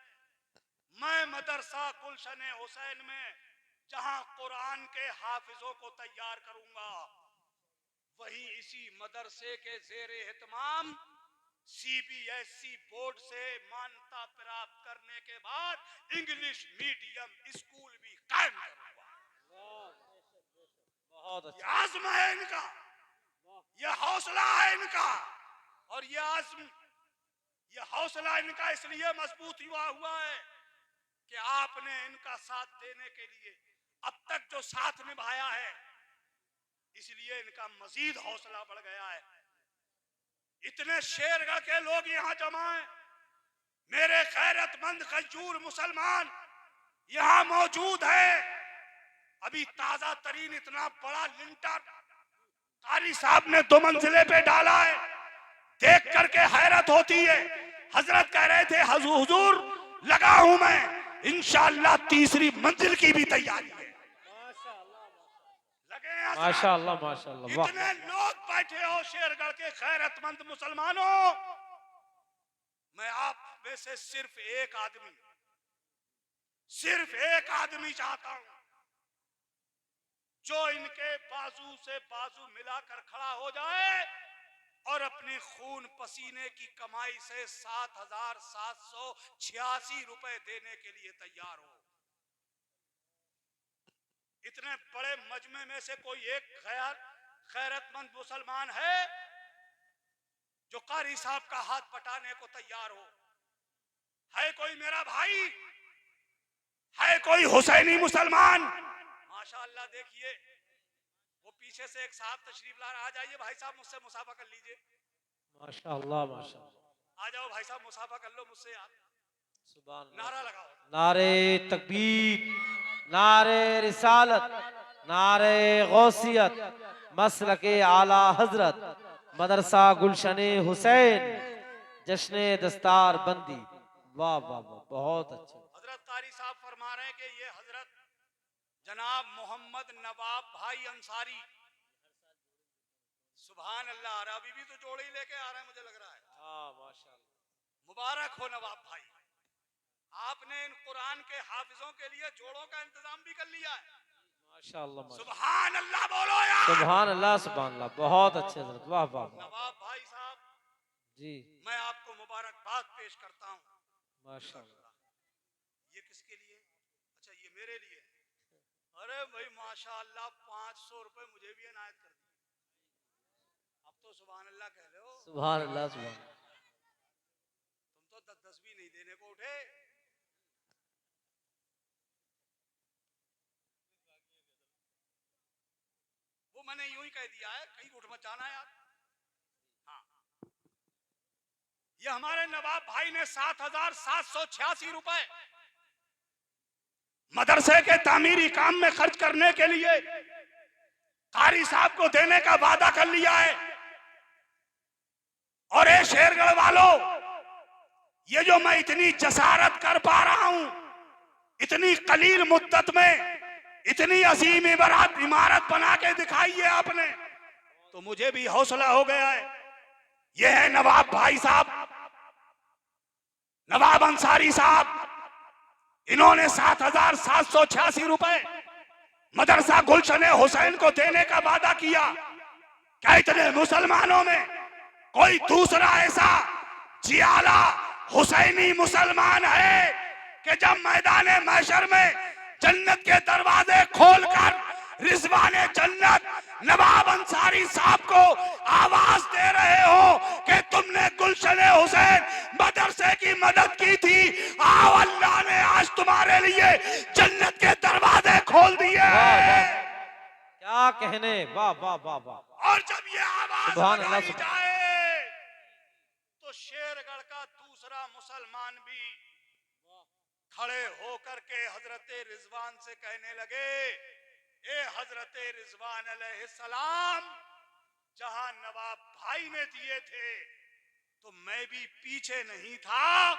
मैं मदरसा गुलशन हुसैन में जहां कुरान के हाफिजों को तैयार करूंगा, वहीं इसी मदरसे के जेर एहतमाम सीबीएसई बोर्ड से मान्यता प्राप्त करने के बाद इंग्लिश मीडियम स्कूल भी कायम करूंगा। बहुत ये अच्छा, आज़्म है इनका, ये हौसला है इनका, और ये आज़्म, ये हौसला इनका इसलिए मजबूत हुआ है कि आपने इनका साथ देने के लिए अब तक जो साथ निभाया है, इसलिए इनका मजीद हौसला बढ़ गया है। इतने शेरगढ़ के लोग यहाँ जमा हैं, मेरे खैरतमंद खजूर मुसलमान यहाँ मौजूद है। अभी ताजा तरीन इतना बड़ा लिंटर कारी साहब ने 2 मंजिले पे डाला है, देख करके हैरत होती है। हजरत कह रहे थे हुजूर लगा हूं मैं, इंशाअल्लाह 3री मंजिल की भी तैयारी है। लगे हैं हजरत? माशाअल्लाह माशाअल्लाह, वाह इतने लोग बैठे हो शेरगढ़ के खैरतमंद मुसलमानों, मैं आप में से सिर्फ एक आदमी चाहता हूं जो इनके बाजू से बाजू मिलाकर खड़ा हो जाए और अपने खून पसीने की कमाई से 7,786 रुपए देने के लिए तैयार हो। इतने बड़े मजमे में से कोई एक खैरतमंद मुसलमान है जो कारी साहब का हाथ पटाने को तैयार हो? है कोई मेरा भाई? है कोई हुसैनी मुसलमान? माशाअल्लाह, देखिए वो पीछे से एक साहब तशरीफ ला रहा, आ जाइए भाई साहब, मुझसे मुसाफा कर लीजिए। माशाअल्लाह माशाअल्लाह, आ जाओ भाई साहब, मुसाफा कर लो मुझसे यार। सुभान अल्लाह। नारा लगाओ, नारे तकबीर, नारे रिसालत, नारे गौसियत, मसलके आला हजरत, मदरसा गुलशन हुसैन, जश्न दस्तार बंदी। वाह वाह वाह, बहुत अच्छा। हजरत कारी साहब फरमा रहे हैं कि ये हजरत जनाब मोहम्मद नवाब भाई अंसारी, सुभान अल्लाह, अभी भी तो जोड़े ही लेके आ रहे हैं मुझे लग रहा है। हाँ माशाअल्लाह, मुबारक हो नवाब भाई, आपने इन कुरान के हाफिजों के लिए जोड़ों का इंतजाम भी कर लिया है। माशाअल्लाह माशाअल्लाह, सुभान अल्लाह बोलो यार। सुभान अल्लाह सुभान अल्लाह, बहुत अच्छे हजरत, वाह वाह वाह। नवाब भाई साहब, जी मैं आपको मुबारकबाद पेश करता हूँ। माशाअल्लाह, ये किसके लिए? अच्छा, ये मेरे लिए। अरे भाई माशाअल्लाह, 500 रुपए मुझे भी इनायत कर दिए। अब तो सुभान अल्लाह कह लो। सुभान अल्लाह सुभान। तुम तो 10 भी नहीं देने को उठे। वो मैंने यूं ही कह दिया है, कहीं उठ मत जाना यार। हाँ, ये हमारे नवाब भाई ने 7,786 रुपए मदरसे के तामीरी काम में खर्च करने के लिए कारी साहब को देने का वादा कर लिया है। और ये शेरगढ़ वालों, ये जो मैं इतनी जसारत कर पा रहा हूं, इतनी कलील मुद्दत में इतनी अजीम इमारत बना के दिखाई है आपने, तो मुझे भी हौसला हो गया है। ये है नवाब भाई साहब, नवाब अंसारी साहब। इन्होंने 7,786 रुपए मदरसा गुलशन हुसैन को देने का वादा किया। क्या इतने मुसलमानों में कोई दूसरा ऐसा जियाला हुसैनी मुसलमान है कि जब मैदान महशर में जन्नत के दरवाजे खोलकर रिजवाने जन्नत नवाब अंसारी साहब को आवाज दे रहे हो कि तुमने गुलशन हुसैन मदरसे की मदद की थी, आओ अल्लाह ने आज तुम्हारे लिए जन्नत के दरवाजे खोल दिए। क्या कहने, वाह वाह वाह वाह। और जब ये आवाज लगाई जाए तो शेरगढ़ का दूसरा मुसलमान भी खड़े होकर के हजरत रिजवान से कहने लगे, ए हजरत रिजवान अलैहिस्सलाम, जहां नवाब भाई ने दिए थे तो मैं भी पीछे नहीं था,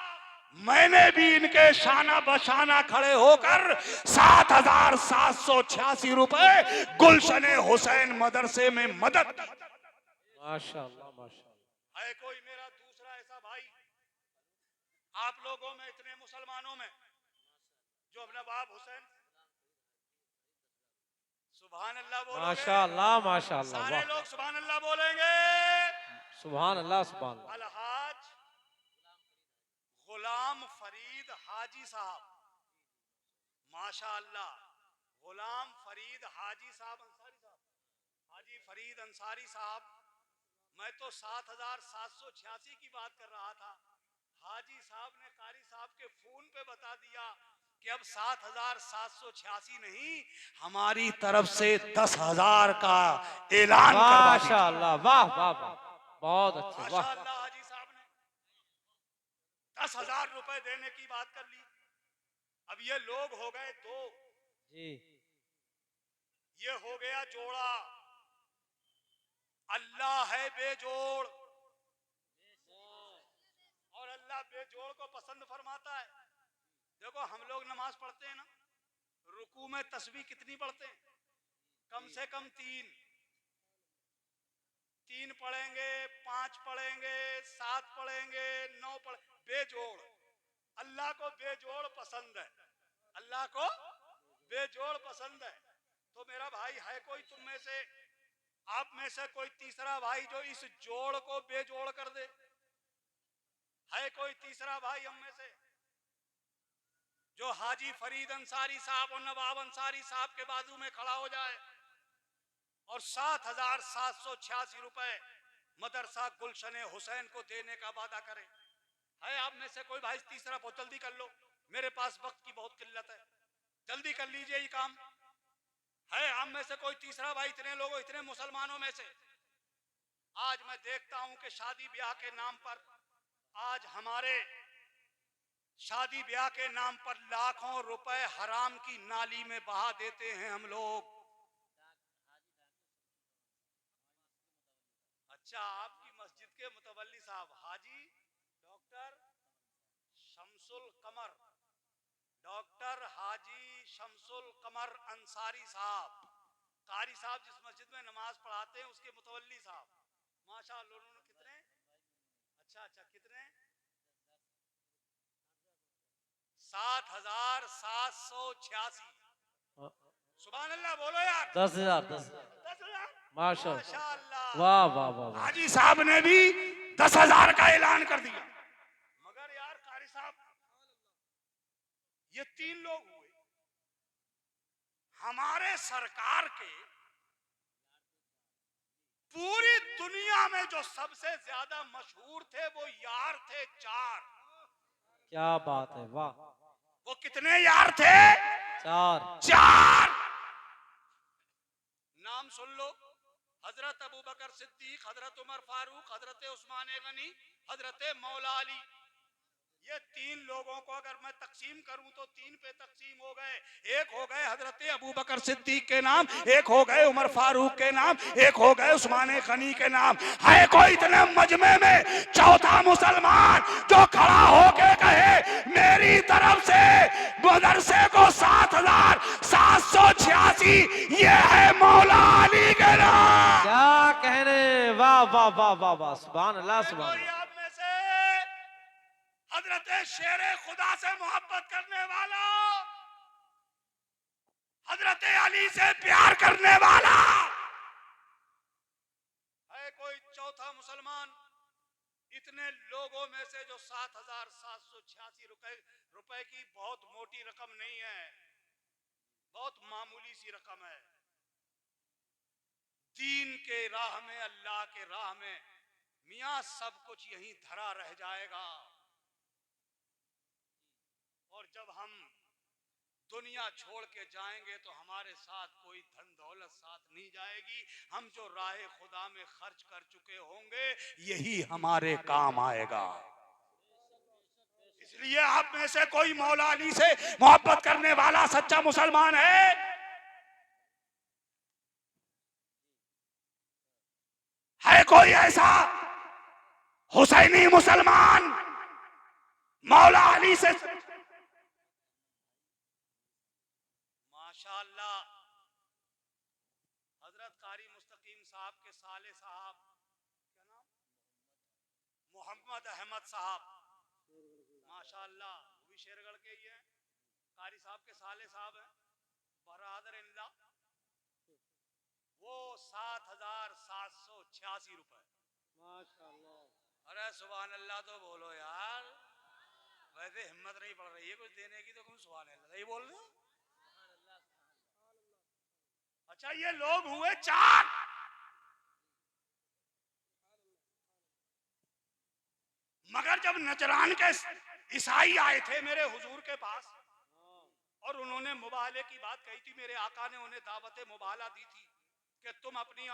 मैंने भी इनके शाना बशाना खड़े होकर 7,786 रुपए गुलशन हुसैन मदरसे में मदद की। माशाअल्लाह माशाअल्लाह। है कोई मेरा दूसरा ऐसा भाई आप लोगों में, इतने मुसलमानों में, जो नवाब हुसैन, सुभान अल्लाह बोलोगे? माशाअल्लाह माशाअल्लाह, सारे वाह, लोग सुभान अल्लाह बोलेंगे। सुभान अल्लाह सुभान अल्लाह। अलहाज गुलाम फरीद हाजी साहब, माशाअल्लाह, गुलाम फरीद हाजी साहब अंसारी साहब, हाजी फरीद अंसारी साहब। मैं तो 7,786 की बात कर रहा था, हाजी साहब ने कारी साहब के फोन पे बता दिया कि अब 7,786 नहीं, हमारी तरफ से 10,000 का ऐलान करवा दिया। माशाअल्लाह, वाह वाह वाह, बहुत अच्छे, वाह। माशाअल्लाह, हाजी साहब ने 10,000 रुपए देने की बात कर ली। अब ये लोग हो गए दो जी, ये हो गया जोड़ा। अल्लाह है बेजोड़ और अल्लाह बेजोड़ को पसंद फरमाता है। देखो हम लोग नमाज पढ़ते हैं ना, रुकू में तस्बीह कितनी पढ़ते हैं? कम से कम तीन पढ़ेंगे, 5 पढ़ेंगे, 7 पढ़ेंगे, 9 पढ़ेंगे, बेजोड़। अल्लाह को बेजोड़ पसंद है, अल्लाह को बेजोड़ पसंद है। तो मेरा भाई है कोई तुम में से, आप में से कोई तीसरा भाई जो इस जोड़ को बेजोड़ कर दे? है कोई तीसरा भाई हम में से जो हाजी फरीद अंसारी साहब और नवाब अंसारी साहब के बाजू में खड़ा हो जाए और 7,786 रुपए मदरसा गुलशन हुसैन को देने का वादा करे? है आप में से कोई भाई तीसरा? बहुत जल्दी कर लो, मेरे पास वक्त की बहुत किल्लत है, जल्दी कर लीजिए ये काम। है आप में से कोई तीसरा भाई? इतने लोगों, इतने मुसलमानों में से आज मैं देखता हूं कि शादी ब्याह के नाम पर, आज हमारे शादी ब्याह के नाम पर लाखों रुपए हराम की नाली में बहा देते हैं हम लोग। अच्छा, आपकी मस्जिद के मुतवल्ली साहब हाजी डॉक्टर शमसुल कमर, डॉक्टर हाजी शमसुल कमर अंसारी साहब, कारी साहब जिस मस्जिद में नमाज पढ़ाते हैं उसके मुतवल्ली साहब, माशाअल्लाह। उन्होंने कितने, अच्छा कितने, 7,786। सुभान अल्लाह बोलो यार। 10,000 माशाअल्लाह, वाह वाह वाह। हाजी साहब ने भी 10,000 का ऐलान कर दिया। मगर यार कारी साहब, ये 3 लोग हुए, हमारे सरकार के पूरी दुनिया में जो सबसे ज्यादा मशहूर थे वो यार थे 4। क्या बात है, वाह। वो कितने यार थे? 4। नाम सुन लो, हजरत अबू बकर सिद्दीक, हजरत उमर फारूक, हजरत उस्मान गनी, हजरत मौला अली। ये तीन लोगों को अगर मैं तकसीम करूं तो तीन पे तकसीम हो गए। एक हो गए हजरत अबू बकर सिद्दीक के नाम, एक हो गए उमर फारूक के नाम, एक हो गए उस्मान गनी के नाम। है कोई इतने मजमे में चौथा मुसलमान जो खड़ा होके कहे मेरी तरफ से मदरसे को 7,786, ये है मौला अली के नाम। क्या कहने, वाह वाह वाह वाह वाह, सुभान अल्लाह सुभान कोई अल्लाह। आप में से हजरत शेरे खुदा से मोहब्बत करने वाला, हजरत अली से प्यार करने वाला है कोई चौथा मुसलमान? इतने लोगों में से जो 7,786 रुपए की बहुत मोटी रकम नहीं है, बहुत मामूली सी रकम है। दीन के राह में, अल्लाह के राह में मियां सब कुछ यहीं धरा रह जाएगा। और जब हम दुनिया छोड़ के जाएंगे तो हमारे साथ कोई धन दौलत साथ नहीं जाएगी। हम जो राह खुदा में खर्च कर चुके होंगे यही हमारे काम आएगा। इसलिए आप में से कोई मौला अली से मोहब्बत करने वाला सच्चा मुसलमान है? कोई ऐसा हुसैनी मुसलमान मौला अली से? माशाअल्लाह, हजरत कारी मुस्तकीम साहब के साले साहब, क्या नाम, मोहम्मद अहमद साहब, माशाअल्लाह, वो भी शेरगढ़ के ही हैं। कारी साहब के साले साहब हैं, बरादर इल्ला। वो 7,786 रुपए। माशाअल्लाह। अरे सुभान अल्लाह तो बोलो यार, वैसे हिम्मत नहीं पड़ रही है कुछ देने की, तो तुम सुभान अल्लाह ही बोल रहे हो। अच्छा, ये लोग हुए चार। मगर जब नजरान के ईसाई आए थे मेरे हुजूर के पास और उन्होंने मुबाहले की बात कही थी, मेरे आका ने उन्हें दावत मुबाहला दी थी कि तुम अपनी